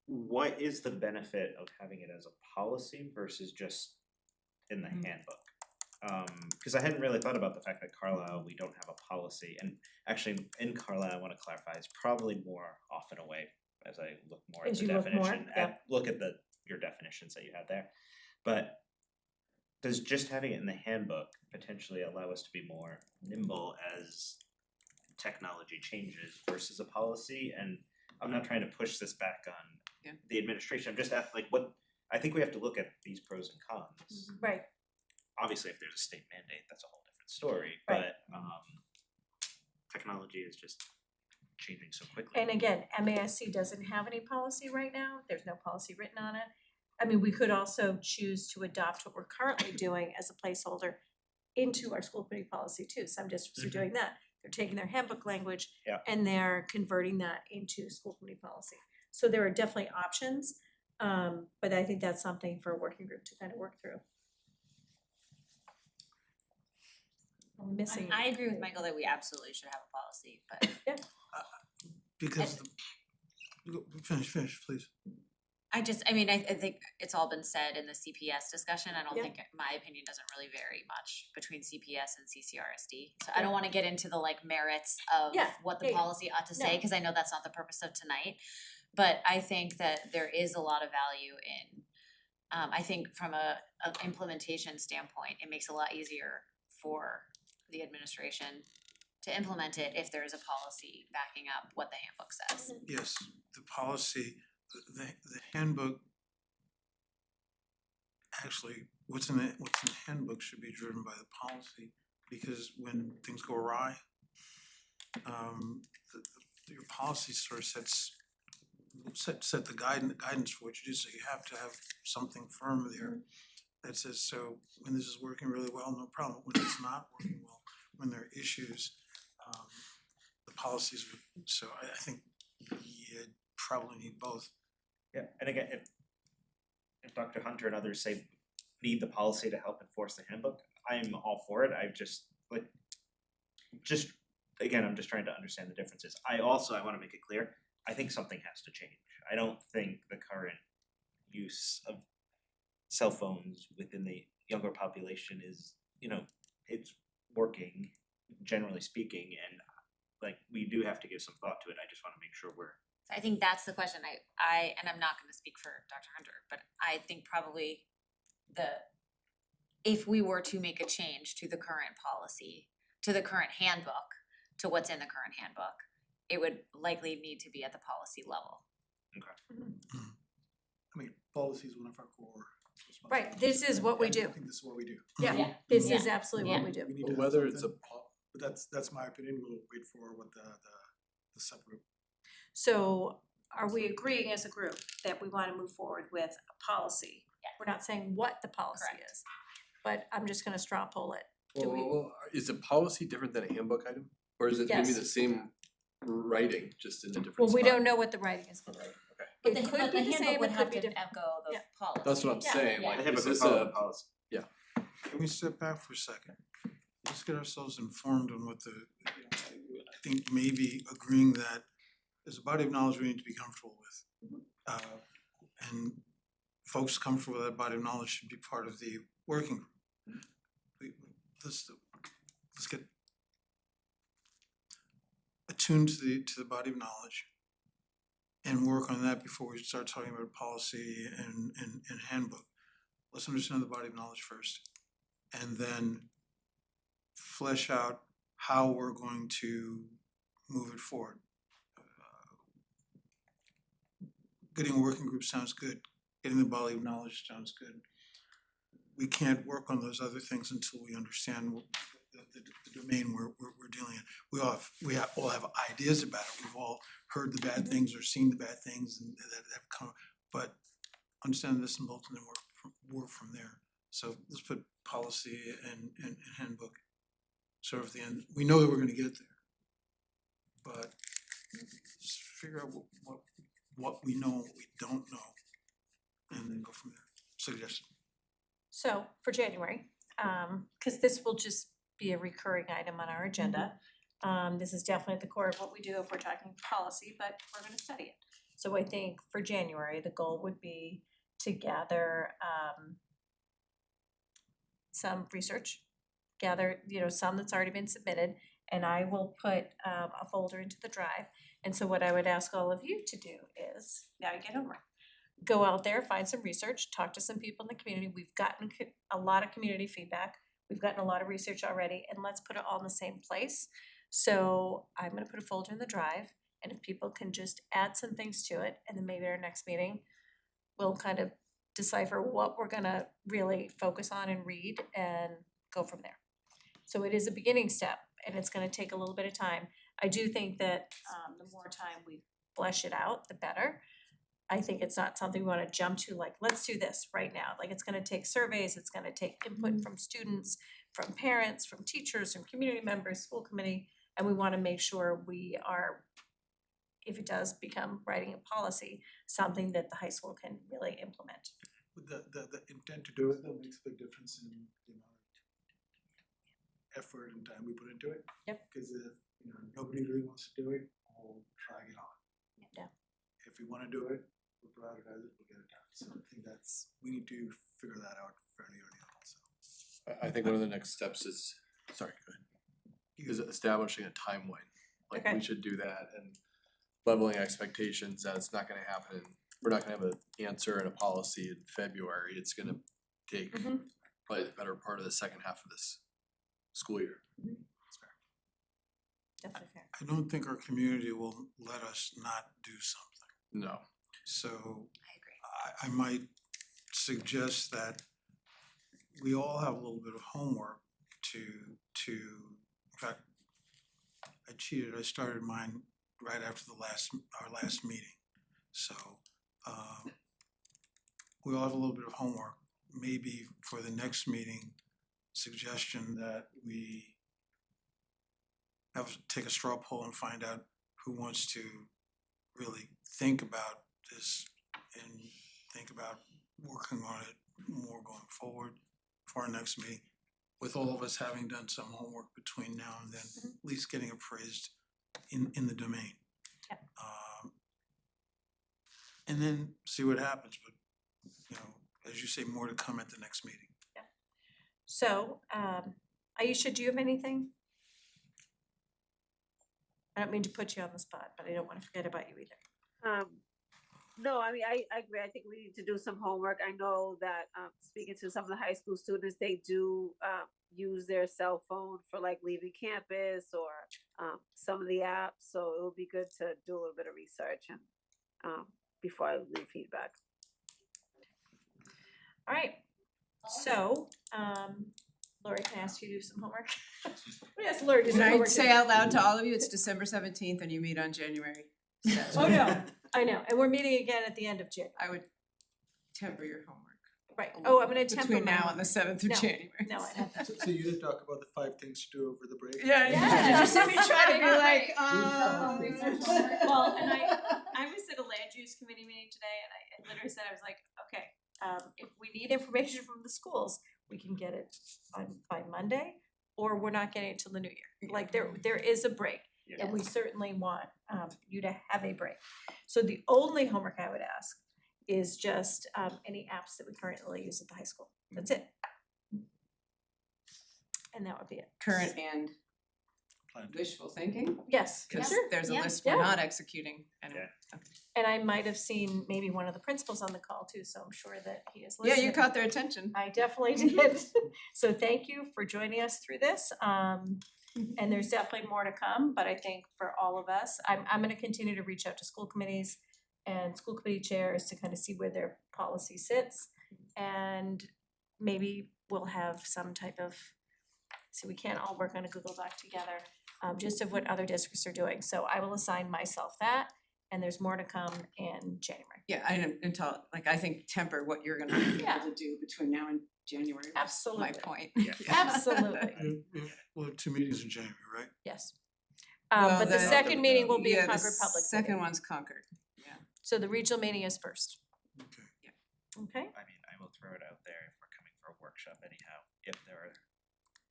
What is the benefit of having it as a policy versus just in the handbook? Because I hadn't really thought about the fact that Carlisle, we don't have a policy, and actually in Carlisle, I want to clarify, it's probably more often away as I look more at As the you look more, definition, look at your definitions that you had there. But does just having it in the handbook potentially allow us to be more nimble as technology changes versus a policy? And I'm not trying to push this back on the administration, I'm just asking, I think we have to look at these pros and cons. Right. Obviously, if there's a state mandate, that's a whole different story, Right. but technology is just changing so quickly. And again, MASC doesn't have any policy right now, there's no policy written on it. I mean, we could also choose to adopt what we're currently doing as a placeholder into our school committee policy too. Some districts are doing that. They're taking their handbook language and they're converting that into school committee policy. So there are definitely options, but I think that's something for a working group to kind of work through. I'm missing. I agree with Michael that we absolutely should have a policy, but Because finish, please. I think it's all been said in the CPS discussion. I don't think, my opinion doesn't really vary much between CPS and CCRSD. So I don't wanna get into the merits of what the policy ought to say, cause I know that's not the purpose of tonight. But I think that there is a lot of value in, I think from a implementation standpoint, it makes it a lot easier for the administration to implement it if there is a policy backing up what the handbook says. Yes, the policy, the handbook, actually, what's in the handbook should be driven by the policy, because when things go awry, your policy sort of set the guidance for what you do, so you have to have something firm there that says, so when this is working really well, no problem, when it's not working well, when there are issues, the policies, so I think you probably need both. Yeah, and again, if Dr. Hunter and others say need the policy to help enforce the handbook, I'm all for it. I just again, I'm just trying to understand the differences. I wanna make it clear, I think something has to change. I don't think the current use of cell phones within the younger population is, you know, it's working, generally speaking, and like, we do have to give some thought to it. I just wanna make sure we're. I think that's the question. And I'm not gonna speak for Dr. Hunter, but I think probably if we were to make a change to the current policy, to the current handbook, to what's in the current handbook, it would likely need to be at the policy level. I mean, policy is one of our core responsibilities. Right, this is what we do. I think this is what we do. Yeah, this is absolutely what we do. We need to have Whether it's a something, but that's my opinion, we'll wait for what the subgroup. So are we agreeing as a group that we wanna move forward with a policy? We're not saying what the policy is, but I'm just gonna straw poll it. Do we- Well, is a policy different than a handbook item? Or is it maybe Yes. the same writing, just in a different Well, spot? we don't know what the writing is gonna be. But It the, could but be the the handbook same, would it have could be to different. echo the Yeah. policy. That's what I'm Yeah. saying, Yeah. like, The handbook is would this follow a, the policy. Can we step back for a second? Let's get ourselves informed on what I think maybe agreeing that there's a body of knowledge we need to be comfortable with. And folks comfortable with that body of knowledge should be part of the working group. Let's get attuned to the body of knowledge and work on that before we start talking about policy and handbook. Let's understand the body of knowledge first, and then flesh out how we're going to move it forward. Getting a working group sounds good, getting the body of knowledge sounds good. We can't work on those other things until we understand the domain we're dealing in. We all have ideas about it, we've all heard the bad things or seen the bad things and that have come, but understand this and both and then work from there. So let's put policy and handbook sort of the end. We know that we're gonna get there, but let's figure out what we know and what we don't know, and then go from there. Suggestion. So for January, cause this will just be a recurring item on our agenda. This is definitely at the core of what we do if we're talking policy, but we're gonna study it. So I think for January, the goal would be to gather some research, gather, some that's already been submitted, and I will put a folder into the drive. And so what I would ask all of you to do is, now you get homework. Go out there, find some research, talk to some people in the community. We've gotten a lot of community feedback. We've gotten a lot of research already, and let's put it all in the same place. So I'm gonna put a folder in the drive, and if people can just add some things to it, and then maybe our next meeting, we'll kind of decipher what we're gonna really focus on and read and go from there. So it is a beginning step, and it's gonna take a little bit of time. I do think that the more time we flesh it out, the better. I think it's not something we wanna jump to, like, let's do this right now. Like, it's gonna take surveys, it's gonna take input from students, from parents, from teachers, from community members, school committee, and we wanna make sure we are, if it does become writing a policy, something that the high school can really implement. With the intent to do it, though, makes a big difference in the amount of effort and time we put into it. Yep. Cause if, nobody really wants to do it, we'll drag it on. Yeah. If we wanna do it, we'll prioritize it, we'll get it done. So I think we need to figure that out fairly early on, so. I think one of the next steps is, sorry, go ahead, is establishing a timeline. Like, we should do that and leveling expectations that it's not gonna happen, we're not gonna have an answer and a policy in February, it's gonna take probably the better part of the second half of this school year. Definitely fair. I don't think our community will let us not do something. No. So I might suggest that we all have a little bit of homework to in fact, I cheated, I started mine right after our last meeting. So we all have a little bit of homework, maybe for the next meeting, suggestion that we take a straw poll and find out who wants to really think about this and think about working on it more going forward for our next meeting, with all of us having done some homework between now and then, at least getting appraised in the domain. And then see what happens, but as as you say, more to come at the next meeting. So, Aisha, do you have anything? I don't mean to put you on the spot, but I don't wanna forget about you either. No, I mean, I agree. I think we need to do some homework. I know that, speaking to some of the high school students, they do, use their cell phone for like leaving campus or, some of the apps. So it would be good to do a little bit of research and, before I leave feedback. All right, so, Lori, can I ask you to do some homework? Yes, Lori, do some Can I homework. say out loud to all of you, it's December 17th and you meet on January 7th. Oh, no, I know, and we're meeting again at the end of January. I would temper your homework. Right, oh, I'm gonna temper my Between now homework. and the 7th of No, January. No, I have that. So you did talk about the 5 things to do over the break? Yeah, Yeah. you just see me try to be like, Well, and I was at a land use committee meeting today and I literally said, I was like, okay, if we need information from the schools, we can get it by Monday, or we're not getting it till the new year. Like there is a break, and we certainly want you to have a break. So the only homework I would ask is just any apps that we currently use at the high school. That's it. And that would be it. current and wishful thinking, Yes, cause sure. there's a Yeah. list we're Yeah. not executing anyway. And I might have seen maybe one of the principals on the call too, so I'm sure that he is Yeah, listening. you caught their attention. I definitely did. So thank you for joining us through this. And there's definitely more to come, but I think for all of us, I'm gonna continue to reach out to school committees and school committee chairs to kind of see where their policy sits. And maybe we'll have some type of, so we can't all work on a Google Doc together, just of what other districts are doing. So I will assign myself that, and there's more to come in January. Yeah, I didn't until, like, I think temper what you're gonna be Yeah. able to do between now and January. was Absolutely. My point. Absolutely, We'll have 2 meetings in January, right? yes. Well, But the second meeting will be a yeah, the Concord Public second meeting. one's Concord. So the regional meeting is first. Okay. Okay, I mean, I will throw it out there if we're coming for a workshop anyhow, if there's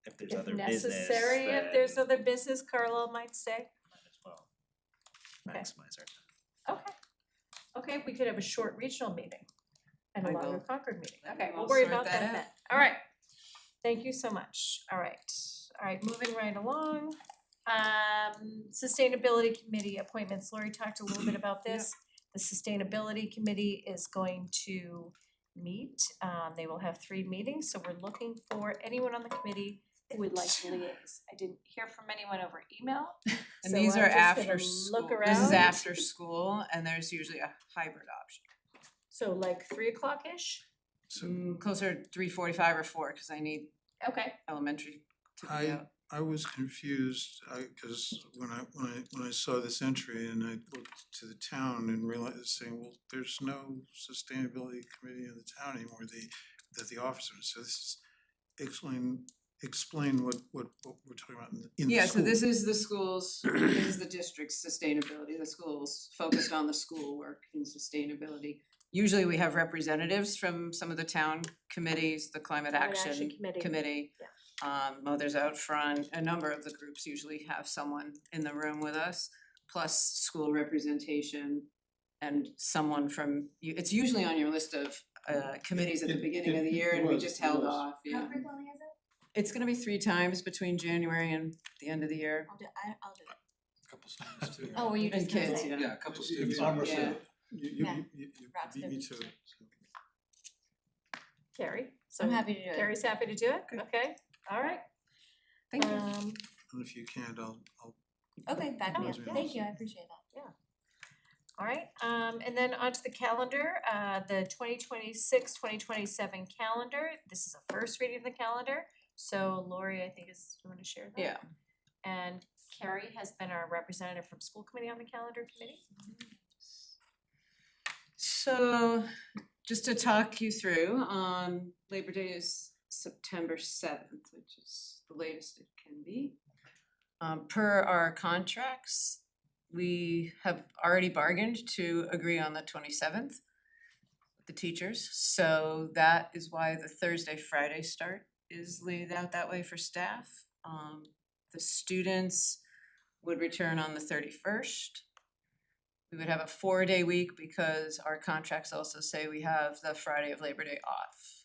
if other business. necessary, if there's other business, Carlisle might stay. Might as well Okay. maximize our time. Okay. Okay, we could have a short regional meeting and a I longer will- Concord meeting. I Okay, will we'll worry sort about that that out. then. All right. Thank you so much. All right, moving right along. Sustainability Committee appointments. Lori talked a little bit about this. The Sustainability Committee is going to meet. They will have 3 meetings, so we're looking for anyone on the committee who would like to liaise. I didn't hear from anyone over email. And so these I'm are just gonna after school. look This is around. after school and there's usually a hybrid option. So like 3 o'clock-ish? Closer to 3:45 or 4, cause I need Okay. elementary to be out. I was confused, cause when I saw this entry and I looked to the town and realized saying, well, there's no sustainability committee in the town anymore, that the officers, so this is explain what we're talking about in the school. Yeah, so this is the schools, this is the district's sustainability, the schools focused on the school work in sustainability. Usually we have representatives from some of the town committees, the Climate Action Committee. Mothers Out Front, a number of the groups usually have someone in the room with us, plus school representation and someone from, it's usually on your list of committees at the beginning of the year and we just held off, yeah. How frequently is it? It's gonna be 3 times between January and the end of the year. I'll do it. Couple students too. Oh, were you just And gonna kids, say? yeah. Yeah, a couple students. Yeah. You Perhaps beat me to it. Carrie, so I'm happy to do it. Carrie's happy to do it, okay, all right. Thank you. And if you can't, I'll Okay, back me up. Yeah. Thank you, I appreciate that. All right, and then onto the calendar, the 2026-2027 calendar. This is a first reading of the calendar. So Lori, I think is, you wanna share that? Yeah. And Carrie has been our representative from school committee on the calendar committee. So, just to talk you through, Labor Day is September 7th, which is the latest it can be. Per our contracts, we have already bargained to agree on the 27th with the teachers. So that is why the Thursday, Friday start is laid out that way for staff. The students would return on the 31st. We would have a 4-day week because our contracts also say we have the Friday of Labor Day off.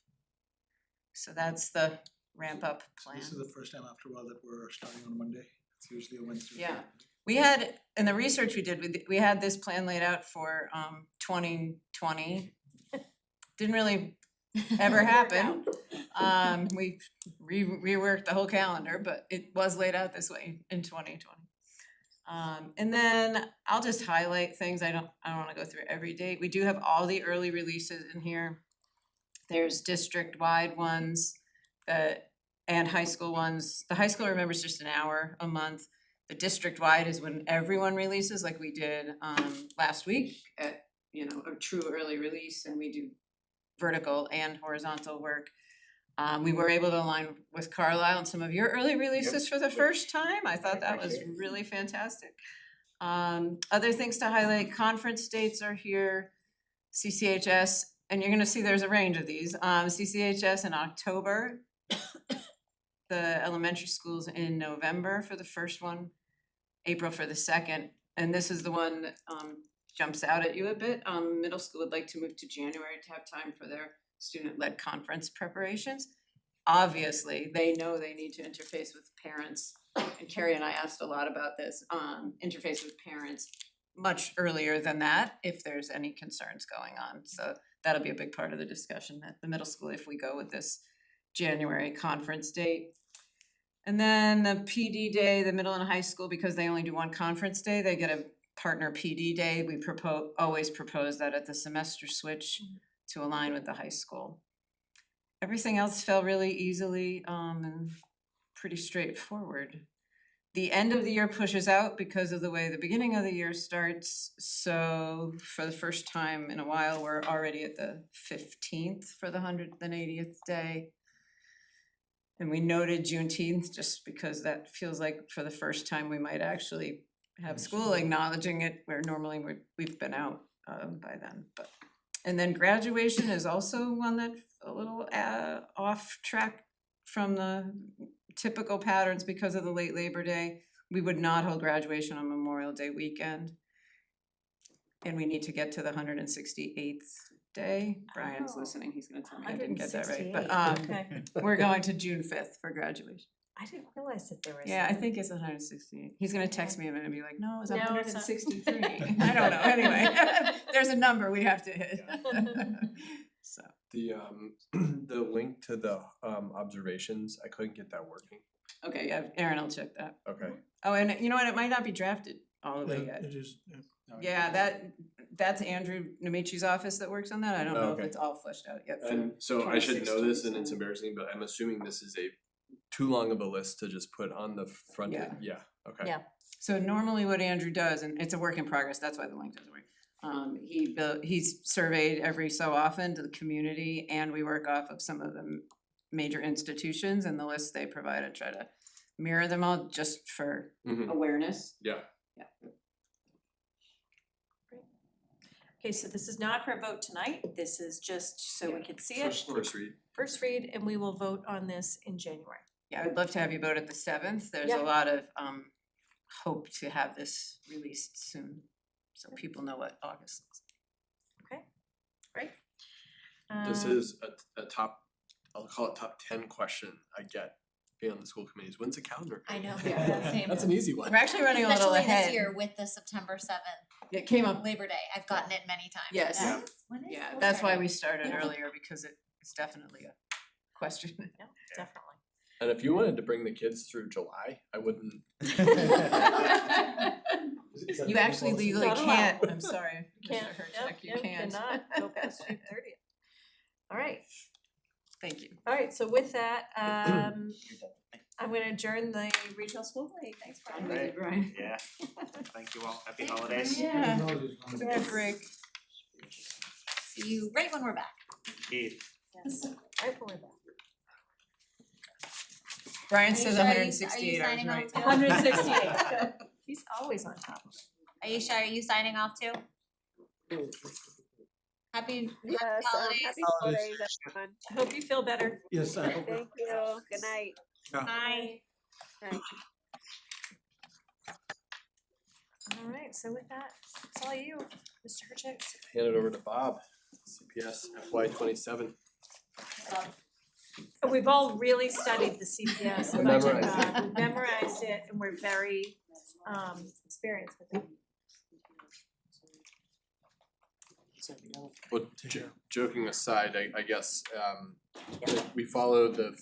So that's the ramp up So plan. this is the first time after a while that we're starting on Monday. It's usually a Wednesday. Yeah. We had, in the research we did, we had this plan laid out for 2020. Didn't really ever happen. We reworked the whole calendar, but it was laid out this way in 2020. And then I'll just highlight things. I don't wanna go through every date. We do have all the early releases in here. There's district-wide ones and high school ones. The high school, remember, is just an hour a month. The district-wide is when everyone releases, like we did last week at, a true early release, and we do vertical and horizontal work. We were able to align with Carlisle on some of your early releases for the first time. I thought that was really fantastic. Other things to highlight, conference dates are here, CCHS, and you're gonna see there's a range of these. CCHS in October, the elementary schools in November for the first one, April for the second, and this is the one that jumps out at you a bit. Middle school would like to move to January to have time for their student-led conference preparations. Obviously, they know they need to interface with parents, and Carrie and I asked a lot about this, interface with parents much earlier than that if there's any concerns going on. So that'll be a big part of the discussion at the middle school if we go with this January conference date. And then the PD day, the middle and high school, because they only do one conference day, they get a partner PD day. We always propose that at the semester switch to align with the high school. Everything else fell really easily and pretty straightforward. The end of the year pushes out because of the way the beginning of the year starts. So for the first time in a while, we're already at the 15th for the 180th day. And we noted Juneteenth just because that feels like for the first time we might actually have school acknowledging it, where normally we've been out by then. And then graduation is also one that's a little off track from the typical patterns because of the late Labor Day. We would not hold graduation on Memorial Day weekend. And we need to get to the 168th day. Brian's listening, he's gonna tell me I didn't get that right, but 168, okay. we're going to June 5th for graduation. I didn't realize that there was. Yeah, I think it's 168. He's gonna text me and be like, no, it's No, it's not. 163. I don't know, anyway, there's a number we have to hit. So. The link to the observations, I couldn't get that working. Okay, yeah, Aaron will check that. Okay. Oh, and you know what, it might not be drafted all the way yet. It is. Yeah, that's Andrew Nemichi's office that works on that. I don't know if Okay. it's all fleshed out yet. for And so I should know this, and 2016. it's embarrassing, but I'm assuming this is too long of a list to just put on the front. Yeah. Yeah. Okay. Yeah. So normally what Andrew does, and it's a work in progress, that's why the link doesn't work. He's surveyed every so often to the community, and we work off of some of the major institutions and the lists they provide and try to mirror them all just for awareness. Yeah. Okay, so this is not for a vote tonight. This is just so we can see it. First read. First read, and we will vote on this in January. Yeah, I'd love to have you vote at the 7th. There's Yeah. a lot of hope to have this released soon, so people know what August looks like. Okay, great. This is a top, I'll call it top 10 question I get being on the school committees. When's the calendar? I know. Yeah. Same. That's an easy one. We're actually running a little Especially ahead. this year with the September 7th It came up. Labor Day. I've gotten it many times. Yes. When is Yeah, school that's why starting? we started Yeah. earlier, because it's definitely a question. Yeah, definitely. And if you wanted to bring the kids through July, I wouldn't. You actually legally Not allowed. can't, I'm sorry, Can't, Mr. yep, Hurtak, you yep, can't. cannot go past June 30th. All right, Thank you. all right, so with that, I'm gonna adjourn the regional school committee. Thanks, Brian. Right. Brian. Yeah, thank you all, happy holidays. Yeah, it's a good break. See you right when we're back. Indeed. Yes, right when we're back. Brian Are you says sure? Are you 168 hours, signing right? off too? 168. He's always on top of it. Aisha, are you signing off too? Happy Yes, holidays. happy holidays, everyone. I hope you feel better. Yes, I hope. Thank you. Good night. Bye. Night. All right, so with that, it's all you, Mr. Hurchicks. Hand it over to Bob, CPS FY 27. We've all really studied the CPS budget, Memorized we've memorized it, and we're very experienced with it. Well, joking aside, I guess, we followed the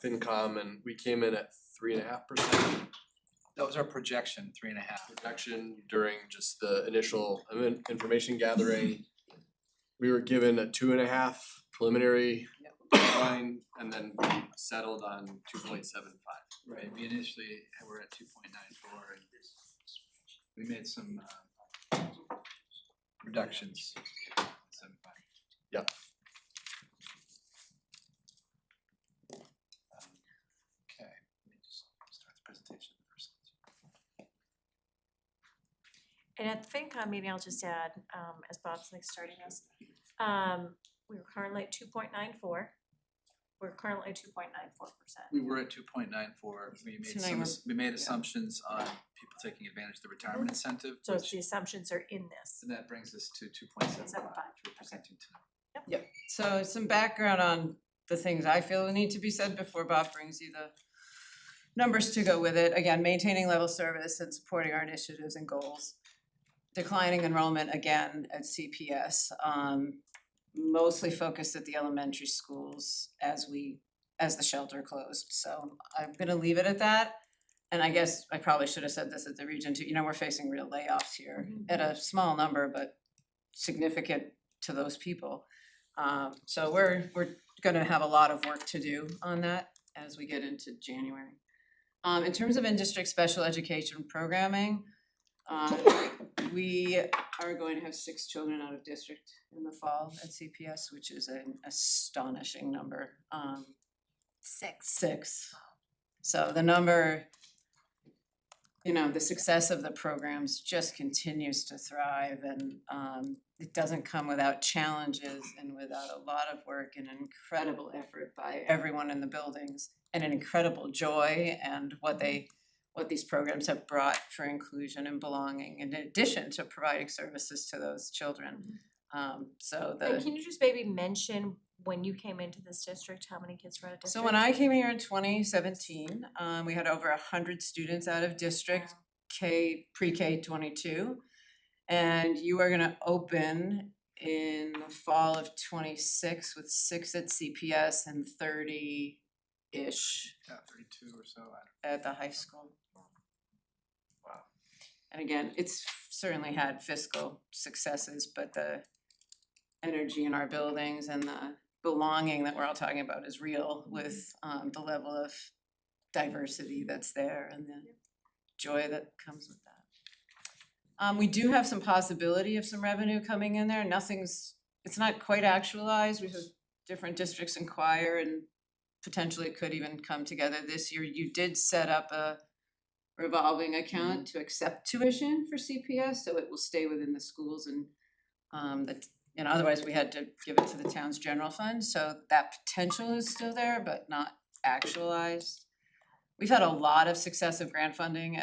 FinCom and we came in at 3.5%. That was our projection, 3.5. Projection during just the initial information gathering. We were given a 2.5 preliminary line and then we settled on 2.75. Right, we initially were at 2.94 and we made some reductions. 7.5. Yep. Okay, let me just start the presentation first. And at the FinCom meeting, I'll just add, as Bob's like starting us, we were currently at 2.94. We're currently at 2.94%. We were at 2.94, So now we made assumptions on people taking advantage of the retirement incentive, So it's the assumptions are in this. and that brings us to 2.75, we're presenting tonight. Yep, so some background on the things I feel need to be said before Bob brings you the numbers to go with it. Again, maintaining level service and supporting our initiatives and goals. Declining enrollment again at CPS, mostly focused at the elementary schools as the shelter closed. So I'm gonna leave it at that. And I guess I probably should have said this at the region too, we're facing real layoffs here at a small number, but significant to those people. So we're gonna have a lot of work to do on that as we get into January. In terms of in-district special education programming, we are going to have 6 children out of district in the fall at CPS, which is an astonishing number. 6. So the number, the success of the programs just continues to thrive and it doesn't come without challenges and without a lot of work and an incredible effort by everyone in the buildings and an incredible joy and what these programs have brought for inclusion and belonging in addition to providing services to those children. And can you just maybe mention when you came into this district, how many kids were out of district? So when I came here in 2017, we had over 100 students out of district, pre-K 22. And you are gonna open in the fall of 26 with 6 at CPS and 30-ish. Yeah, 32 or so. At the high school. Wow. And again, it's certainly had fiscal successes, but the energy in our buildings and the belonging that we're all talking about is real with the level of diversity that's there and the joy that comes with that. We do have some possibility of some revenue coming in there. It's not quite actualized. We have different districts inquire and potentially it could even come together this year. You did set up a revolving account to accept tuition for CPS, so it will stay within the schools and otherwise we had to give it to the town's general fund, so that potential is still there, but not actualized. We've had a lot of success of grant funding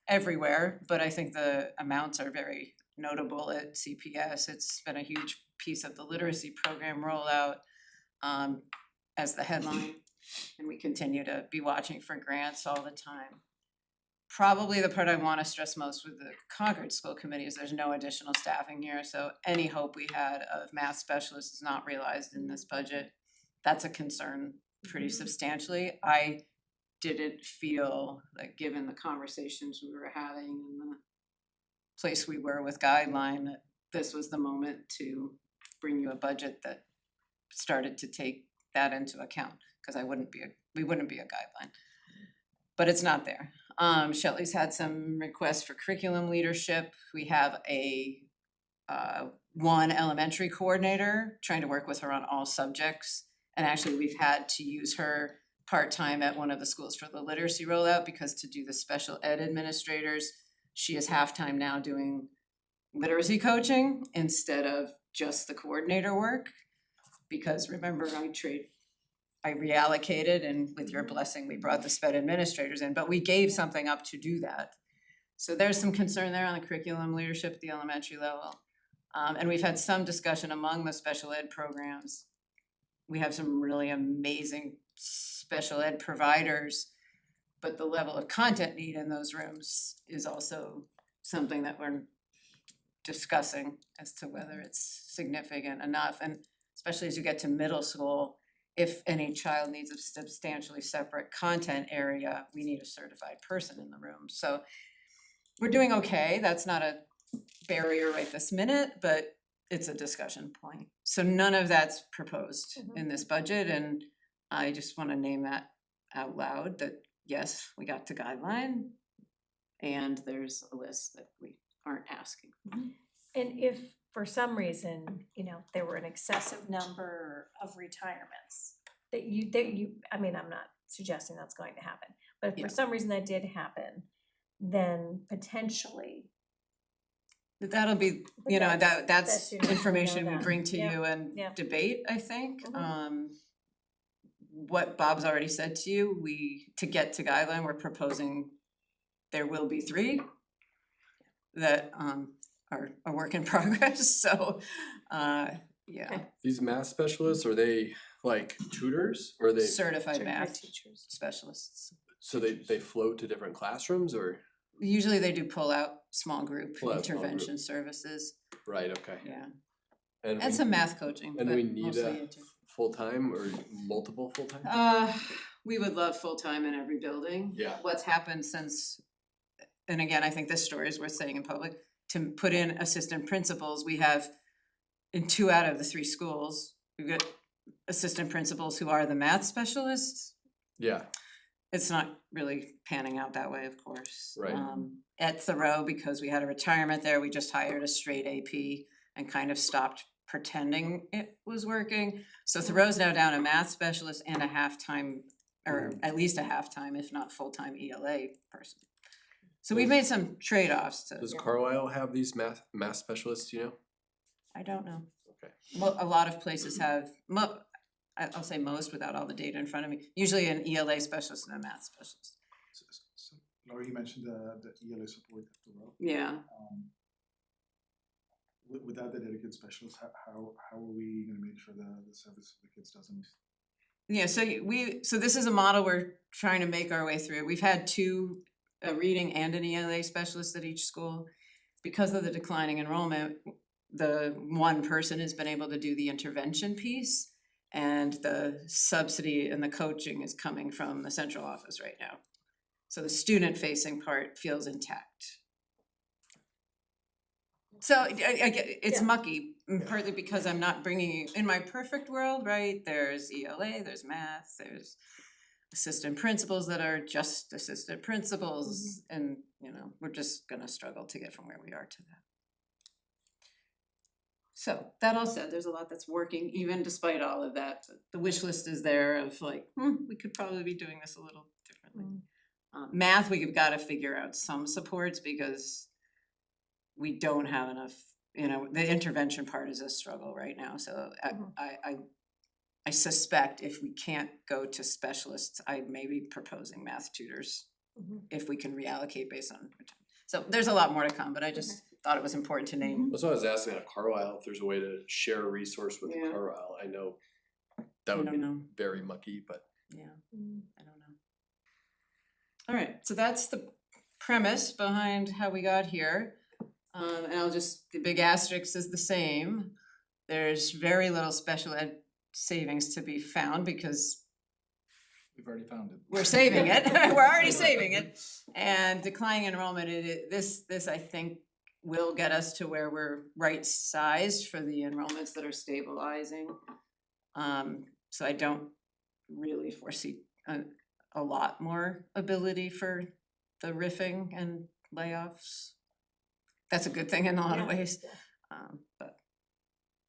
everywhere, but I think the amounts are very notable at CPS. It's been a huge piece of the literacy program rollout as the headline, and we continue to be watching for grants all the time. Probably the part I want to stress most with the Concord School Committee is there's no additional staffing here, so any hope we had of math specialists is not realized in this budget. That's a concern pretty substantially. I didn't feel like, given the conversations we were having and the place we were with guideline, that this was the moment to bring you a budget that started to take that into account, because we wouldn't be a guideline. But it's not there. Shelly's had some requests for curriculum leadership. We have one elementary coordinator, trying to work with her on all subjects. And actually we've had to use her part-time at one of the schools for the literacy rollout, because to do the special ed administrators, she is half-time now doing literacy coaching instead of just the coordinator work. Because remember, I reallocated, and with your blessing, we brought the sped administrators in, but we gave something up to do that. So there's some concern there on the curriculum leadership at the elementary level. And we've had some discussion among the special ed programs. We have some really amazing special ed providers, but the level of content need in those rooms is also something that we're discussing as to whether it's significant enough. And especially as you get to middle school, if any child needs a substantially separate content area, we need a certified person in the room. So we're doing okay. That's not a barrier right this minute, but it's a discussion point. So none of that's proposed in this budget, and I just wanna name that out loud, that yes, we got to guideline, and there's a list that we aren't asking. And if for some reason, there were an excessive number of retirements that you, I mean, I'm not suggesting that's going to happen, but if Yeah. for some reason that did happen, then potentially. That'll be, That's that's you know information we that. bring to Yeah, you and yeah. debate, I think. Mhm. What Bob's already said to you, to get to guideline, we're proposing there will be 3 that are a work in progress, so yeah. These math specialists, are they like tutors or are they, Certified Certified math teachers. specialists. so they float to different classrooms or? Usually they do pull out small group Pull-out small group. intervention services, Right, okay. yeah. And And we- some math coaching, And but we need mostly a full-time or multiple full-time? We would love full-time in every building. Yeah. What's happened since, and again, I think this story is worth saying in public, to put in assistant principals, we have in 2 out of the 3 schools, we've got assistant principals who are the math specialists. Yeah, It's not really panning out that way, of course. Right. At Thoreau, because we had a retirement there, we just hired a straight AP and kind of stopped pretending it was working. So Thoreau's now down a math specialist and a half-time, or at least a half-time, if not full-time ELA person. So we've made some trade-offs to. does Carlisle have these math specialists, you know? I don't know. Okay. Well, a lot of places have, I'll say most without all the data in front of me, usually an ELA specialist and a math specialist. So Laura, you mentioned the ELA support at the row. Yeah. Without the dedicated specialists, how are we gonna make sure the service for the kids doesn't? Yeah, so this is a model we're trying to make our way through. We've had 2, a reading and an ELA specialist at each school. Because of the declining enrollment, the one person has been able to do the intervention piece, and the subsidy and the coaching is coming from the central office right now. So the student-facing part feels intact. So I get, it's mucky, partly because I'm not bringing you, in my perfect world, right, there's ELA, there's math, there's assistant principals that are just assistant principals, and, we're just gonna struggle to get from where we are to that. So, that all said, there's a lot that's working, even despite all of that. The wish list is there of like, we could probably be doing this a little differently. Math, we've gotta figure out some supports because we don't have enough, the intervention part is a struggle right now, so I suspect if we can't go to specialists, I may be proposing math tutors if we can reallocate based on. So there's a lot more to come, but I just thought it was important to name. That's why I was asking at Carlisle if there's a way to share a resource with Yeah. Carlisle. I know that would I be don't know. very mucky, but. Yeah, I don't know. All right, so that's the premise behind how we got here. And the big asterisk is the same. There's very little special ed savings to be found because We've already found it. we're saving it, we're already saving it. And declining enrollment, this I think will get us to where we're right sized for the enrollments that are stabilizing. So I don't really foresee a lot more ability for the riffing and layoffs. That's a good thing in a lot of ways, but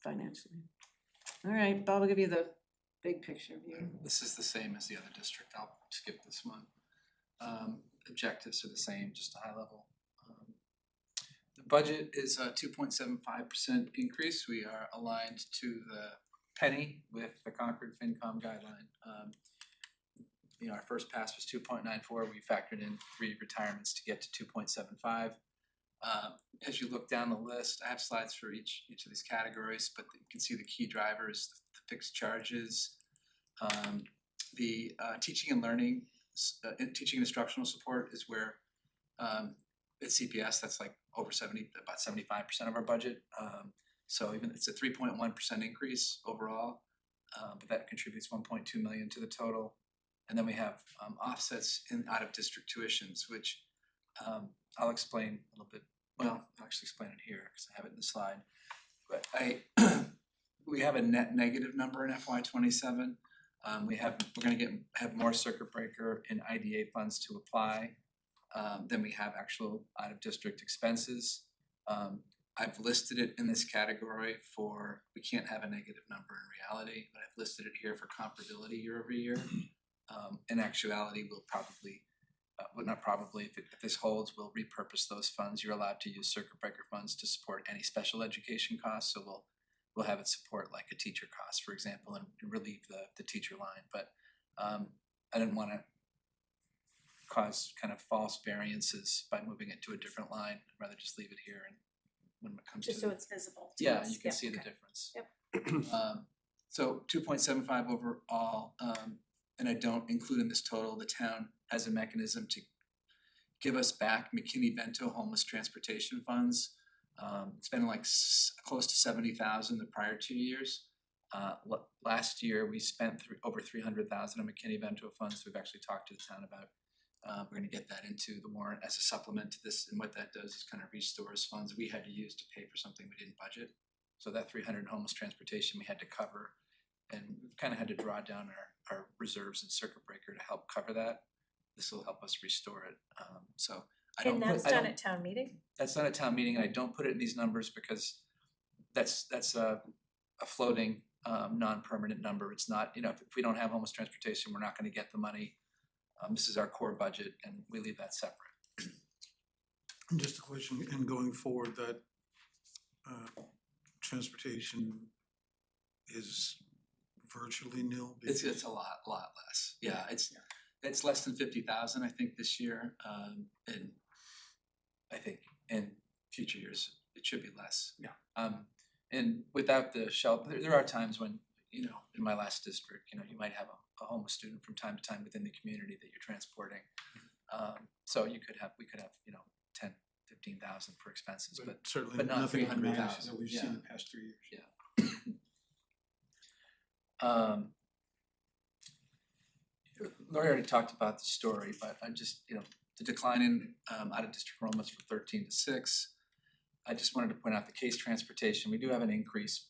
financially. All right, Bob will give you the big picture view. This is the same as the other district. I'll skip this one. Objectives are the same, just a high level. The budget is a 2.75% increase. We are aligned to the penny with the Concord FinCom guideline. our first pass was 2.94. We factored in 3 retirements to get to 2.75. As you look down the list, I have slides for each of these categories, but you can see the key drivers, the fixed charges, the teaching and learning, teaching and instructional support is where at CPS that's like about 75% of our budget. So even it's a 3.1% increase overall, but that contributes 1.2 million to the total. And then we have offsets in out of district tuitions, which I'll explain a little bit. Well, I'll actually explain it here because I have it in the slide. But we have a net negative number in FY27. We're going to have more circuit breaker and IDA funds to apply than we have actual out of district expenses. I've listed it in this category for we can't have a negative number in reality, but I've listed it here for comparability year over year. In actuality, we'll probably, not probably, if this holds, we'll repurpose those funds. You're allowed to use circuit breaker funds to support any special education costs, so we'll have it support like a teacher cost, for example, and relieve the teacher line. But I didn't want to cause kind of false variances by moving it to a different line. I'd rather just leave it here and when it comes Just to so it's visible to yeah, us. you can Yep, see the okay. difference. Yep. So 2.75 overall, and I don't include in this total, the town has a mechanism to give us back McKinney-Vento homeless transportation funds. It's been like close to 70,000 the prior 2 years. Last year we spent over 300,000 on McKinney-Vento funds. We've actually talked to the town about we're going to get that into the warrant as a supplement to this, and what that does is kind of restores funds we had to use to pay for something we didn't budget. So that 300 homeless transportation we had to cover, and we kind of had to draw down our reserves in circuit breaker to help cover that. This will help us restore it. So I don't. And that's done at town meeting? That's done at town meeting, and I don't put it in these numbers because that's a floating non-permanent number. It's not, if we don't have homeless transportation, we're not going to get the money. This is our core budget, and we leave that separate. And just a question, and going forward, that transportation is virtually nil? It's a lot less. Yeah, it's less than 50,000, I think, this year. And I think in future years it should be less. Yeah. And without the shelter, there are times when, in my last district, you might have a homeless student from time to time within the community that you're transporting. So we could have 10, 15,000 for expenses, but certainly not nothing of the 300,000 magnitude that we've seen in the past 3 years. Yeah. Lori already talked about the story, but I just, the decline in out of district enrollments from 13 to 6. I just wanted to point out the case transportation. We do have an increase.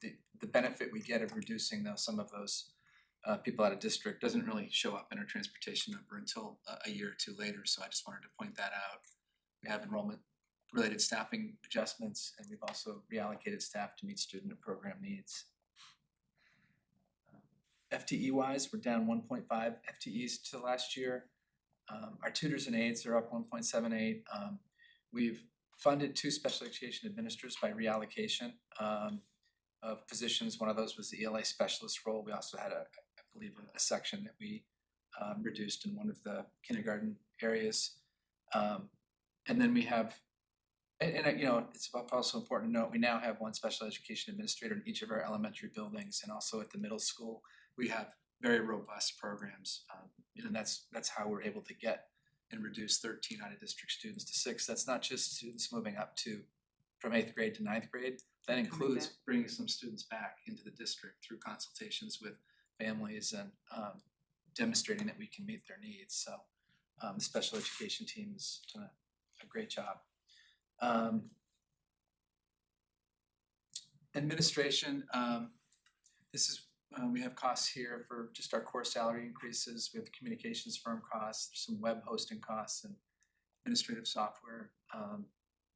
The benefit we get of reducing some of those people out of district doesn't really show up in our transportation number until a year or two later. So I just wanted to point that out. We have enrollment related staffing adjustments, and we've also reallocated staff to meet student and program needs. FTE wise, we're down 1.5 FTEs to last year. Our tutors and aides are up 1.78. We've funded 2 special education administrators by reallocation of positions. One of those was the ELA specialist role. We also had I believe a section that we reduced in one of the kindergarten areas. And then we have, it's also important to note, we now have 1 special education administrator in each of our elementary buildings, and also at the middle school. We have very robust programs, and that's how we're able to get and reduce 13 out of district students to 6. That's not just students moving up from 8th grade to 9th grade. That includes bringing some students back into the district through consultations with families and demonstrating that we can meet their needs. So the special education team has done a great job. Administration, this is we have costs here for just our core salary increases. We have the communications firm costs, some web hosting costs, and administrative software.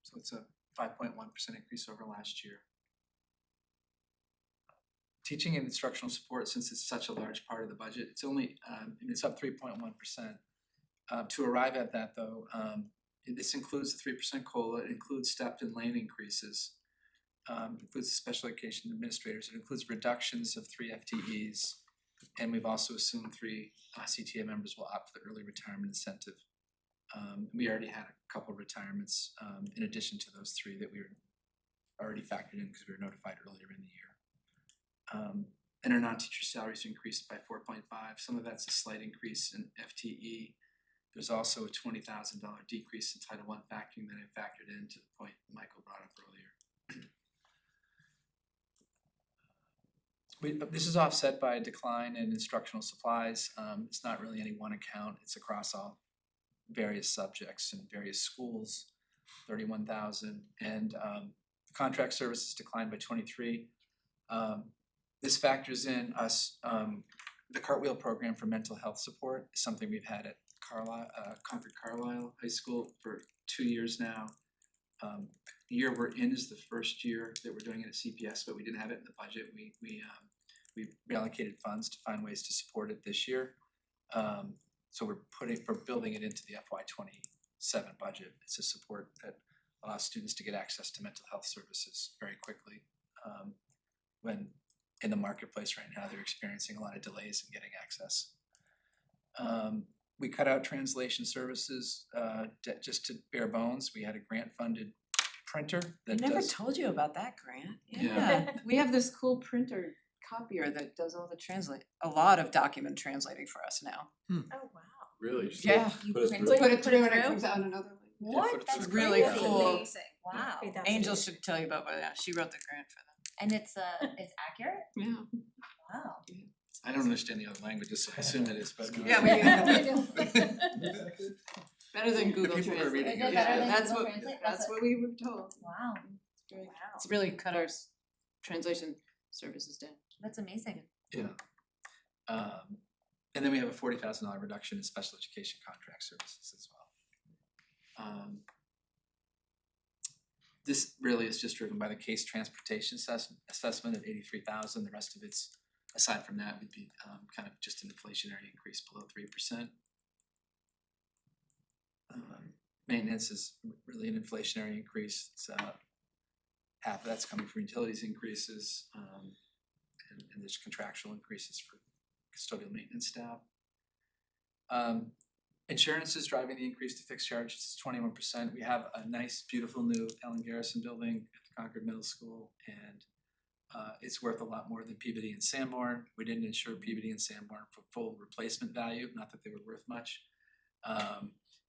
So it's a 5.1% increase over last year. Teaching and instructional support, since it's such a large part of the budget, it's only it's up 3.1%. To arrive at that, though, this includes the 3% COLA. It includes stepped and lane increases. Includes special education administrators. It includes reductions of 3 FTEs, And we've also assumed 3 CTA members will opt for the early retirement incentive. We already had a couple retirements in addition to those 3 that we were already factored in because we were notified earlier in the year. And our non-teacher salaries increased by 4.5. Some of that's a slight increase in FTE. There's also a $20,000 decrease in Title I factoring that I factored in, to the point Michael brought up earlier. This is offset by a decline in instructional supplies. It's not really any one account. It's across all various subjects and various schools, 31,000. And contract services declined by 23. This factors in us, the Cartwheel program for mental health support is something we've had at Concord Carlisle High School for 2 years now. The year we're in is the first year that we're doing it at CPS, but we didn't have it in the budget. We reallocated funds to find ways to support it this year. So we're building it into the FY27 budget. It's a support that allows students to get access to mental health services very quickly. When in the marketplace right now, they're experiencing a lot of delays in getting access. We cut out translation services just to bare bones. We had a grant-funded printer I that never does. told you about that grant. Yeah. We have this cool printer copier that does all the a lot of document translating for us now. Oh, wow. Really? Just Yeah. put us You through. Put it through and it through? comes out another language. What? That's That's really crazy. cool. Amazing. Wow. Okay, that's Angel amazing. should tell you about, but yeah, she wrote the grant for them. And it's accurate? Yeah. Wow. I don't understand the other languages, so I assume it is, but. Yeah, we better than Google people are Translate. reading it. Yeah, Better than that's Google what, Translate? that's That's what we were told. Wow. It's really cut our translation services down. That's amazing. Yeah. And then we have a $40,000 reduction in special education contract services as well. This really is just driven by the case transportation assessment of 83,000. The rest of it's, aside from that, would be kind of just an inflationary increase below 3%. Maintenance is really an inflationary increase. It's half of that's coming from utilities increases, and there's contractual increases for custodial maintenance staff. Insurance is driving the increase to fixed charges. It's 21%. We have a nice, beautiful new Ellen Garrison building at the Concord Middle School, and it's worth a lot more than Peabody and Sanborn. We didn't insure Peabody and Sanborn for full replacement value, not that they were worth much,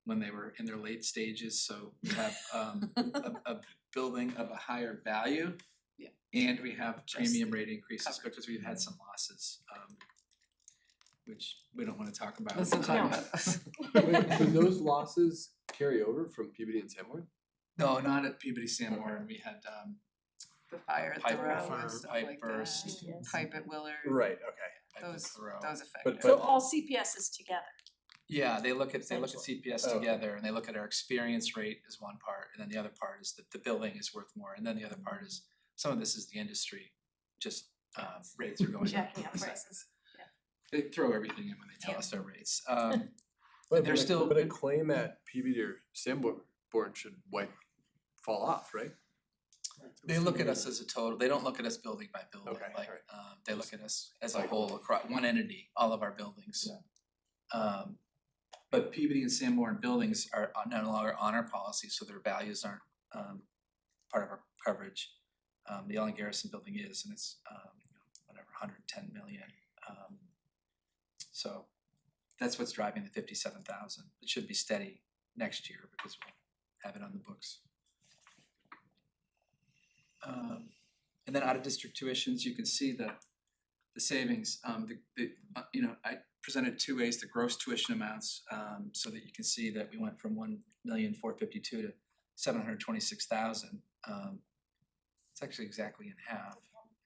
when they were in their late stages. So we have a building of a higher value, and we have premium rate increases because we've had some losses, which we don't want to talk about. Let's not talk about those. Did those losses carry over from Peabody and Sanborn? No, not at Peabody Sanborn. We had The fire at pipe the road and stuff pipe like burst. that. Pipe at Willard. Right, okay. Those affect But- it. So all CPSs together. Yeah, they look at CPS Oh, okay. together, and they look at our experience rate as one part, and then the other part is that the building is worth more, and then the other part is some of this is the industry, just rates are going up. Jacking up prices. They throw everything in when they tell us their rates. But they're still- But a claim at Peabody or Sanborn should fall off, right? They look at us as a total, they don't look at us building by building, Okay, like, alright. they look at us as a whole across one entity, all of our buildings. But Peabody and Sanborn buildings are no longer on our policy, so their values aren't part of our coverage. The Ellen Garrison building is, and it's whatever, 110 million. So that's what's driving the 57,000. It should be steady next year because we'll have it on the books. And then out of district tuitions, you can see the savings. I presented 2 ways the gross tuition amounts, so that you can see that we went from 1,452,000 to 726,000. It's actually exactly in half.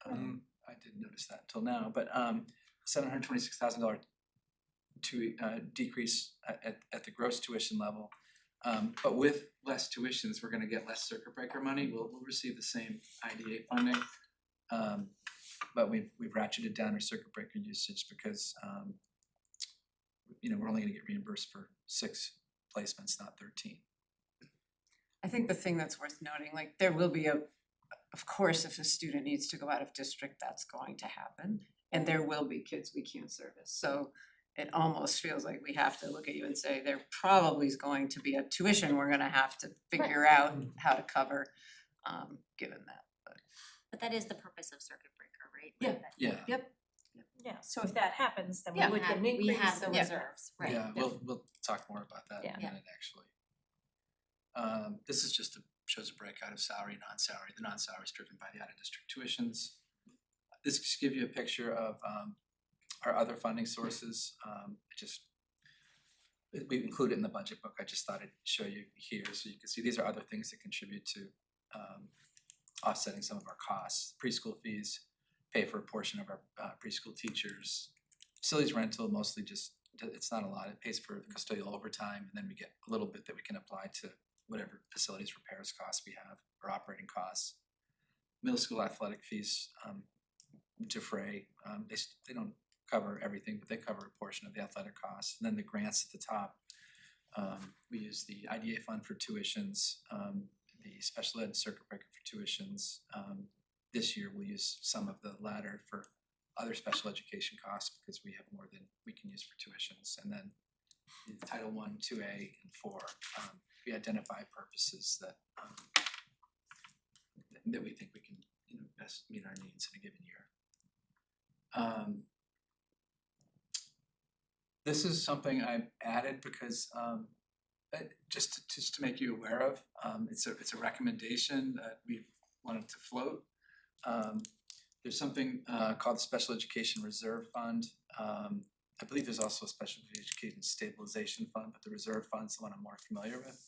I didn't notice that until now, but $726,000 decrease at the gross tuition level. But with less tuitions, we're gonna get less circuit breaker money. We'll receive the same IDA funding. But we've ratcheted down our circuit breaker usage because we're only gonna get reimbursed for 6 placements, not 13. I think the thing that's worth noting, like there will be of course, if a student needs to go out of district, that's going to happen. and there will be kids we can't service. So it almost feels like we have to look at you and say, there probably is going to be a tuition we're gonna have to figure out how to cover, given that. But that is the purpose of circuit breaker, right? Yeah. Like that- Yeah. Yep. Yeah, so if that happens, then we Yeah. would get an increase. We have the and- reserves, right? Yeah, we'll talk more about that in a Yeah. minute, actually. This is just shows a breakout of salary, non-salary. The non-salary is driven by the out-of-district tuitions. This just gives you a picture of our other funding sources. We include it in the budget book. I just thought I'd show you here so you can see these are other things that contribute to offsetting some of our costs. Preschool fees pay for a portion of our preschool teachers. Facilities rental mostly just, it's not a lot. It pays for the custodial overtime, and then we get a little bit that we can apply to whatever facilities repairs costs we have or operating costs. Middle school athletic fees defray. They don't cover everything, but they cover a portion of the athletic costs. And then the grants at the top, we use the IDA fund for tuitions, the special ed circuit breaker for tuitions. This year we'll use some of the latter for other special education costs because we have more than we can use for tuitions. And then in Title I, 2A, and 4, we identify purposes that that we think we can, best meet our needs in a given year. This is something I added because just to make you aware of. It's a recommendation that we wanted to float. There's something called the Special Education Reserve Fund. I believe there's also a Special Education Stabilization Fund, but the Reserve Fund's the one I'm more familiar with.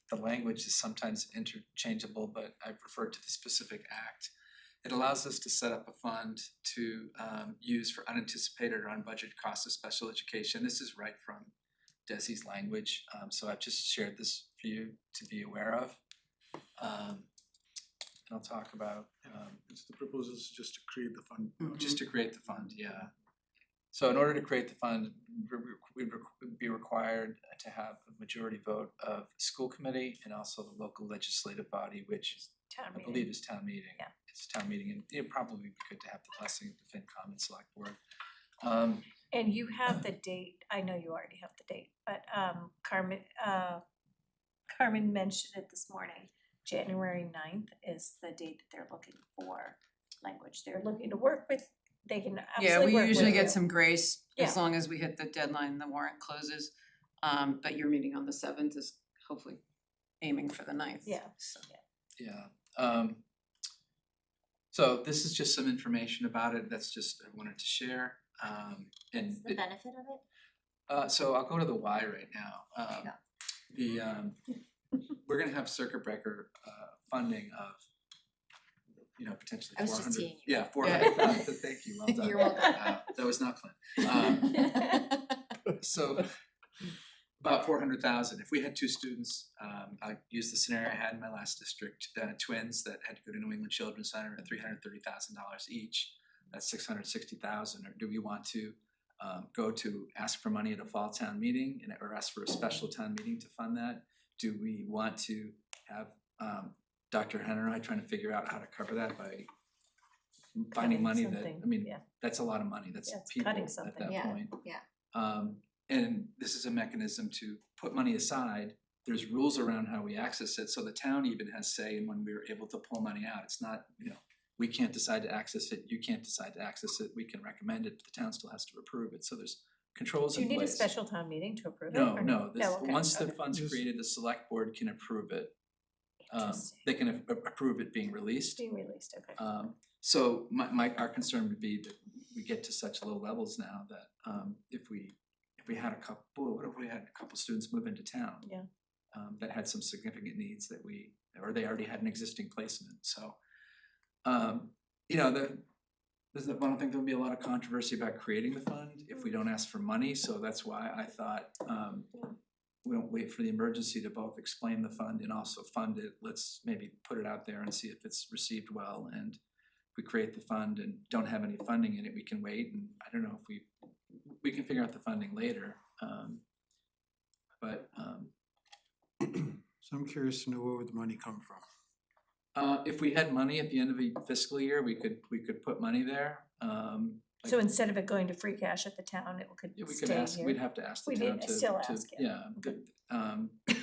The language is sometimes interchangeable, but I refer to the specific act. It allows us to set up a fund to use for unanticipated or unbudgeted costs of special education. This is right from DESI's language, so I've just shared this for you to be aware of. And I'll talk about The proposal is just to create the fund. just to create the fund, yeah. So in order to create the fund, we'd be required to have a majority vote of the school committee and also the local legislative body, which Town I meeting. believe is town meeting. Yeah. It's town meeting, and it'd probably be good to have the blessing of the FinCom and select board. And you have the date, I know you already have the date, but Carmen mentioned it this morning. January 9th is the date that they're looking for language. They're looking to work with, they can absolutely Yeah, work we with usually you. get some grace as Yeah. long as we hit the deadline and the warrant closes. But your meeting on the 7th is hopefully aiming for the 9th. Yeah. So. Yeah. So this is just some information about it. That's just I wanted to share. And What's the benefit of it? so I'll go to the why right now. We're gonna have circuit breaker funding of potentially I was just 400. teasing you. Yeah, 400,000. Thank you. Well done. You're welcome. That was not planned. So about 400,000. If we had two students, I used the scenario I had in my last district, twins that had to go to New England Children's Center at $330,000 each. That's $660,000. Or do we want to go to ask for money at a fall town meeting or ask for a special town meeting to fund that? Do we want to have Dr. Henner and I trying to figure out how to cover that by finding money that, something, yeah. that's a lot of money. That's Yeah, it's people cutting at something. that Yeah, point. yeah. And this is a mechanism to put money aside. There's rules around how we access it, so the town even has say in when we're able to pull money out. It's not, we can't decide to access it, you can't decide to access it, we can recommend it, but the town still has to approve it, so there's controls Do in you place. need a special town meeting to approve it? No, or no, this, okay, once the okay. fund's created, the select board can approve it. Interesting. They can approve it being released. Being released, okay. So our concern would be that we get to such low levels now that if we had a couple students move into town? Yeah. That had some significant needs that or they already had an existing placement, so I don't think there'll be a lot of controversy about creating the fund if we don't ask for money, so that's why I thought we don't wait for the emergency to both explain the fund and also fund it. Let's maybe put it out there and see if it's received well, and if we create the fund and don't have any funding in it, we can wait, and I don't know if we can figure out the funding later. So I'm curious to know where would the money come from? If we had money at the end of a fiscal year, we could put money there. So instead of it going to free cash at the town, it could Yeah, we stay could ask, here? we'd have to ask the We town did to, still ask, yeah.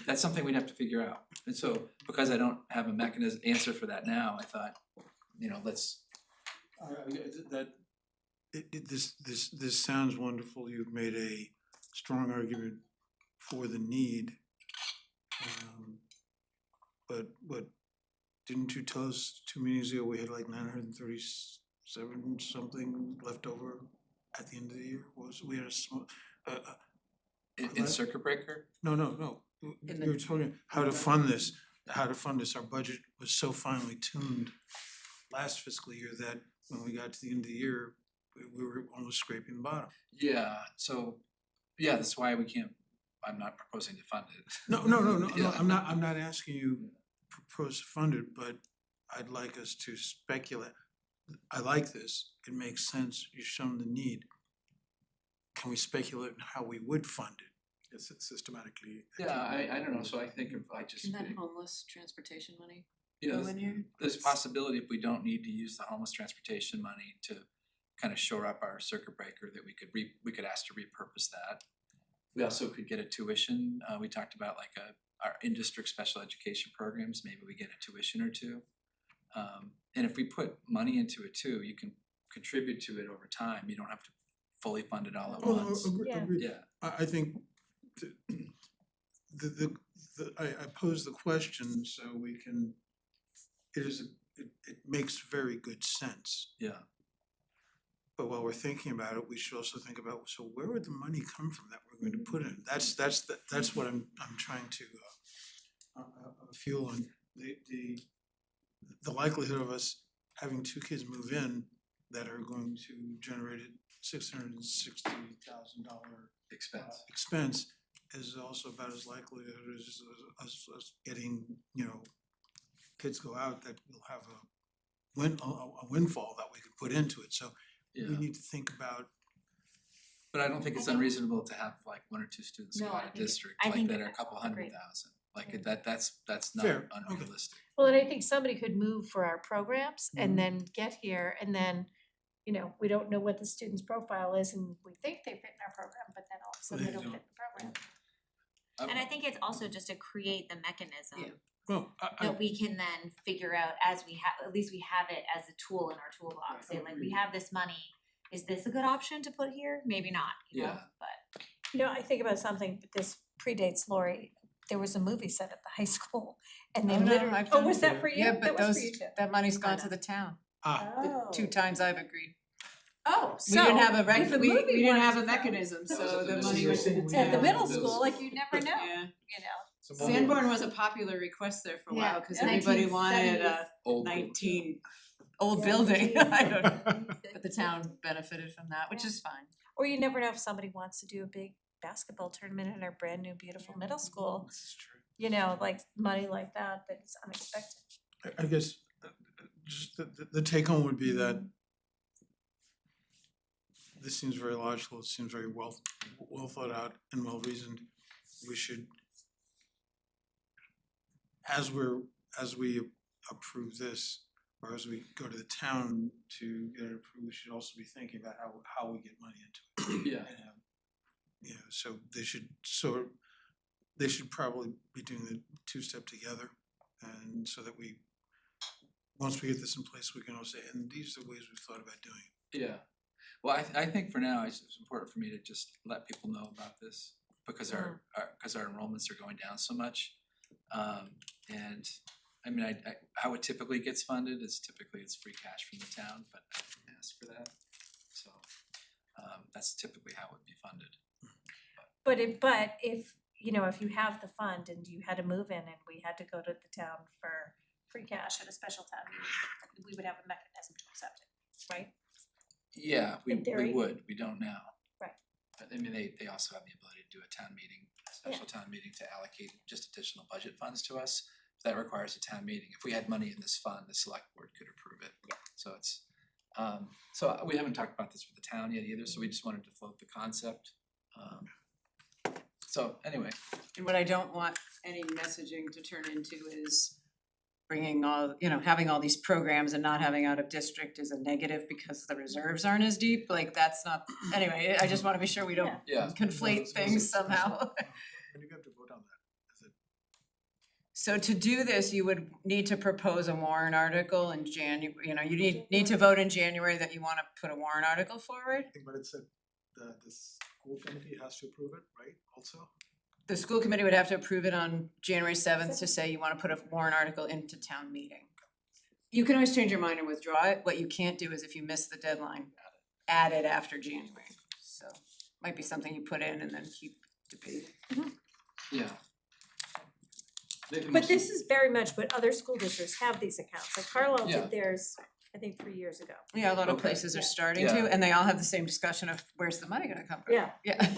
that's something we'd have to figure out. And so, because I don't have a mechanism, answer for that now, I thought, let's, This sounds wonderful, you've made a strong argument for the need. But didn't you tell us 2 meetings ago, we had like 937 something left over at the end of the year? We had a small, in circuit breaker? No. We were talking how to fund this, Our budget was so finely tuned last fiscal year that when we got to the end of the year, we were almost scraping the bottom. Yeah, so, that's why I'm not proposing to fund it. No, I'm not asking you to propose to fund it, but I'd like us to speculate. I like this, it makes sense, you've shown the need. Can we speculate on how we would fund it? It's systematically. Yeah, I don't know, so I think if I just. Can that homeless transportation money Yeah, go in here? there's a possibility if we don't need to use the homeless transportation money to kind of shore up our circuit breaker, that we could ask to repurpose that. We also could get a tuition, we talked about like our in-district special education programs, maybe we get a tuition or two. And if we put money into it too, you can contribute to it over time, you don't have to fully fund it all at once. Agreed. Yeah. I think I pose the question so we can, it makes very good sense. Yeah. But while we're thinking about it, we should also think about, so where would the money come from that we're going to put in? That's what I'm trying to fuel on. The likelihood of us having 2 kids move in that are going to generate $660,000 expense is also about as likely as us getting, kids go out that will have a windfall that we could put into it. So we need to think about. But I don't think it's unreasonable to have like 1 or 2 students go No, out I of think- district, I like think- that are a couple agreed. 100,000. Like that's not Fair, okay. unrealistic. Well, and I think somebody could move for our programs Mhm. and then get here and then, we don't know what the student's profile is and we think they fit in our program, but then all of a sudden they don't fit in the program. And I think it's also just to create the mechanism Yeah. Well, that we can then figure out as we have, at least we have it as a tool in our toolbox, say like, we have this money, is this a good option to put here? Maybe not, Yeah. but. I think about something, but this predates Lori. There was a movie set at the high school and they Oh, no, literally, I've oh, done was it. that for you? Yeah, That but was those, for you too. that money's gone I to the town, Oh. 2 times I've agreed. Oh, We didn't have a if the we movie didn't wanted have to a come- mechanism, That was so at the the money middle went to school. the town. At the middle Those- school, like you never know, Yeah. So Sanborn was a popular request there for a while, cause Yeah, everybody wanted 1970s. a Old 19 old building, I don't know, but the town benefited from that, which is fine. Or you never know if somebody wants to do a big basketball tournament at our brand new beautiful middle school. this is true. Like money like that is unexpected. I guess just the take home would be that this seems very logical, it seems very well thought out and well reasoned. We should, as we approve this, or as we go to the town to get it approved, we should also be thinking about how we get money into it. Yeah. And, so they should probably be doing the 2-step together, and so that once we get this in place, we can also say, and these are the ways we've thought about doing it. Yeah. Well, I think for now, it's important for me to just let people know about this because our enrollments are going down so much. And I mean, how it typically gets funded is it's free cash from the town, but I didn't ask for that. So that's typically how it would be funded. But if you have the fund and you had to move in and we had to go to the town for free cash at a special town meeting, we would have a mechanism to accept it, right? Yeah, we In theory. would, we don't now. Right. But I mean, they also have the ability to do a town meeting, a special town meeting to allocate just additional budget funds to us. That requires a town meeting. If we had money in this fund, the select board could approve it. Yeah. So it's, so we haven't talked about this with the town yet either, so we just wanted to float the concept. So anyway. And what I don't want any messaging to turn into is bringing all, having all these programs and not having out of district is a negative because the reserves aren't as deep, like that's not, anyway, I just wanna be sure we don't Yeah. conflate things somehow. When do you have to vote on that? Is it So to do this, you would need to propose a warrant article in you need to vote in January that you wanna put a warrant article forward. I think, but it said the school committee has to approve it, right, also? The school committee would have to approve it on January 7th to say you wanna put a warrant article into town meeting. You can always change your mind and withdraw it, what you can't do is if you miss the deadline, add it after January. So, might be something you put in and then keep debating. Yeah. But this is very much what other school districts have these accounts, like Carlisle Yeah. did theirs, I think 3 years ago. Yeah, a lot of Okay. places are Yeah. starting Yeah. to, and they all have the same discussion of where's the money gonna come from? Yeah. Yeah.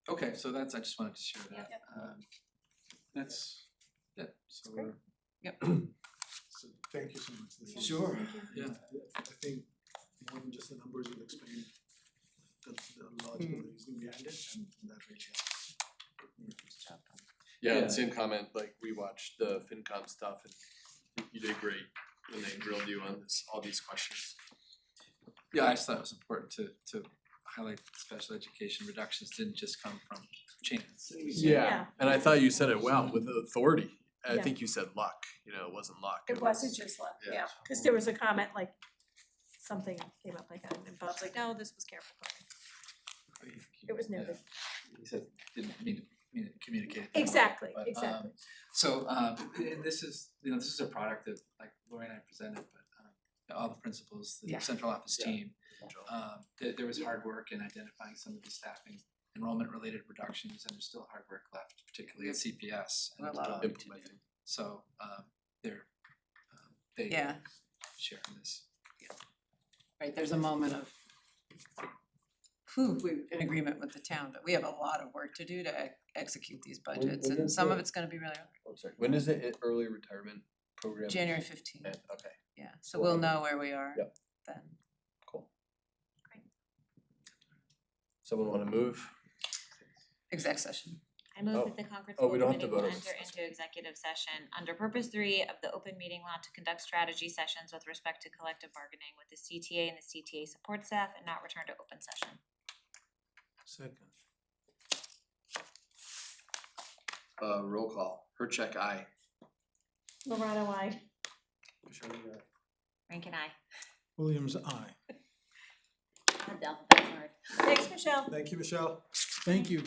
Okay, so that's, I just wanted to share that. That's, yeah, so we're. So thank you so much. This is- Sure, yeah. I think more than just the numbers you've explained, the logical reasoning behind it, and that really helps. Yeah, Yeah. same comment, like we watched the FinCom stuff and you did great when they drilled you on this, all these questions. Yeah, I just thought it was important to highlight special education reductions didn't just come from chance. Yeah. And I thought you said it well with authority. I Yeah. think you said luck, it wasn't luck. It wasn't just luck, yeah. yeah, cause there was a comment like, something came up like that, and Bob's like, no, this was careful planning. It was noted. He said, didn't mean to communicate. Exactly, But, exactly. So, and this is, this is a product of, like Lori and I presented, but all the principals, the Yeah. central office Yeah. team. There was hard work in identifying some of the staffing enrollment related reductions, and there's still hard work left, particularly at CPS. A and, lot of Implementing. So, they're, they Yeah, share in this. right, there's a moment of we're in agreement with the town, but we have a lot of work to do to execute these budgets, when and does some the- of it's gonna be really hard. I'm sorry, when is the early retirement program? January 15th, Okay, yeah, so we'll know where we are Yep. then. cool. Someone wanna move? Exec session. I move Oh. that the Concord Oh, School we don't have to Committee will vote on enter this. into executive session under purpose 3 of the open meeting law to conduct strategy sessions with respect to collective bargaining with the CTA and the CTA support staff and not return to open session. Second. Roll call, Hurcheck, aye. Loretta, why? Rankin, I. Williams, aye. Adele, that's hard. Thanks, Michelle. Thank you, Michelle. Thank you.